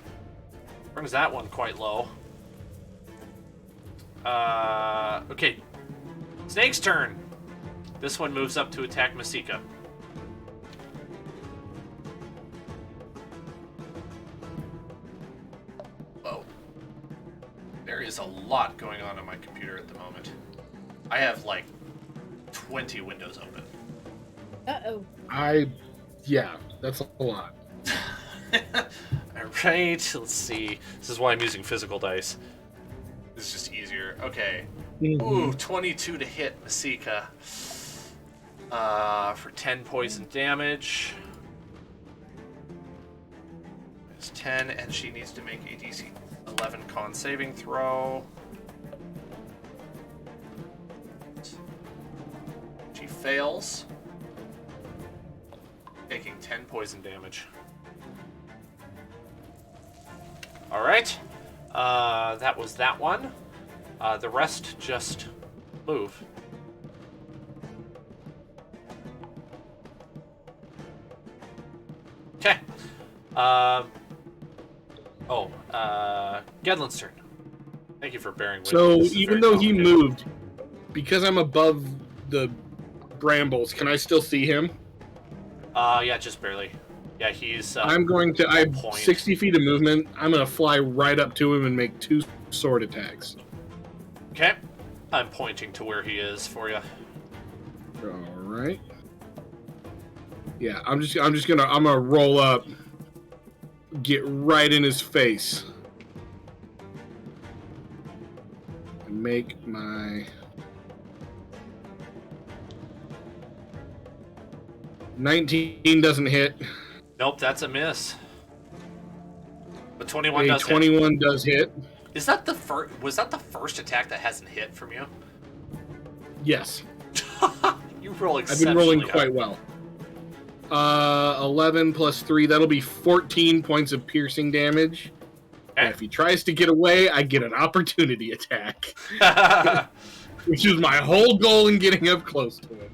that one quite low. Okay. Snake's turn. This one moves up to attack Masika. Whoa. There is a lot going on my computer at the moment. I have like 20 windows open. Uh-oh. Yeah, that's a lot. Alright, let's see. This is why I'm using physical dice. This is just easier. Okay. Ooh, 22 to hit Masika. For 10 poison damage. It's 10, and she needs to make a DC 11 con saving throw. She fails, taking 10 poison damage. Alright. That was that one. The rest just move. Okay. Gedlin's turn. Thank you for bearing with me. So This is even very though he complicated. moved, because I'm above the brambles, can I still see him? Yeah, just barely. Yeah, he's. I have point. 60 feet of movement. I'm gonna fly right up to him and make 2 sword attacks. Okay. I'm pointing to where he is for you. All right. Yeah, I'm gonna roll up, get right in his face, and make my 19 doesn't hit. Nope, that's a miss. But 21 A does 21 does hit. hit. Is that the first? Was that the first attack that hasn't hit from you? Yes, You roll I've exceptionally been rolling high. quite well. 11 plus 3, that'll be 14 points of piercing damage. And if he tries to get away, I get an opportunity attack, which is my whole goal in getting up close to him.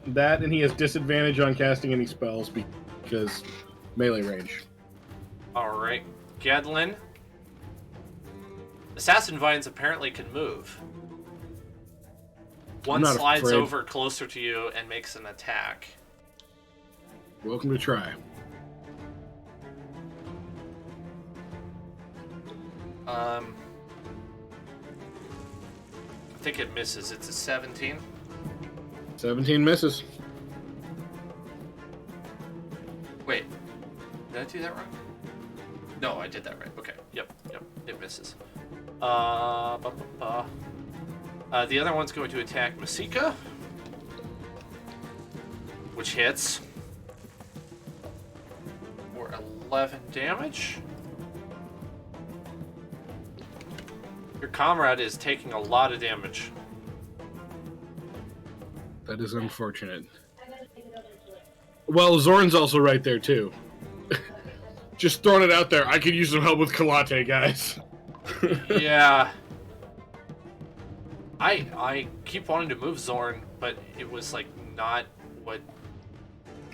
That, and he has disadvantage on casting any spells because melee range. Alright, Gedlin. Assassin Vines apparently can move. One not slides afraid. over closer to you and makes an attack. Welcome to try. I think it misses. It's a 17. 17 misses. Wait, did I do that wrong? No, I did that right. Okay, yep, it misses. The other one's going to attack Masika, which hits for 11 damage. Your comrade is taking a lot of damage. That is unfortunate. Well, Zorn's also right there too. Just throwing it out there. I could use some help with Kolate, guys. Yeah. I keep wanting to move Zorn, but it was like not what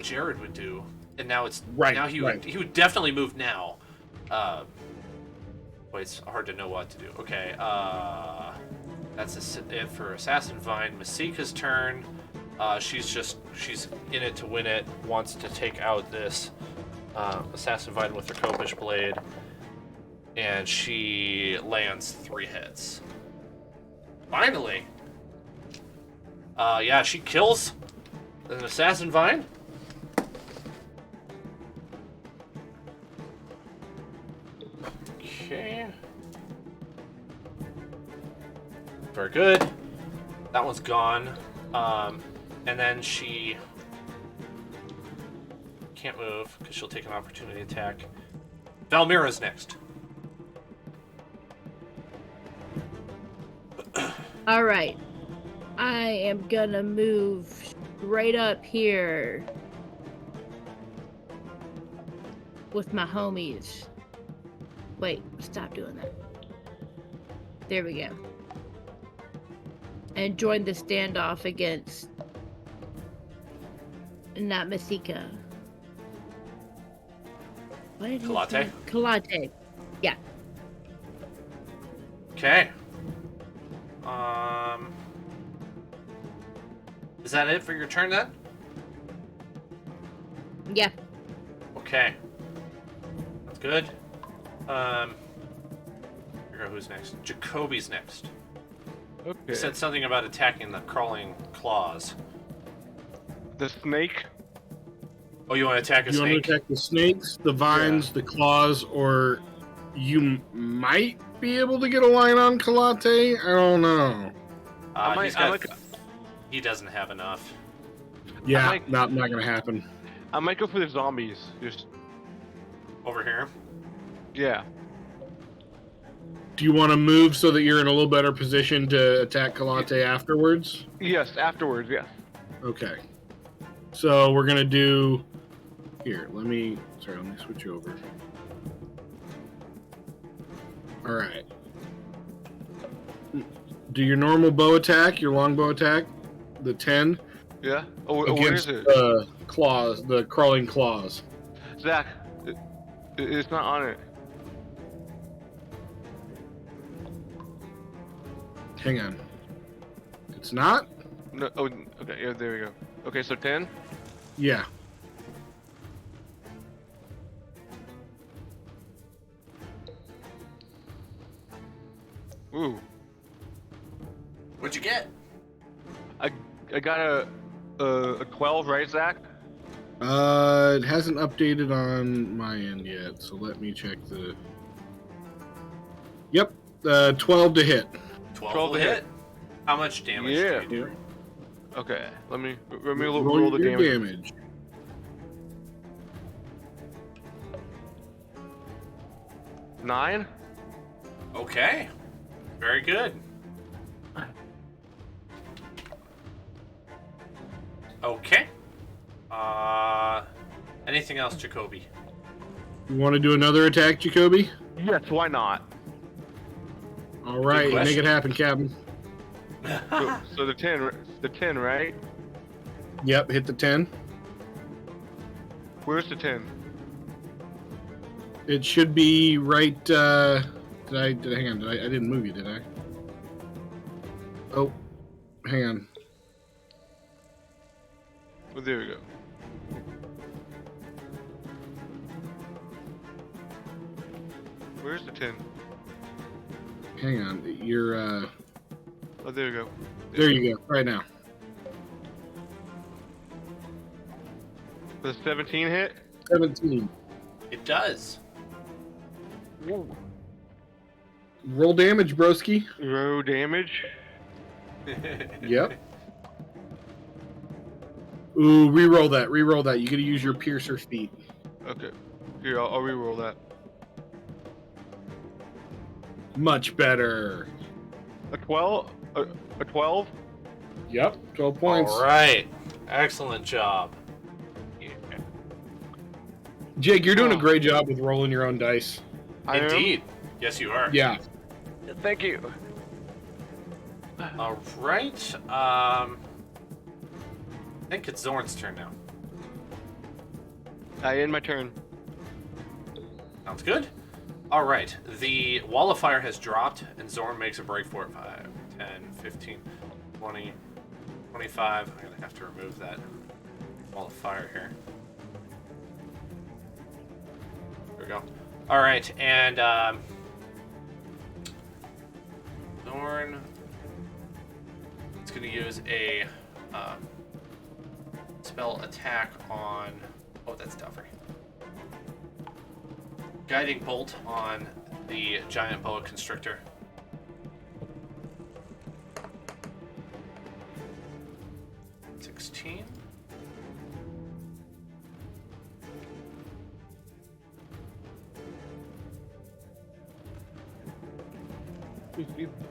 Jared would do. And now it's now he would definitely move now. Wait, it's hard to know what to do. Okay, that's it for Assassin Vine. Masika's turn. She's in it to win it. Wants to take out this Assassin Vine with her Copish Blade, and she lands 3 hits. Finally. Yeah, she kills an Assassin Vine. Okay. Very good. That one's gone. And then she can't move because she'll take an opportunity attack. Valmira's next. All right. I am gonna move straight up here with my homies. Wait, stop doing that. There we go. And join the standoff against not Masika. What did Kolate? Kolate. Yeah. Okay. Is that it for your turn then? Yeah. Okay. That's good. Figure out who's next. Jacoby's next. Okay. You said something about attacking the crawling claws. The snake. Oh, you want to attack a You want snake? to attack the snakes, the vines, the claws, or you might be able to get a line on Kolate? I don't know. He doesn't have enough. Yeah, not gonna happen. I might go for the zombies. Just Over here. yeah. Do you want to move so that you're in a little better position to attack Kolate afterwards? Yes. Afterwards. Yes. Okay. So we're gonna do here. Let me switch over. All right. Do your normal bow attack, your longbow attack, the 10 Yeah. Oh, where against is it? the claws, the crawling claws. Zach, it's not on it. Hang on. It's not? No. Oh, okay. Yeah, there we go. Okay, so 10. Yeah. Ooh. What'd you get? I got a 12, right, Zach? It hasn't updated on my end yet, so let me check the. Yep, 12 to hit. 12 to hit. How much damage Yeah. do you do? Okay. Let me Roll roll the your damage. 9. Okay. Very good. Okay. Anything else, Jacoby? You want to do another attack, Jacoby? Yes. Why not? All right, question. make it happen, Captain. So the 10, right? Yep, hit the 10. Where's the 10? It should be right. Did I hang on? I didn't move you, did I? Oh, hang on. Well, there we go. Where's the 10? Hang on. You're. Oh, there we go. There you go. Right now. The 17 hit? 17. It does. Roll damage, broski. Row damage? Yep. Ooh, re-roll that. Re-roll that. You gotta use your piercer feat. Okay. Here, I'll re-roll that. Much better. A 12? A 12? Yep. 12 points. All right. Excellent job. Yeah. Jake, you're doing a great job with rolling your own dice. I am? Indeed. Yes, you are. Yeah. Thank you. All right. I think it's Zorn's turn now. I end my turn. Sounds good. All right. The wall of fire has dropped, and Zorn makes a break for it. 5, 10, 15, 20, 25. I'm going to have to remove that wall of fire here. There we go. All right. And Zorn is going to use a spell attack on... Oh, that's Duffer. Guiding bolt on the giant boa constrictor. $16.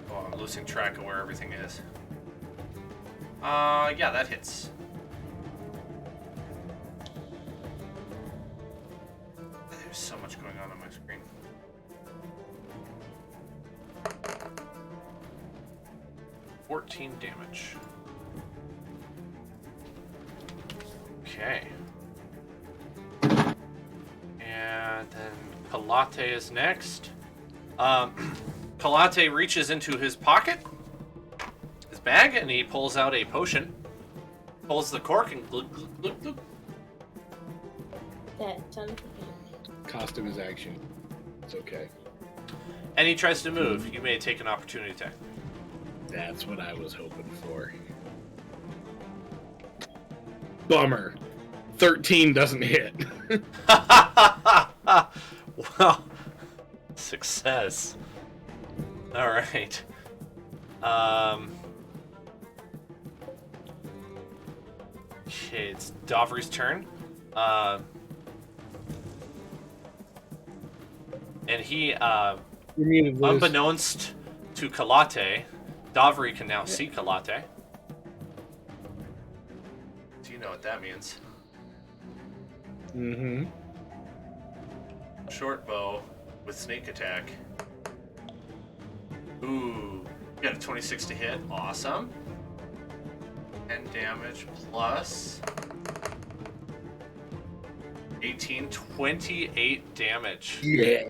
Oh, I'm losing track of where everything is. Yeah, that hits. There's so much going on my screen. $14 damage. Okay. And then Kolate is next. Kolate reaches into his pocket, his bag, and he pulls out a potion. Pulls the cork and glug, glug, glug, glug. That sounds Cost of his action. It's okay. And he tries to move. You may take an opportunity attack. That's what I was hoping for. Bummer. 13 doesn't hit. Well, success. All right. Okay, it's Davri's turn. And he, unbeknownst to Kolate, Davri can now see Kolate. Do you know what that means? Mm-hmm. Short bow with snake attack. Ooh, you got a 26 to hit. Awesome. 10 damage plus 18, 28 damage. Yeah.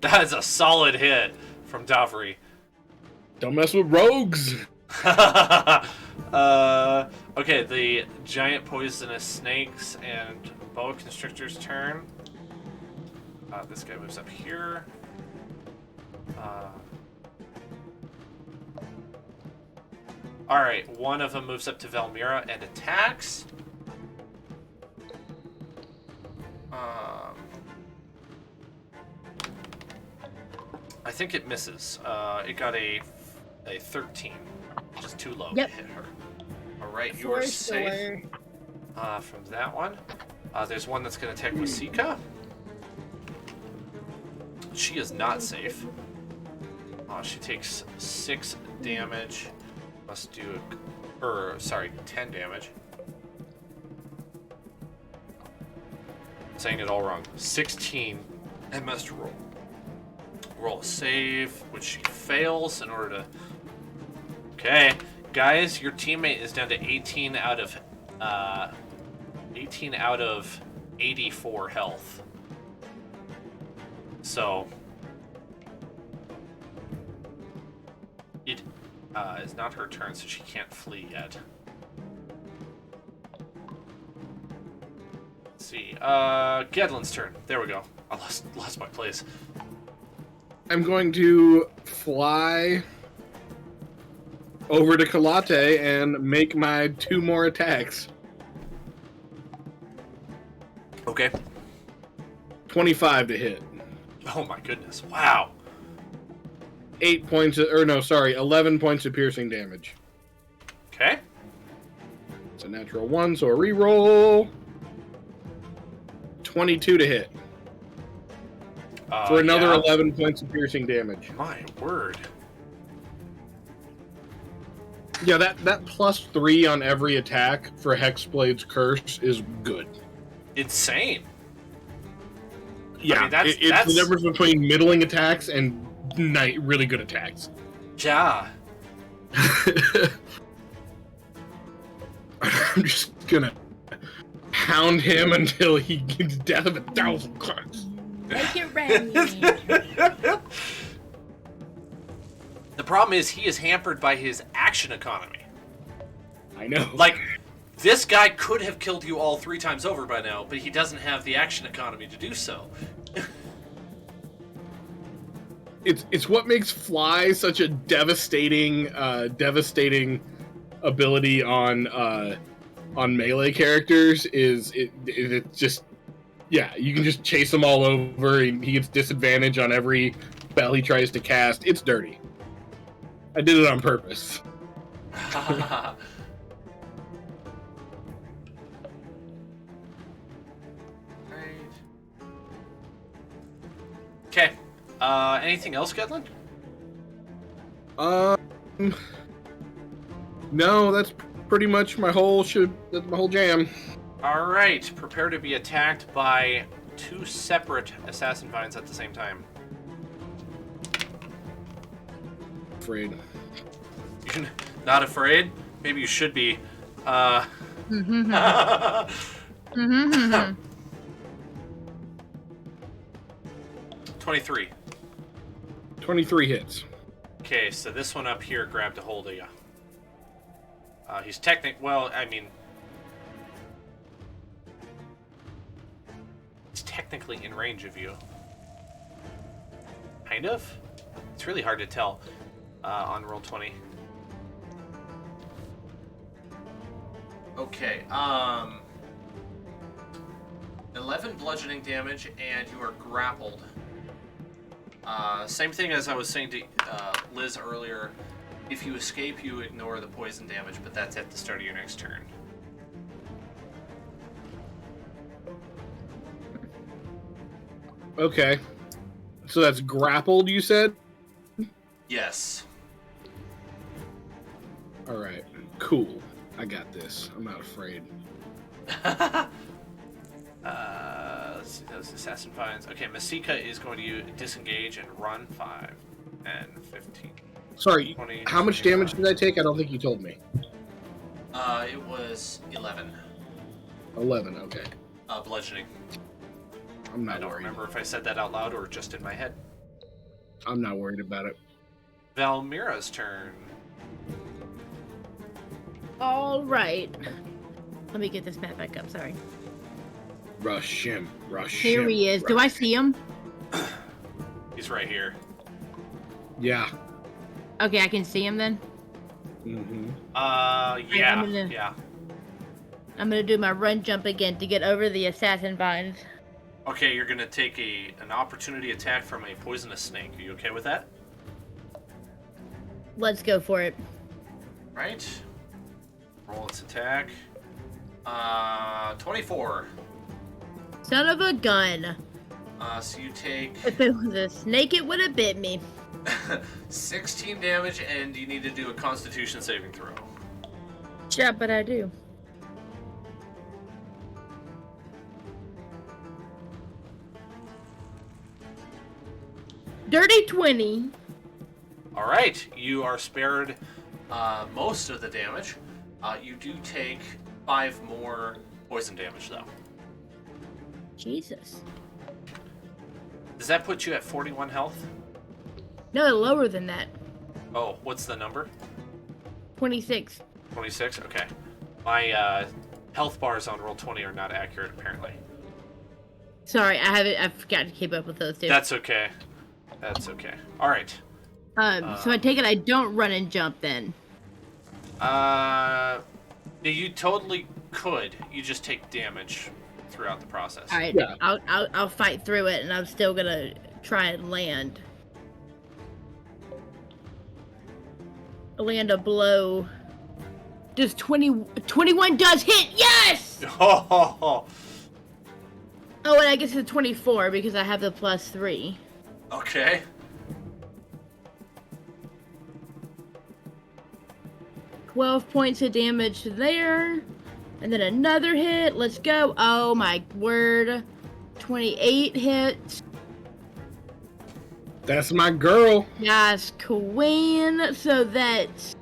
That is a solid hit from Davri. Don't mess with rogues. Okay, the giant poisonous snakes and boa constrictor's turn. This guy moves up here. Alright, one of them moves up to Velmira and attacks. I think it misses. It got a 13, which is too low Yep. to hit her. Alright, you are safe from that one. There's one that's going to attack Masika. She is not safe. She takes 6 damage. Must do 10 damage. Saying it all wrong. 16 and must roll a save, which she fails in order to... Okay, guys, your teammate is down to 18 out of 84 health. So it is not her turn, so she can't flee yet. Let's see. Gedlin's turn. There we go. I lost my place. I'm going to fly over to Kolate and make my 2 more attacks. Okay. 25 to hit. Oh my goodness. Wow. 11 points of piercing damage. Okay. It's a natural 1, so a reroll. 22 to hit. For another 11 points of piercing damage. My word. Yeah, that +3 on every attack for Hexblade's Curse is good. insane. Yeah, I mean, that's the difference between middling attacks and really good attacks. Yeah. I'm just gonna pound him until he gets death of 1,000 cuts. Make it rain. The problem is he is hampered by his action economy. I know. Like, this guy could have killed you all 3 times over by now, but he doesn't have the action economy to do so. It's what makes Fly such a devastating ability on melee characters. It's just, yeah, you can just chase him all over. He gets disadvantage on every spell he tries to cast. It's dirty. I did it on purpose. Okay. Anything else, Gedlin? No, that's pretty much my whole jam. All right. Prepare to be attacked by 2 separate assassin vines at the same time. Afraid. You're not afraid? Maybe you should be. 23. 23 hits. Okay, so this one up here grabbed a hold of you. He's technically in range of you. Kind of? It's really hard to tell on roll 20. Okay, 11 bludgeoning damage, and you are grappled. Same thing as I was saying to Liz earlier. If you escape, you ignore the poison damage, but that's at the start of your next turn. Okay. So that's grappled, you said? Yes. Alright. Cool. I got this. I'm not afraid. Let's see, those assassin vines. Okay, Masika is going to disengage and run 5 and 15. Sorry, 20, how much 25. damage did I take? I don't think you told me. It was 11. 11, okay. Bludgeoning. I'm I not don't worried. remember if I said that out loud or just in my head. I'm not worried about it. Valmira's turn. All right. Let me get this map back up. Sorry. Rush him. Here he is. Do I see him? He's right here. Yeah. Okay, I can see him then. Mm-hmm. Yeah. I'm gonna- Yeah. I'm gonna do my run jump again to get over the assassin vines. Okay, you're gonna take an opportunity attack from a poisonous snake. Are you okay with that? Let's go for it. Right. Roll its attack. 24. Son of a gun. So you take If it was a snake, it would have bit me. 16 damage, and you need to do a Constitution saving throw. Yeah, but I do. Dirty 20. All right, you are spared most of the damage. You do take 5 more poison damage, though. Jesus. Does that put you at 41 health? No, lower than that. Oh, what's the number? 26. 26? Okay. My health bars on roll 20 are not accurate, apparently. Sorry, I forgot to keep up with those two. That's okay. That's okay. All right. So I take it I don't run and jump then. You totally could. You just take damage throughout the process. All right, Yeah. I'll fight through it, and I'm still gonna try and land. Land a blow. Does 21 does hit? Yes! Oh, Oh, and I guess it's 24 because I have the +3. okay. $12 points of damage there. And then another hit. Let's go. Oh my word. 28 hits. That's my girl. Yes, queen. So that's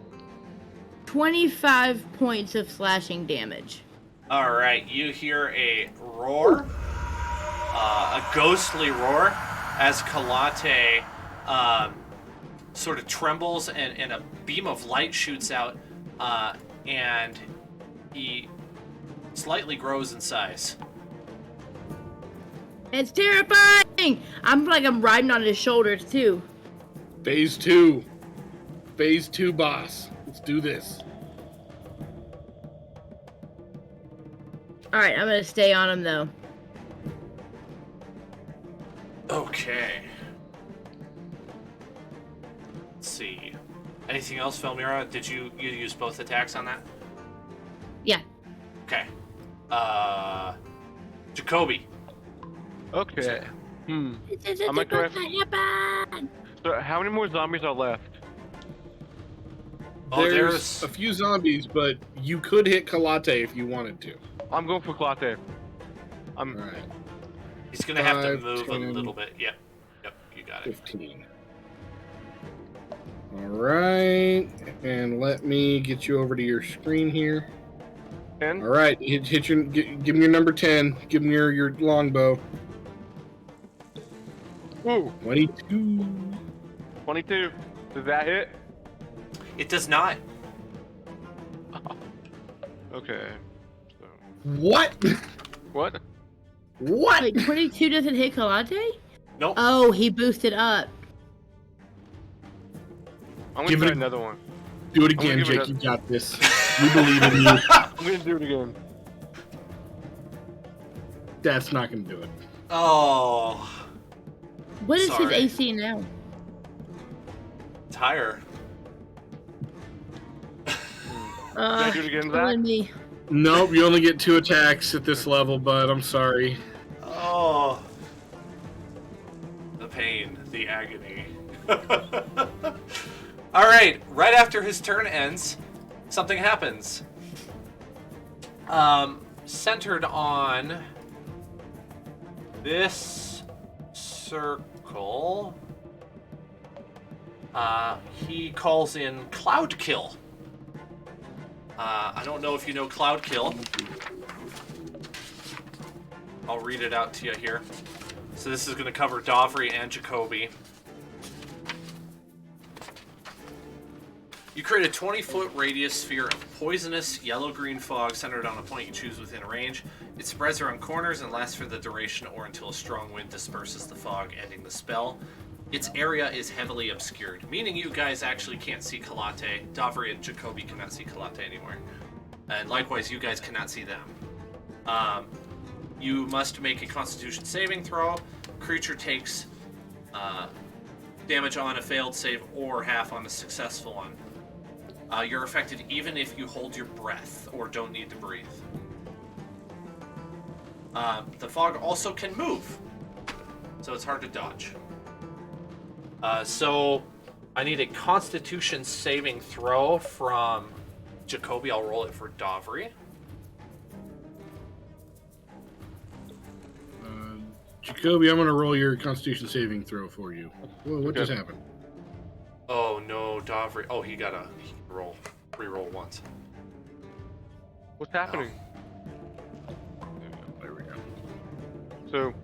25 points of slashing damage. All right, you hear a roar, a ghostly roar, as Kolate sort of trembles and a beam of light shoots out, and he slightly grows in size. It's terrifying! I'm riding on his shoulders too. Phase 2. Phase 2, boss. Let's do this. Alright, I'm gonna stay on him though. Okay. Let's see. Anything else, Felmira? Did you use both attacks on that? Yeah. Okay. Jacoby. Okay. I'm gonna go ahead. So how many more zombies are left? Oh, There's a few zombies, but you could hit Kolate if you wanted to. I'm going for Kolate. Alright. He's gonna have to 5, move 10, a little bit. Yep, you got it. 15. Alright. And let me get you over to your screen here. 10? Alright, hit your give me your number 10. Give me your longbow. Ooh, 22. 22. Does that hit? It does not. Okay. So. What? What? What? Wait, 22 doesn't hit Kolate? Nope. Oh, he boosted up. I'm Give gonna it try another one. Do it I'm gonna again, give it Jake. a- You got this. We believe in you. I'm gonna do it again. That's not gonna do it. Oh, What is Sorry. his AC now? it's higher. I do it again, killing Zach? me. Nope, you only get 2 attacks at this level, bud. I'm sorry. Oh, the pain, the agony. All right, right after his turn ends, something happens. Centered on this circle, he calls in Cloud Kill. I don't know if you know Cloud Kill. I'll read it out to you here. So this is going to cover Dovry and Jacoby. You create a 20-foot radius sphere of poisonous yellow-green fog centered on a point you choose within range. It spreads around corners and lasts for the duration or until a strong wind disperses the fog, ending the spell. Its area is heavily obscured, meaning you guys actually can't see Kolate. Dovry and Jacoby cannot see Kolate anymore. And likewise, you guys cannot see them. You must make a Constitution saving throw. Creature takes damage on a failed save or half on a successful one. You're affected even if you hold your breath or don't need to breathe. The fog also can move, so it's hard to dodge. So I need a Constitution saving throw from Jacoby. I'll roll it for Dovry. Jacoby, I'm gonna roll your Constitution saving throw for you. What just happened? Oh no, Dovry. Oh, he got he can roll, re-roll once. What's happening? There we go. So,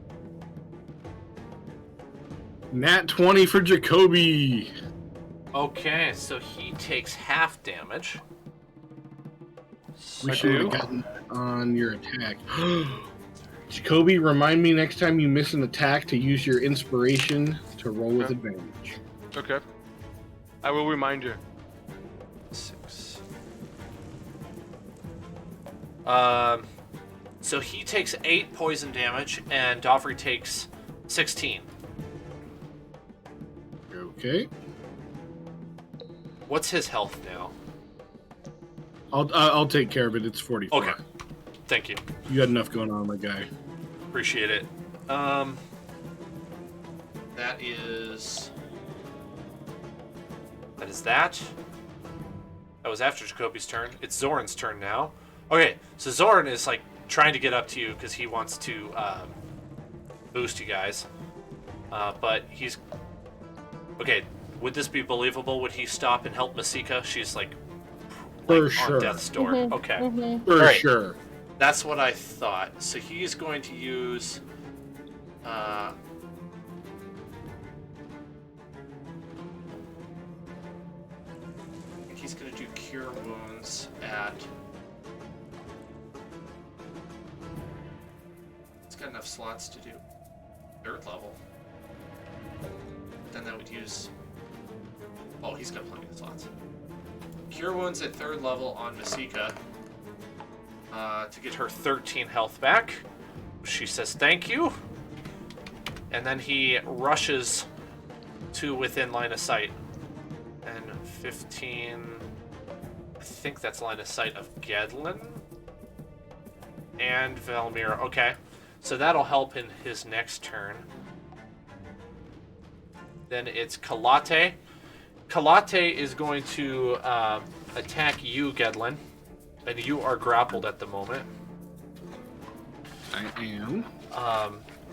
Nat 20 for Jacoby. Okay, so he takes half damage. We I should do? have gotten that on your attack. Jacoby, remind me next time you miss an attack to use your inspiration to roll with Okay. advantage. okay. I will remind you. 6. So he takes 8 poison damage, and Dovry takes 16. Okay. What's his health now? I'll take care of it. It's 44. Okay. Thank you. You got enough going on, my guy. Appreciate it. That is that. That was after Jacoby's turn. It's Zoran's turn now. Okay, so Zoran is like trying to get up to you because he wants to boost you guys. But he's... Okay, would this be believable? Would he stop and help Masika? She's like For sure. on death's door. Mhm, Okay. mhm. For Right. sure. That's what I thought. So he's going to use... he's going to do Cure Wounds at... It's got enough slots to do 3rd level. Then that would use... Oh, he's got plenty of slots. Cure Wounds at 3rd level on Masika. To get her 13 health back. She says thank you. And then he rushes to within line of sight. And 15... I think that's line of sight of Gedlin. And Valmir. Okay. So that'll help in his next turn. Then it's Kolate. Kolate is going to attack you, Gedlin. And you are grappled at the moment. I am.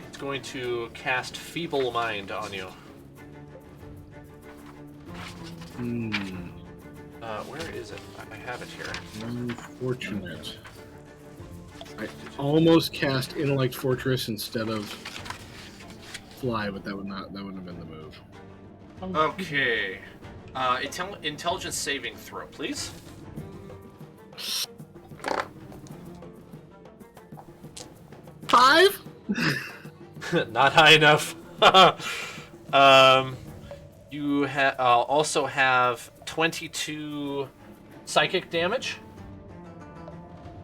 It's going to cast Feeble Mind on you. Where is it? I have it here. Unfortunate. I almost cast Intellect Fortress instead of Fly, but that wouldn't have been the move. Okay. Intelligence saving throw, please. Five? Not high enough. You also have 22 psychic damage.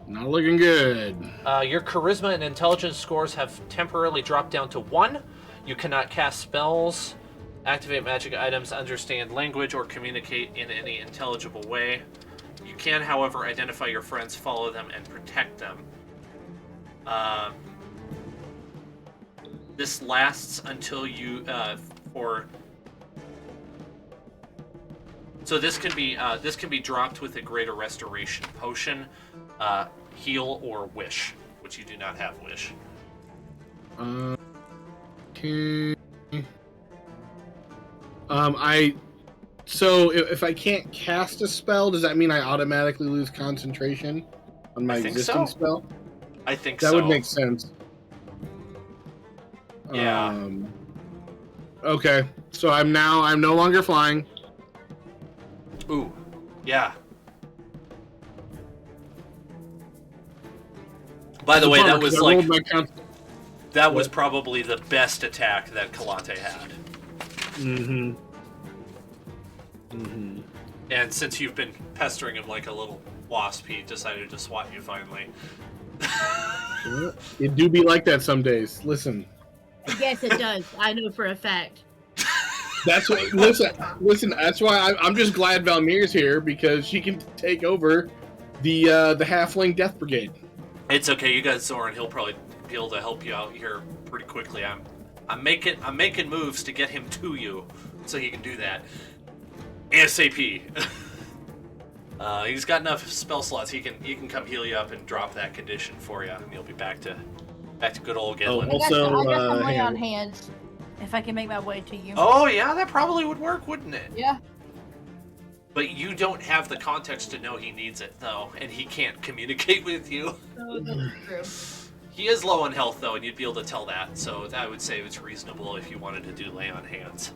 Not looking good. Your charisma and intelligence scores have temporarily dropped down to 1. You cannot cast spells, activate magic items, understand language, or communicate in any intelligible way. You can, however, identify your friends, follow them, and protect them. This lasts until you So this can be dropped with a greater restoration potion, heal, or wish, which you do not have wish. Okay. So if I can't cast a spell, does that mean I automatically lose concentration on my existing spell? I think that would make sense. Yeah. Okay. So I'm no longer flying. Ooh. Yeah. By the way, that was like that was probably the best attack that Kolate had. Mm-hmm. And since you've been pestering him like a little wasp, he decided to swat you finally. It do be like that some days. Listen. Yes, it does. I know for a fact. That's what. Listen. That's why I'm just glad Valmir's here, because she can take over the Halfling Death Brigade. It's okay. You got Zoran. He'll probably be able to help you out here pretty quickly. I'm making moves to get him to you, so he can do that ASAP. He's got enough spell slots. He can come heal you up and drop that condition for you, and you'll be back to good old Gedlin. Oh, also, I got some lay on hands. If I can make my way to you. Oh yeah, that probably would work, wouldn't it? Yeah. But you don't have the context to know he needs it, though, and he can't communicate with you. Oh, that's true. He is low on health, though, and you'd be able to tell that, so I would say it's reasonable if you wanted to do lay on hands.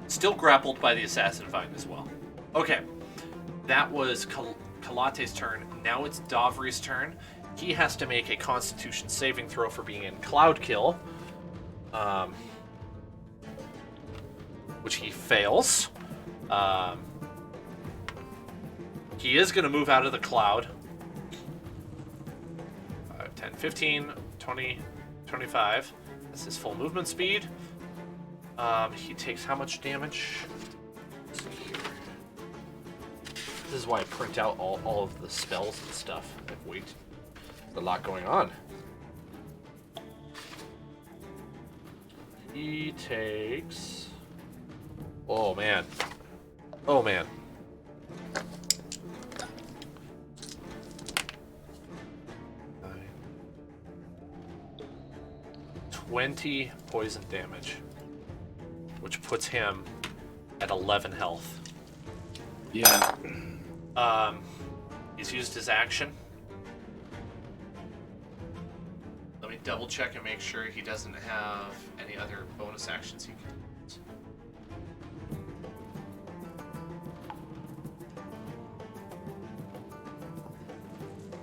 Still grappled by the assassin vine as well. Okay, that was Kalate's turn. Now it's Davri's turn. He has to make a Constitution saving throw for being in Cloud Kill, which he fails. He is going to move out of the cloud. 10, 15, 20, 25. That's his full movement speed. He takes how much damage? Let's see here. This is why I print out all of the spells and stuff. Wait. There's a lot going on. He takes... Oh, man. Oh, man. 20 poison damage, which puts him at 11 health. Yeah. He's used his action. Let me double check and make sure he doesn't have any other bonus actions he can use.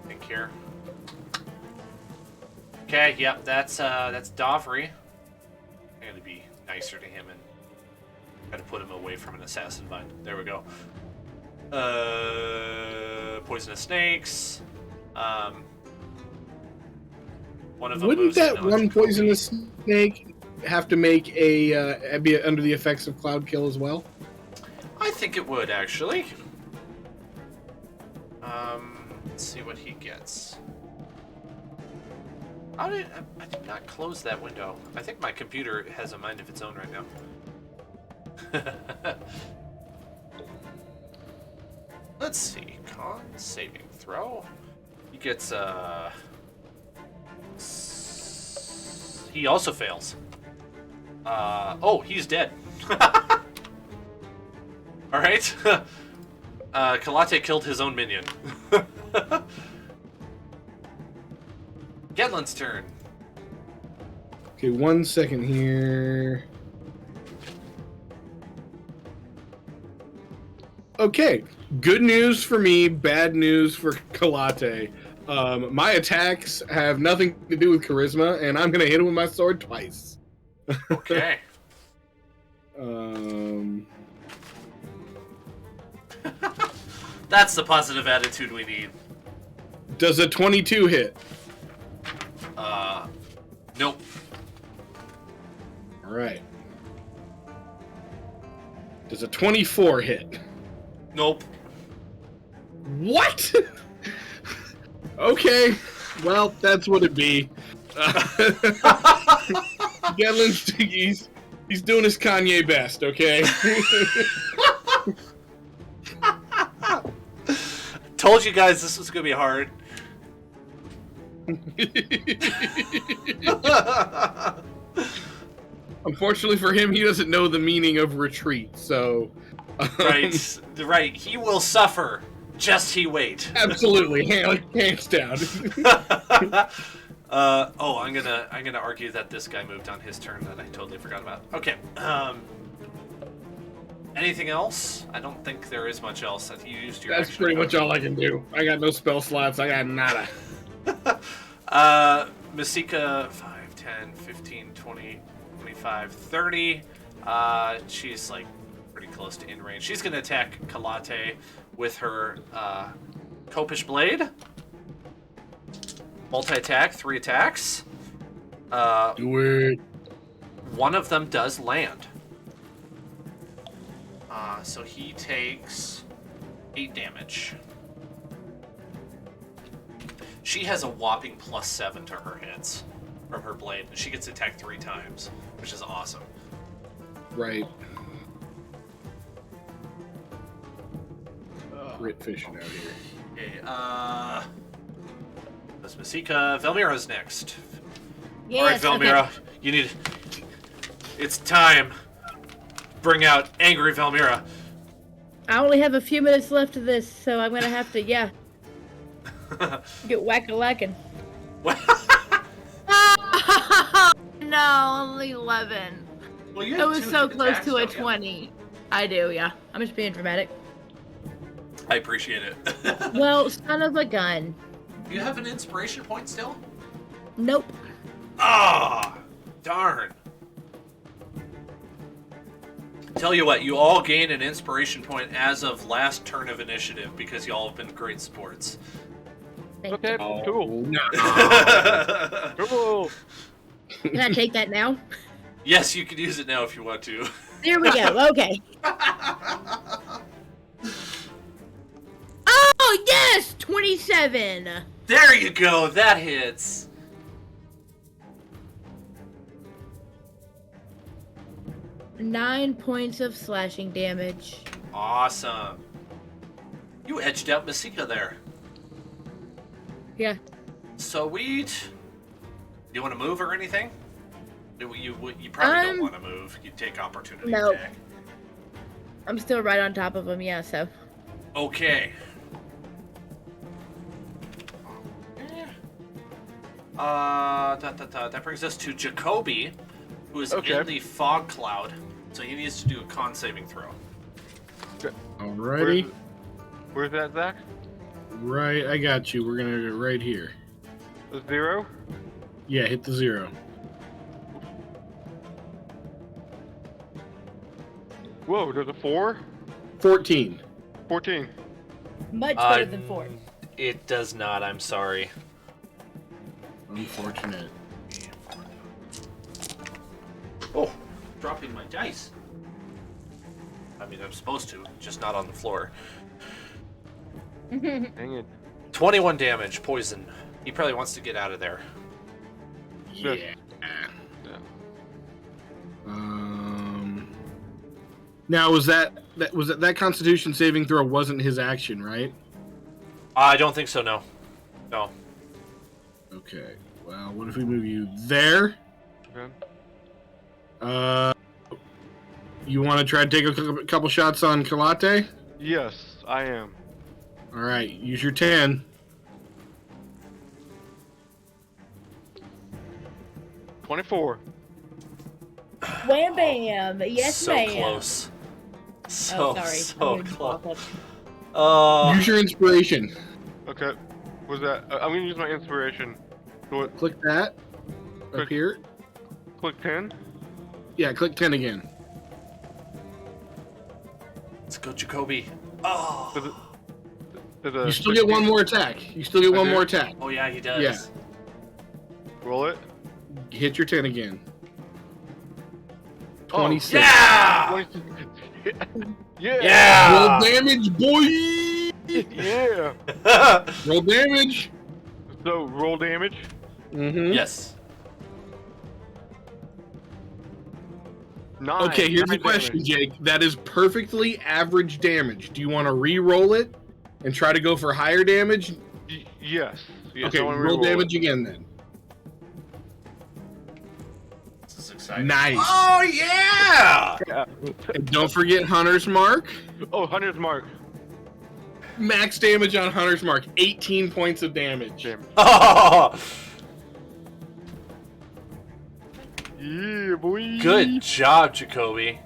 Think here. Okay, yep, that's Davri. I'm gonna be nicer to him and try to put him away from an assassin vine. There we go. Poisonous snakes. One of them Wouldn't that one poisonous snake have to make a be under the effects of Cloud Kill as well? I think it would actually. Let's see what he gets. I did not close that window. I think my computer has a mind of its own right now. Let's see. Con saving throw. He gets he also fails. Oh, he's dead. Alright. Kolate killed his own minion. Gedlin's turn. Okay, 1 second here. Okay, good news for me, bad news for Kolate. My attacks have nothing to do with charisma, and I'm gonna hit him with my sword twice. Okay. That's the positive attitude we need. Does a 22 hit? Nope. All right. Does a 24 hit? Nope. What? Okay. Well, that's what it be. Gedlin's he's doing his Kanye best, okay? Told you guys this was gonna be hard. Unfortunately for him, he doesn't know the meaning of retreat, so... Right. He will suffer. Just he wait. Absolutely, hands down. I'm gonna argue that this guy moved on his turn that I totally forgot about. Okay. Anything else? I don't think there is much else that you used your. That's pretty much all I can do. I got no spell slots. I got nada. Masika, 5, 10, 15, 20, 25, 30. She's like pretty close to in range. She's gonna attack Kolate with her Copish Blade. Multi-attack, 3 attacks. Do it. One of them does land. So he takes 8 damage. She has a whopping +7 to her hits from her blade, and she gets attacked 3 times, which is awesome. Right. Grit fishing out here. Okay, that's Masika. Velmira's next. Yes, Alright, Velmira, okay. you need... It's time. Bring out angry Velmira. I only have a few minutes left of this, so I'm gonna have to, get whack-a-lackin'. No, only 11. Well, you It have was 2 so hit close attacks, to a don't you? 20. I do, yeah. I'm just being dramatic. I appreciate it. Well, son of a gun. Do you have an inspiration point still? Nope. Ah, darn. Tell you what, you all gain an inspiration point as of last turn of initiative because y'all have been great sports. Thank Okay, you. cool. No. Cool. Can I take that now? Yes, you can use it now if you want to. There we go. Okay. Oh, yes! 27. There you go, that hits. Nine points of slashing damage. Awesome. You edged out Masika there. Yeah. Sweet. Do you want to move or anything? You probably don't want to move. You take opportunity Nope. attack. I'm still right on top of him, yeah, so. Okay. That brings us to Jacoby, who is in the fog cloud. So he needs to do a con saving throw. Alrighty. Where's that, Zach? Right, I got you. We're gonna go right here. A 0? Yeah, hit the 0. Whoa, there's a 4? 14. 14. Much better than 4. It does not, I'm sorry. Unfortunate. Oh, dropping my dice. I mean, I'm supposed to, just not on the floor. Dang it. 21 damage, poison. He probably wants to get out of there. Yeah. Yeah. Now was that Constitution saving throw wasn't his action, right? I don't think so. No. No. Okay. Well, what if we move you there? Okay. You want to try to take a couple shots on Kolate? Yes, I am. All right. Use your 10. 24. Wham bam! Yes, so ma'am. close. So sorry. so close. Use your inspiration. Okay. What's that? I'm gonna use my inspiration. What? Click that. Up Click. here. Click 10? Yeah, click 10 again. Let's go, Jacoby. Oh. You still get one more attack. You still get one more attack. Oh yeah, he does. Yeah. Roll it. Hit your 10 again. Oh, 26. Yeah. Yeah. Yeah. Roll damage, boy! Yeah. Roll damage. So roll damage. Mm-hmm. Yes. 9. Okay, here's the 9 question, damage. Jake. That is perfectly average damage. Do you want to re-roll it and try to go for higher damage? Yes. Okay, I wanna roll re-roll damage it. again then. This is exciting. Nice. Oh yeah. Yeah. And don't forget Hunter's Mark. Oh, Hunter's Mark. Max damage on Hunter's Mark. 18 points of damage. Damn. Oh, Yeah, boy. good job, Jacoby.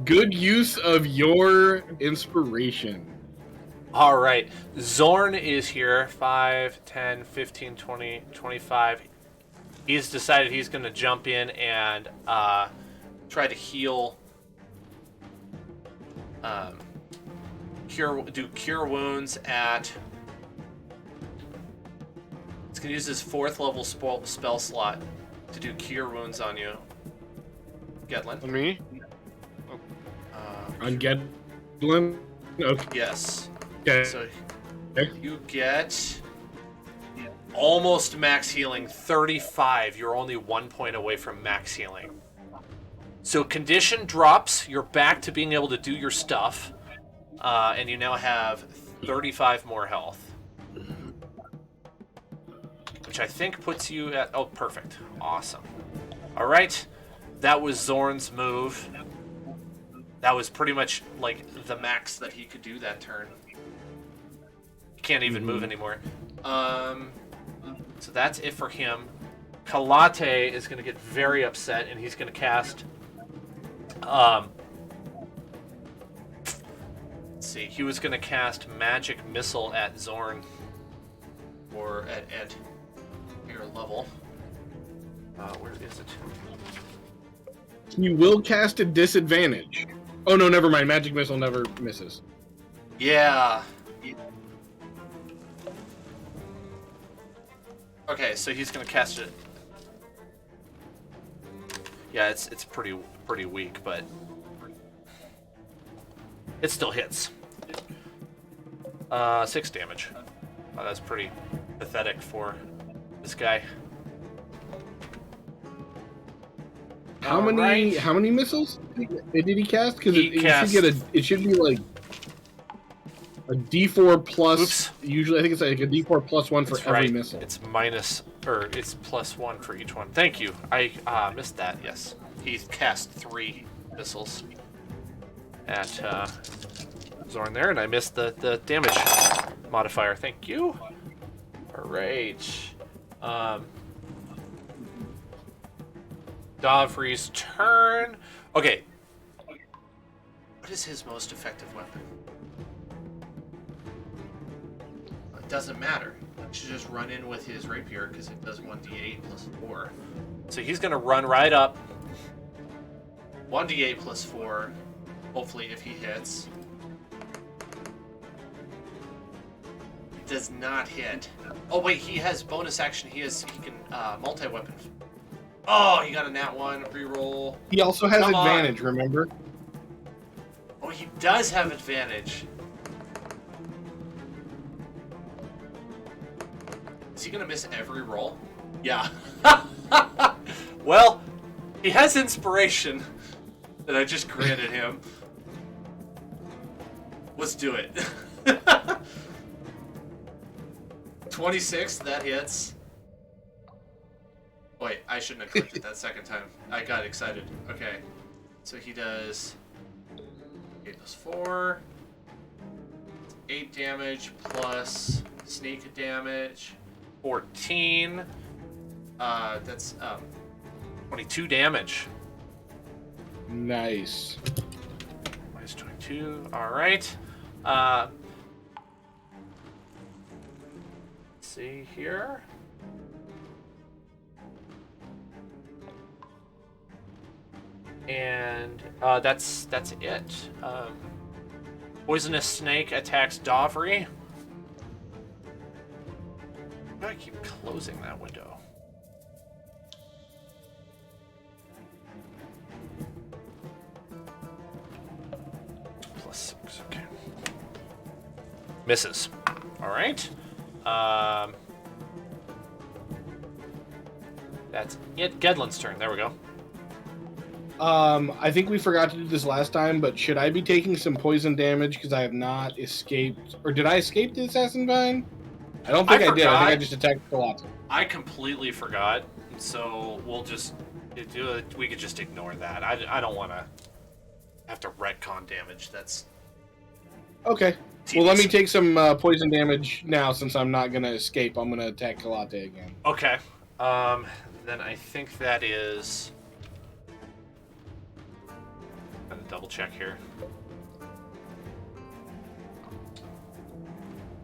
Good use of your inspiration. All right. Zorn is here. 5, 10, 15, 20, 25. He's decided he's going to jump in and try to heal. Do cure wounds at. He's going to use his 4th level spell slot to do cure wounds on you. Gedlin. On me? On Gedlin? Okay. Yes. Okay. So you get almost max healing, 35. You're only 1 point away from max healing. So condition drops. You're back to being able to do your stuff. And you now have 35 more health. Which I think puts you at... Oh, perfect. Awesome. All right. That was Zorn's move. That was pretty much like the max that he could do that turn. He can't even move anymore. So that's it for him. Kolate is going to get very upset, and he's going to cast... let's see. He was going to cast Magic Missile at Zorn. Or at your level. Where is it? You will cast a disadvantage. Oh, no, never mind. Magic Missile never misses. Yeah. Okay, so he's gonna cast it. Yeah, it's pretty weak, but it still hits. 6 damage. Oh, that's pretty pathetic for this guy. How many missiles did he cast? Because it should be like a D4 plus. Oops. Usually, I think it's like a D4 plus 1 for That's every right. missile. It's minus or it's +1 for each one. Thank you. I missed that. Yes, he cast 3 missiles at Zorn there, and I missed the damage modifier. Thank you. All right. Davri's turn. Okay. What is his most effective weapon? It doesn't matter. He should just run in with his rapier because it does 1d8 + 4. So he's going to run right up. 1d8 + 4. Hopefully, if he hits. It does not hit. Oh wait, he has bonus action. He can multi-weapon. Oh, he got a nat 1 reroll. He also has Come advantage, on. remember? Oh, he does have advantage. Is he gonna miss every roll? Yeah. Well, he has inspiration that I just granted him. Let's do it. 26, that hits. Wait, I shouldn't have clicked it that second time. I got excited. Okay. So he does 8 + 4. 8 damage plus sneak damage. 14. That's 22 damage. Nice. Minus 22. Alright. Let's see here. And that's it. Poisonous snake attacks Davri. Why do I keep closing that window? +6, okay. Misses. Alright. That's it. Gedlin's turn. There we go. I think we forgot to do this last time, but should I be taking some poison damage because I have not escaped, or did I escape the assassin vine? I don't think I did. I think I just attacked Kolate. I completely forgot, so we'll just we could just ignore that. I don't want to have to retcon damage. That's okay. tedious. Well, let me take some poison damage now since I'm not gonna escape. I'm gonna attack Kolate again. Okay. Then I think that is. I'm gonna double check here.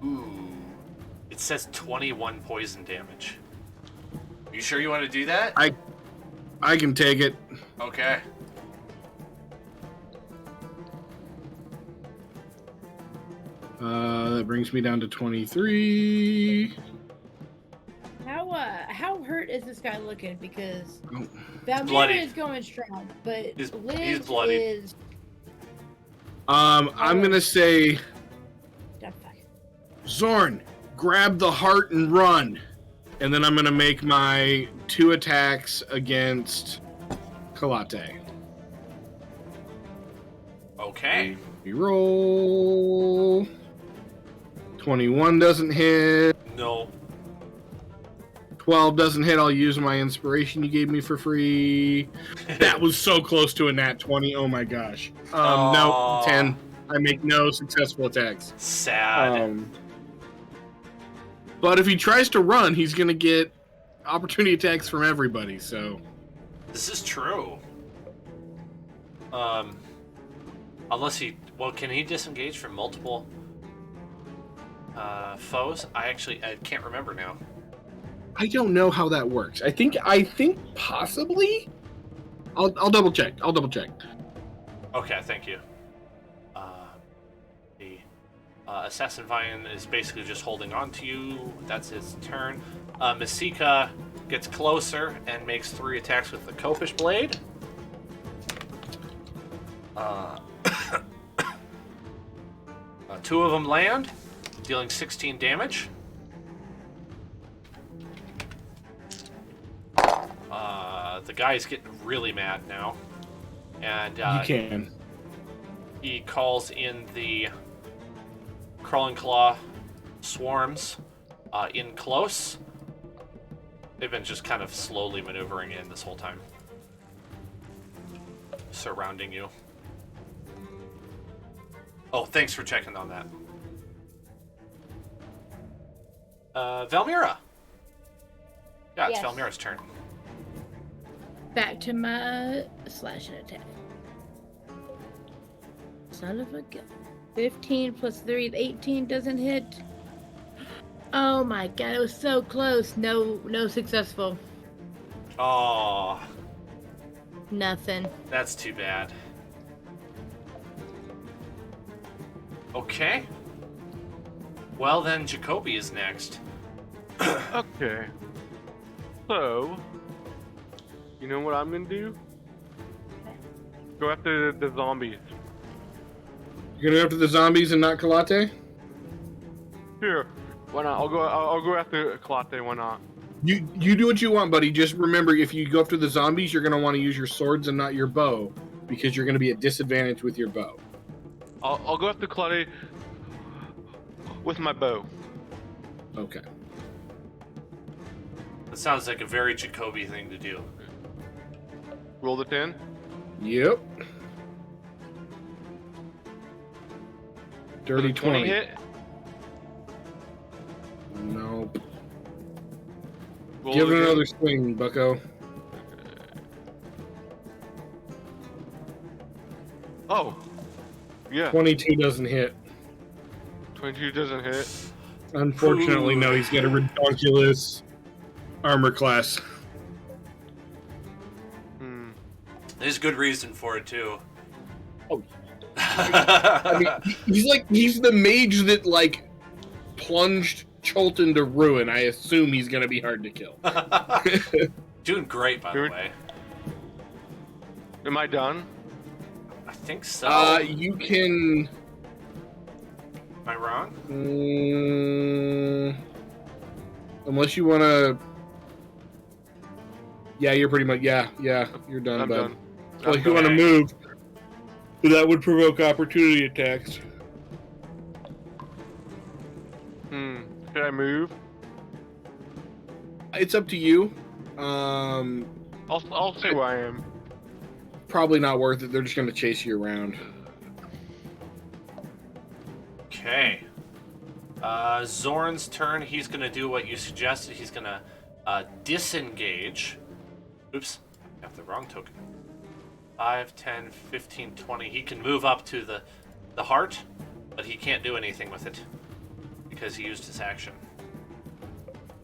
Ooh. It says 21 poison damage. You sure you want to do that? I can take it. Okay. That brings me down to 23. How hurt is this guy looking? Because Oh. Valmira is going strong, but He's Liz bloody. is. I'm gonna say, The fuck? Zorn, grab the heart and run. And then I'm gonna make my 2 attacks against Kolate. Okay. We roll. 21 doesn't hit. No. 12 doesn't hit. I'll use my inspiration you gave me for free. That was so close to a nat 20. Oh my gosh. No, 10. I make no successful attacks. Sad. But if he tries to run, he's going to get opportunity attacks from everybody, so. This is true. Unless he... Well, can he disengage from multiple foes? I can't remember now. I don't know how that works. I think possibly. I'll double check. Okay, thank you. The Assassin Vine is basically just holding on to you. That's his turn. Masika gets closer and makes 3 attacks with the Copish Blade. 2 of them land, dealing 16 damage. The guy's getting really mad now. And You can. he calls in the Crawling Claw swarms in close. They've been just kind of slowly maneuvering in this whole time. Surrounding you. Oh, thanks for checking on that. Valmira. Yeah, it's Yes. Valmira's turn. Back to my slash and attack. Son of a gun. 15 plus 3 is 18, doesn't hit. Oh my god, it was so close. No successful. Oh, Nothing. that's too bad. Okay. Well then, Jacoby is next. Okay. So, you know what I'm gonna do? Go after the zombies. You're gonna go after the zombies and not Kolate? Sure. Why not? I'll go after Kolate. Why not? You do what you want, buddy. Just remember, if you go after the zombies, you're gonna want to use your swords and not your bow, because you're gonna be at disadvantage with your bow. I'll go after Kolate with my bow. Okay. That sounds like a very Jacoby thing to do. Roll the 10. Yep. Dirty 20. hit. Nope. Roll Give it again. another swing, bucko. Oh. Yeah. 22 doesn't hit. 22 doesn't hit. Unfortunately, no. He's got a ridiculous armor class. Hmm. There's good reason for it too. Oh. I mean, he's the mage that like plunged Cholton to ruin. I assume he's gonna be hard to kill. Doing great, by the Dude. way. Am I done? I think so. You can. Am I wrong? Unless you want to. Yeah, you're pretty much. Yeah, you're done, I'm bud. done. Well, I'm if you want to done. move, that would provoke opportunity attacks. Should I move? It's up to you. I'll see where I am. Probably not worth it. They're just going to chase you around. Okay. Zorn's turn. He's going to do what you suggested. He's going to disengage. Oops. I have the wrong token. 5, 10, 15, 20. He can move up to the heart, but he can't do anything with it because he used his action.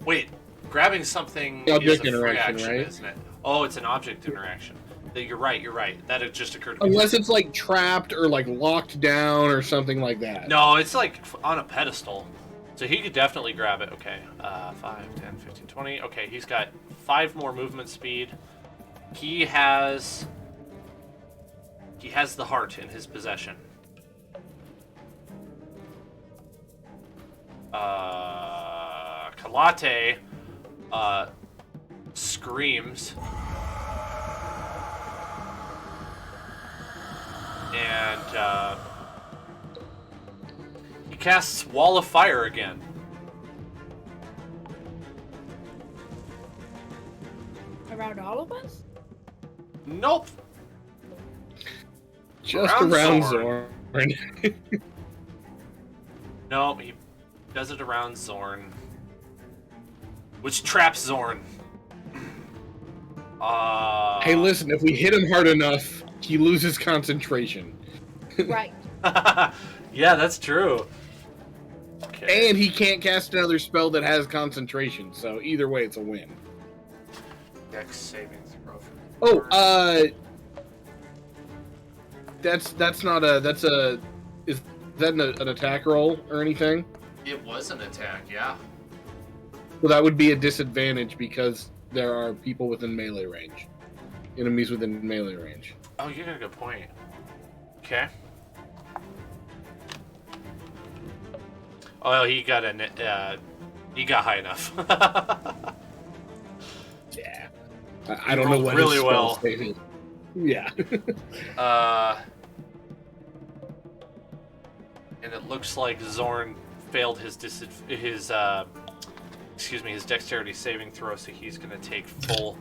Wait. Grabbing something is Object a free interaction, action, right? isn't it? Oh, it's an object interaction. You're right. That had just occurred to me. Unless it's like trapped or like locked down or something like that. No, it's like on a pedestal. So he could definitely grab it. Okay. 5, 10, 15, 20. Okay, he's got 5 more movement speed. He has the heart in his possession. Kolate screams. And he casts Wall of Fire again. Around all of us? Nope. Just Around around Zorn. Zorn. No, he does it around Zorn. Which traps Zorn. Hey, listen, if we hit him hard enough, he loses concentration. Right. Yeah, that's true. Okay. And he can't cast another spell that has concentration, so either way, it's a win. Dex saving throw. Oh, that's not a, is that an attack roll or anything? It was an attack, yeah. Well, that would be a disadvantage because there are people within melee range. Enemies within melee range. Oh, you got a good point. Okay. Oh, he got he got high enough. Yeah. I don't know rolled what really his well. spell save is. Yeah. And it looks like Zorn failed his excuse me, his dexterity saving throw, so he's gonna take full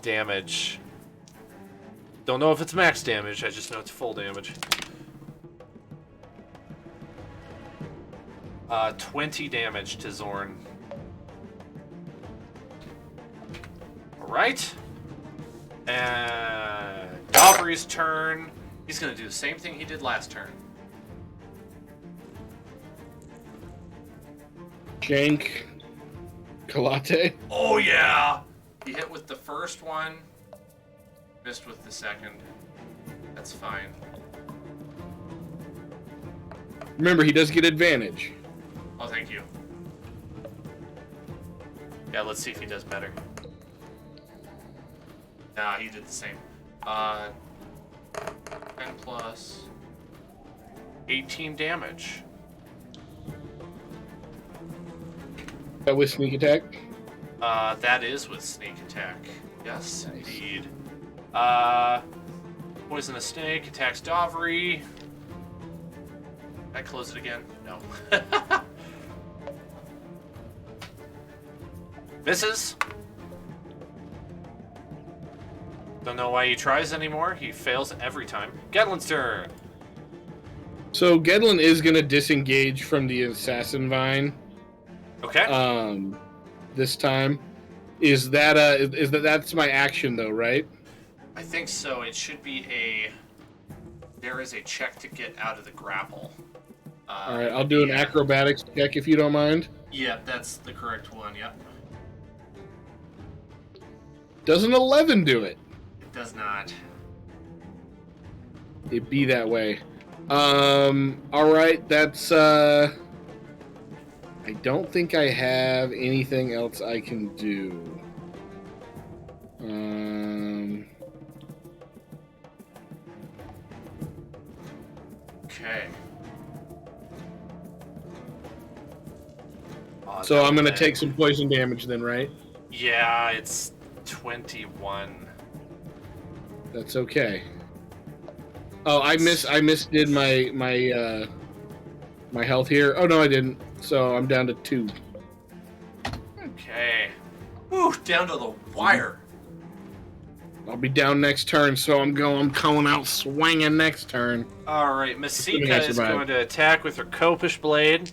damage. Don't know if it's max damage, I just know it's full damage. 20 damage to Zorn. Alright. And Aubrey's turn. He's gonna do the same thing he did last turn. Shank. Kolate. Oh yeah! He hit with the first one. Missed with the second. That's fine. Remember, he does get advantage. Oh, thank you. Yeah, let's see if he does better. Nah, he did the same. 10 plus 18 damage. That with sneak attack? That is with sneak attack. Yes, Nice. indeed. Poisonous snake attacks Davri. Can I close it again? No. Misses. Don't know why he tries anymore. He fails every time. Gedlin's turn. So Gedlin is gonna disengage from the assassin vine. Okay. This time. That's my action though, right? I think so. It should be there is a check to get out of the grapple. Alright, I'll do an acrobatics check if you don't mind. Yeah, that's the correct one, yep. Does an 11 do it? It does not. It be that way. Alright, that's I don't think I have anything else I can do. Okay. So I'm gonna take some poison damage then, right? Yeah, it's 21. That's okay. Oh, I misdid my health here. Oh no, I didn't. So I'm down to 2. Okay. Ooh, down to the wire. I'll be down next turn, so I'm calling out swinging next turn. All right, Assuming I Masika is survive. going to attack with her Copish Blade.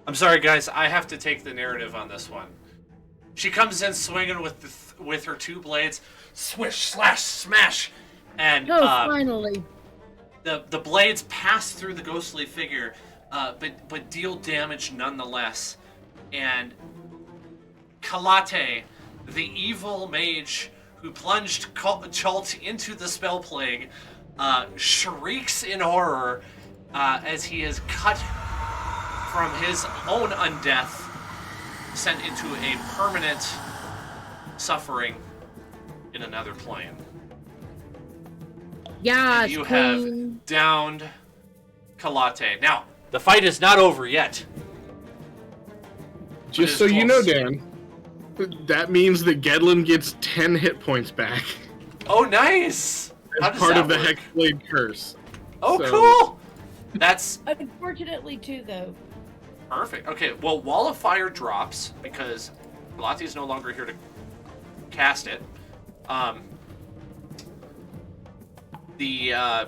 I'm sorry, guys. I have to take the narrative on this one. She comes in swinging with her 2 blades, swish, slash, smash, and finally. the blades pass through the ghostly figure, but deal damage nonetheless. And Kolate, the evil mage who plunged Chult into the Spellplague, shrieks in horror as he is cut from his own undeath, sent into a permanent suffering in another plane. Yeah, And you have downed Kolate. Now, the fight is not over yet. Just so you know, Dan, that means that Gedlin gets 10 hit points back Oh, nice! How as does part that of the work? Hexblade curse. Oh, So- cool! That's Unfortunately, too, though. perfect. Okay, well, Wall of Fire drops because Kolate is no longer here to cast it. The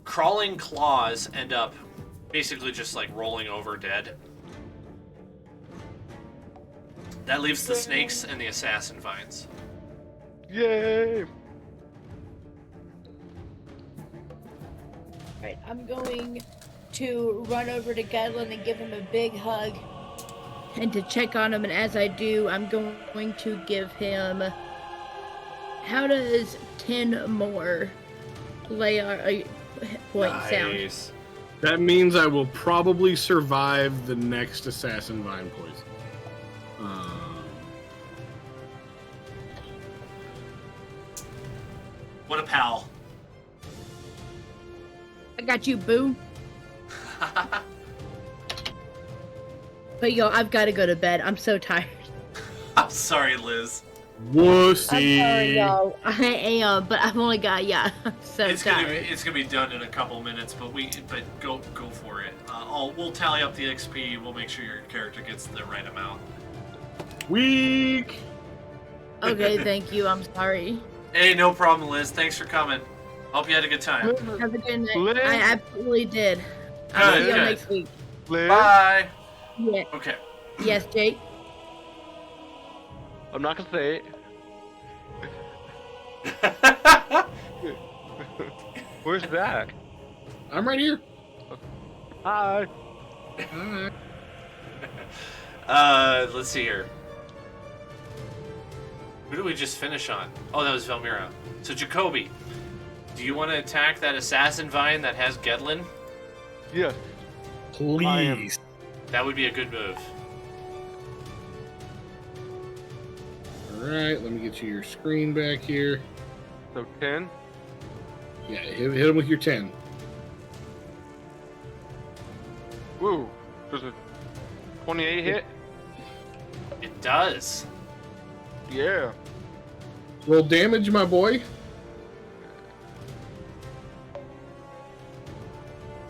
crawling claws end up basically just like rolling over dead. That leaves the snakes and the assassin vines. Yay! Right, I'm going to run over to Gedlin and give him a big hug. And to check on him, and as I do, I'm going to give him... How does 10 more hit points sound? Nice. That means I will probably survive the next assassin vine poison. What a pal. I got you, boo. But yo, I've got to go to bed. I'm so tired. I'm sorry, Liz. Wussy. I'm sorry, y'all. I am, but I've only got I'm so It's tired. gonna be done in a couple minutes, but go for it. We'll tally up the XP. We'll make sure your character gets the right amount. Weak. Okay, thank you. I'm sorry. Hey, no problem, Liz. Thanks for coming. Hope you had a good time. Have a good night. Liz? I absolutely did. I'll see you Good. next week. Liz? Bye. Yeah. Okay. Yes, Jake. I'm not gonna say it. Where's Zach? I'm right here. Hi. Let's see here. Who did we just finish on? Oh, that was Velmira. So, Jacoby, do you want to attack that assassin vine that has Gedlin? Yes. Please. That would be a good move. Alright, let me get you your screen back here. So 10. Yeah, hit him with your 10. Woo. There's a 28 hit. It does. Yeah. Roll damage, my boy.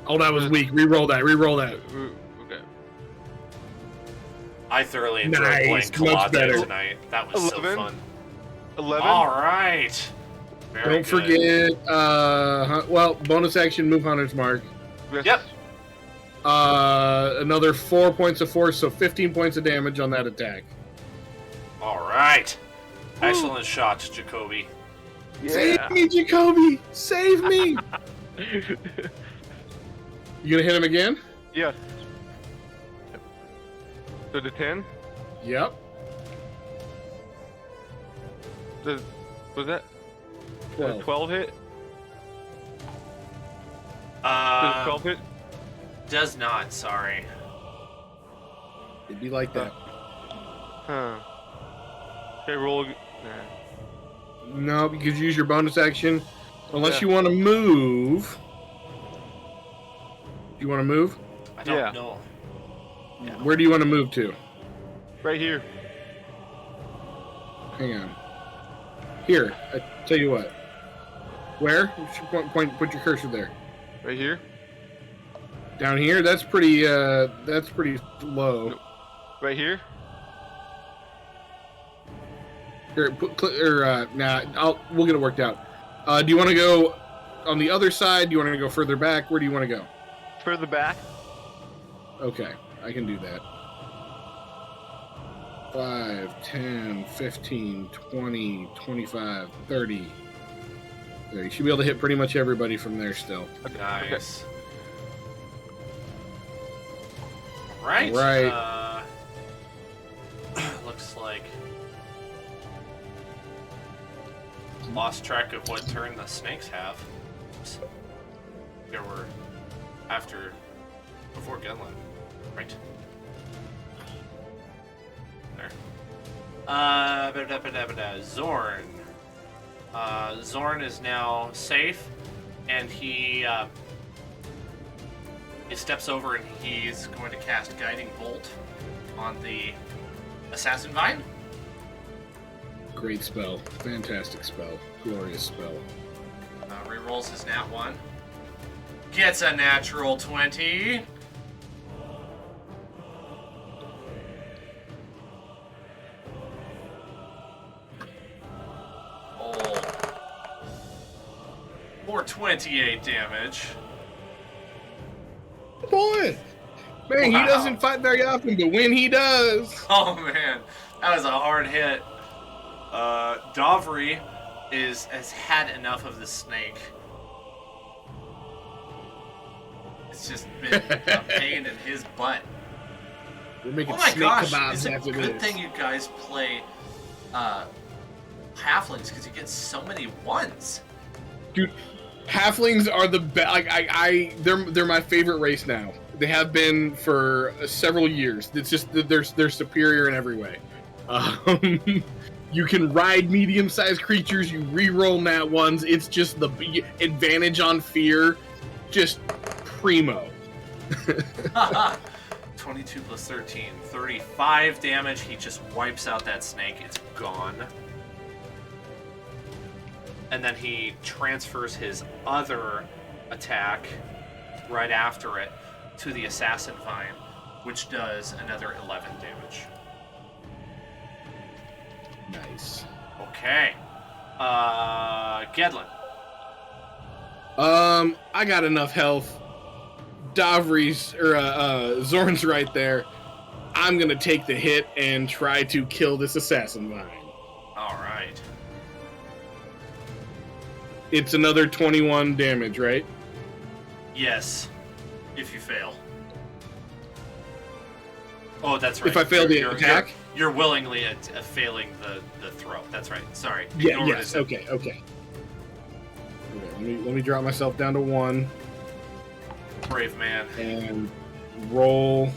Oh, that was weak. Reroll that. Okay. I thoroughly enjoyed Nice, playing much Kolate better. tonight. That was 11. so fun. 11. All right. Very Don't forget, well, bonus action, move Hunter's Mark. Yes. Yep. Another 4 points of force, so 15 points of damage on that attack. All right. Excellent shot, Jacoby. Yeah. Save me, Jacoby! Save me! You gonna hit him again? Yes. So the 10? Yep. Was that? 12. 12 hit? Does 12 hit? Does not, sorry. It'd be like that. Huh. Okay, roll. Nah. No, because you use your bonus action. Unless Yeah. you want to move. Do you want to move? I don't Yeah. know. Yeah. Where do you want to move to? Right here. Hang on. Here, I tell you what. Where? You should put your cursor there. Right here. Down here? That's pretty low. Right here. Here, we'll get it worked out. Do you want to go on the other side? Do you want to go further back? Where do you want to go? Further back. Okay, I can do that. 5, 10, 15, 20, 25, 30. There, you should be able to hit pretty much everybody from there still. Nice. Right. Right. Looks like lost track of what turn the snakes have. Oops. Here we're before Gunland, right? There. Zorn. Zorn is now safe, and he steps over and he's going to cast Guiding Bolt on the Assassin Vine. Great spell. Fantastic spell. Glorious spell. Rerolls his nat 1. Gets a natural 20. Oh. For 28 damage. Boy! Man, Wow. he doesn't fight very often, but when he does... Oh man, that was a hard hit. Dovry has had enough of the snake. It's just been a pain in his butt. We're making Oh my snake gosh, kebabs it's a after good this. thing you guys play halflings because you get so many ones. Dude, halflings are the best. Like they're my favorite race now. They have been for several years. It's just that they're superior in every way. You can ride medium-sized creatures. You re-roll nat ones. It's just the advantage on fear. Just primo. 22 plus 13, 35 damage. He just wipes out that snake. It's gone. and then he transfers his other attack right after it to the Assassin Vine, which does another 11 damage. Nice. Okay. Gedlin. I got enough health. Davri's or Zorn's right there. I'm gonna take the hit and try to kill this Assassin Vine. All right. It's another 21 damage, right? Yes. If you fail. Oh, that's right. If I fail the attack? You're willingly failing the throw. That's right. Sorry. Yeah, yes. Okay. Let me drop myself down to 1. Brave man. And roll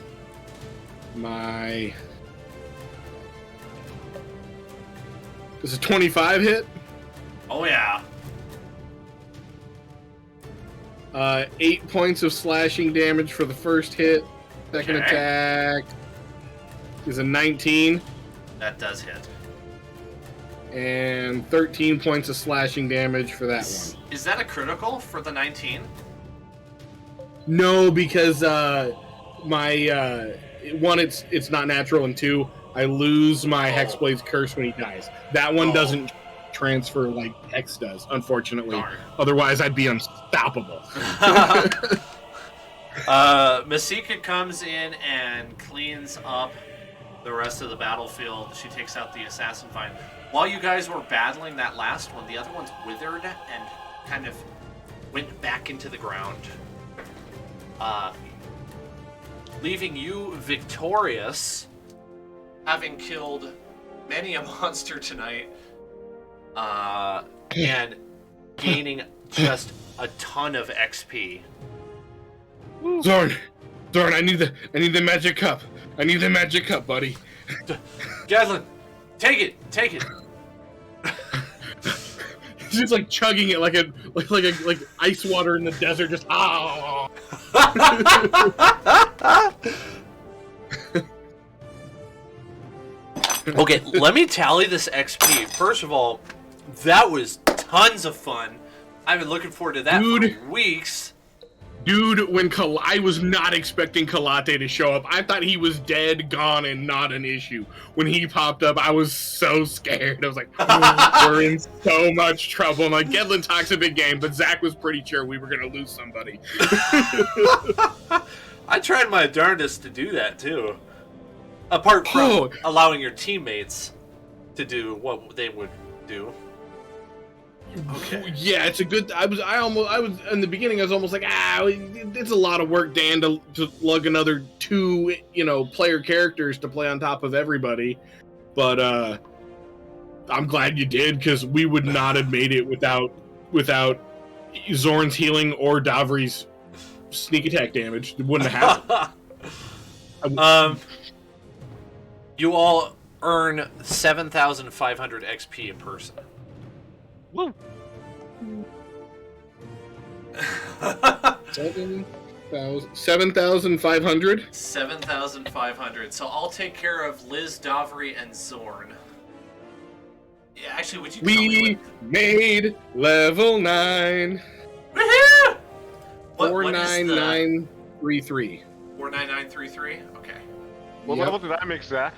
my... Is a 25 hit? Oh, yeah. 8 points of slashing damage for the first hit. Second attack is a 19. That does hit. And 13 points of slashing damage for that one. Is that a critical for the 19? No, because my one, it's not natural, and 2, I lose my Hexblade's curse when he dies. That one doesn't transfer like Hex does, unfortunately. Darn. Otherwise, I'd be unstoppable. Masika comes in and cleans up the rest of the battlefield. She takes out the Assassin Vine. While you guys were battling that last one, the other one's withered and kind of went back into the ground. Leaving you victorious, having killed many a monster tonight, and gaining just a ton of XP. Zorn, I need the magic cup. I need the magic cup, buddy. Gedlin, take it. He's just like chugging it like ice water in the desert. Just Okay, let me tally this XP. First of all, that was tons of fun. I've been looking forward to that for weeks. Dude, when I was not expecting Kolate to show up. I thought he was dead, gone, and not an issue. When he popped up, I was so scared. I was like, we're in so much trouble. I'm like, Gedlin talks a big game, but Zach was pretty sure we were going to lose somebody. I tried my darndest to do that, too. Apart from allowing your teammates to do what they would do. Okay. Yeah, it's a good. I was in the beginning. I was almost like, it's a lot of work, Dan, to lug another 2, player characters to play on top of everybody. But I'm glad you did, because we would not have made it without Zorn's healing or Davri's sneak attack damage. It wouldn't have happened. You all earn 7,500 XP in person. Woo! 7,500? 7,500. So I'll take care of Liz, Davri, and Zorn. Yeah, actually, would you tell me We made level 9. Woohoo! 49933. 49933? Okay. What level did I make, Zach?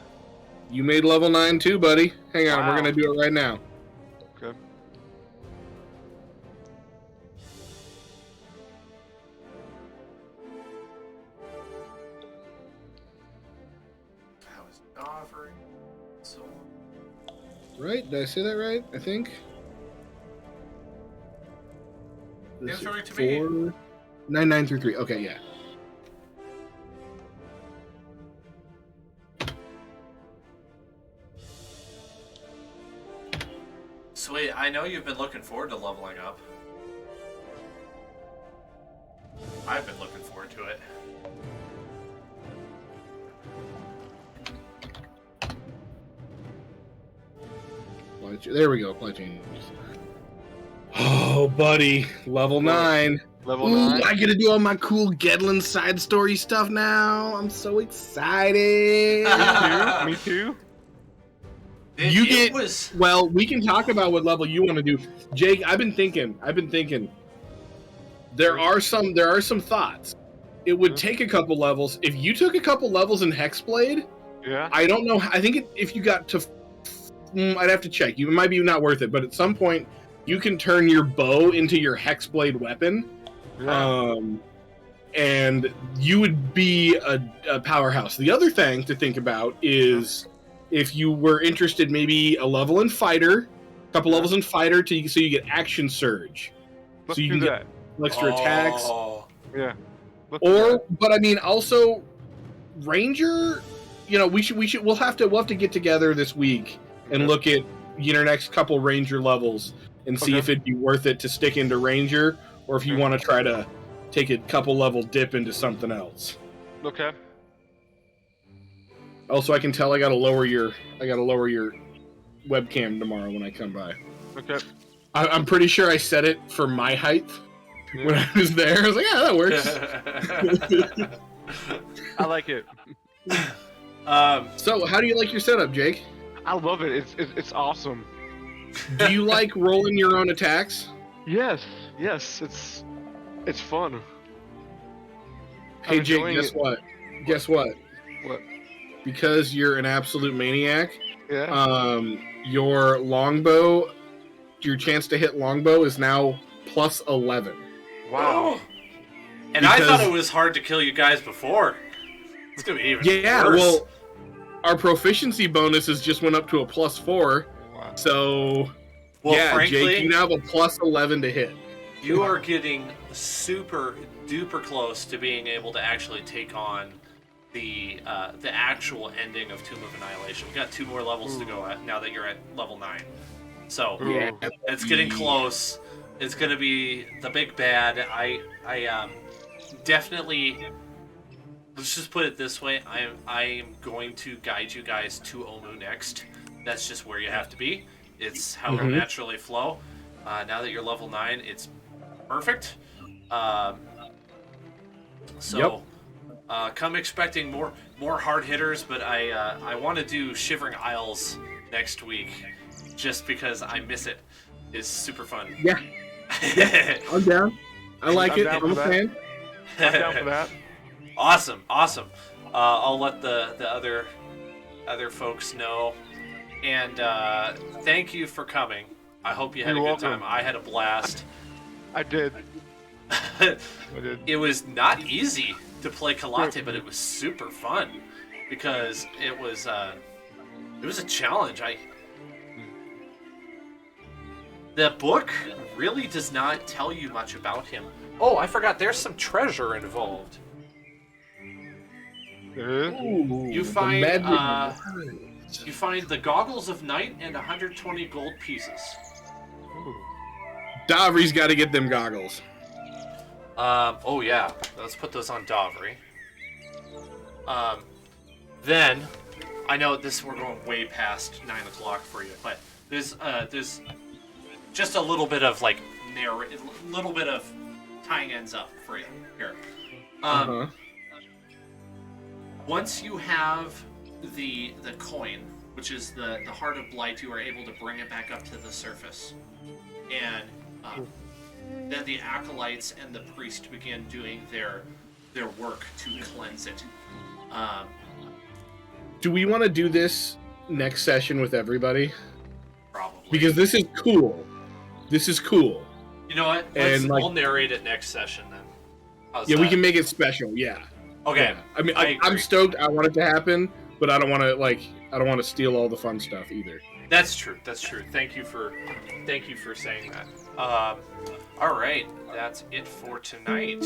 You made level 9 too, buddy. Hang on, we're gonna do it right now. Okay. How is Davri? Zorn. Right? Did I say that right? I think. Answer it to me. 49933. Okay, yeah. Sweet. I know you've been looking forward to leveling up. I've been looking forward to it. There we go. Apply changes. Oh, buddy. Level 9. Level Ooh, 9? I get to do all my cool Gedlin side story stuff now. I'm so excited. Me too. Well, we can talk about what level you want to do. Jake, I've been thinking. There are some thoughts. It would take a couple levels. If you took a couple levels in Hexblade, yeah. I don't know. I think if you got to, I'd have to check. It might be not worth it, but at some point, you can turn your bow into your Hexblade weapon. Yeah. And you would be a powerhouse. The other thing to think about is if you were interested, maybe a level in fighter, a couple levels in fighter, so you get action surge. Let's so you do can that. get extra attacks. Yeah. But I mean, also Ranger. We'll have to get together this week and look at your next couple Ranger levels and see if it'd be worth it to stick into Ranger, or if you want to try to take a couple level dip into something else. Okay. Also, I can tell I gotta lower your webcam tomorrow when I come by. Okay. I'm pretty sure I set it for my height when I was there. I was like, yeah, that works. I like it. So, how do you like your setup, Jake? I love it. It's awesome. Do you like rolling your own attacks? Yes. It's fun. Hey Jake, guess what? What? Because you're an absolute maniac. Yeah. Your longbow, your chance to hit longbow is now plus 11. Wow. And I thought it was hard to kill you guys before. It's gonna be even worse. Well, our proficiency bonuses just went up to a plus 4. Wow. So, frankly, Jake, you now have a plus 11 to hit. You are getting super duper close to being able to actually take on the actual ending of Tomb of Annihilation. We got 2 more levels to go at now that you're at level 9. So it's getting close. It's gonna be the big bad. I definitely. Let's just put it this way. I am going to guide you guys to Omu next. That's just where you have to be. It's how it'll naturally flow. Now that you're level 9, it's perfect. Come expecting more hard hitters, but I want to do Shivering Isles next week, just because I miss it. It's super fun. Yeah. I'm down. I like it. I'm a fan. I'm down for that. Awesome. I'll let the other folks know. And thank you for coming. I hope you had a good time. I had a blast. I did. It was not easy to play Kolate, but it was super fun because it was a challenge. The book really does not tell you much about him. Oh, I forgot. There's some treasure involved. Ooh, you find the goggles of night and 120 gold pieces. Davri's got to get them goggles. Oh yeah, let's put those on Davri. Then, I know we're going way past 9 o'clock for you, but there's just a little bit of little bit of tying ends up for you here. Once you have the coin, which is the Heart of Blight, you are able to bring it back up to the surface, and then the acolytes and the priest begin doing their work to cleanse it. Do we want to do this next session with everybody? Probably. Because this is cool. You know what? I'll narrate it next session then. How's that? We can make it special. Yeah. Okay. Yeah. I mean, I'm stoked. I want it to happen, but I don't want to steal all the fun stuff either. That's true. Thank you for saying that. All right, that's it for tonight.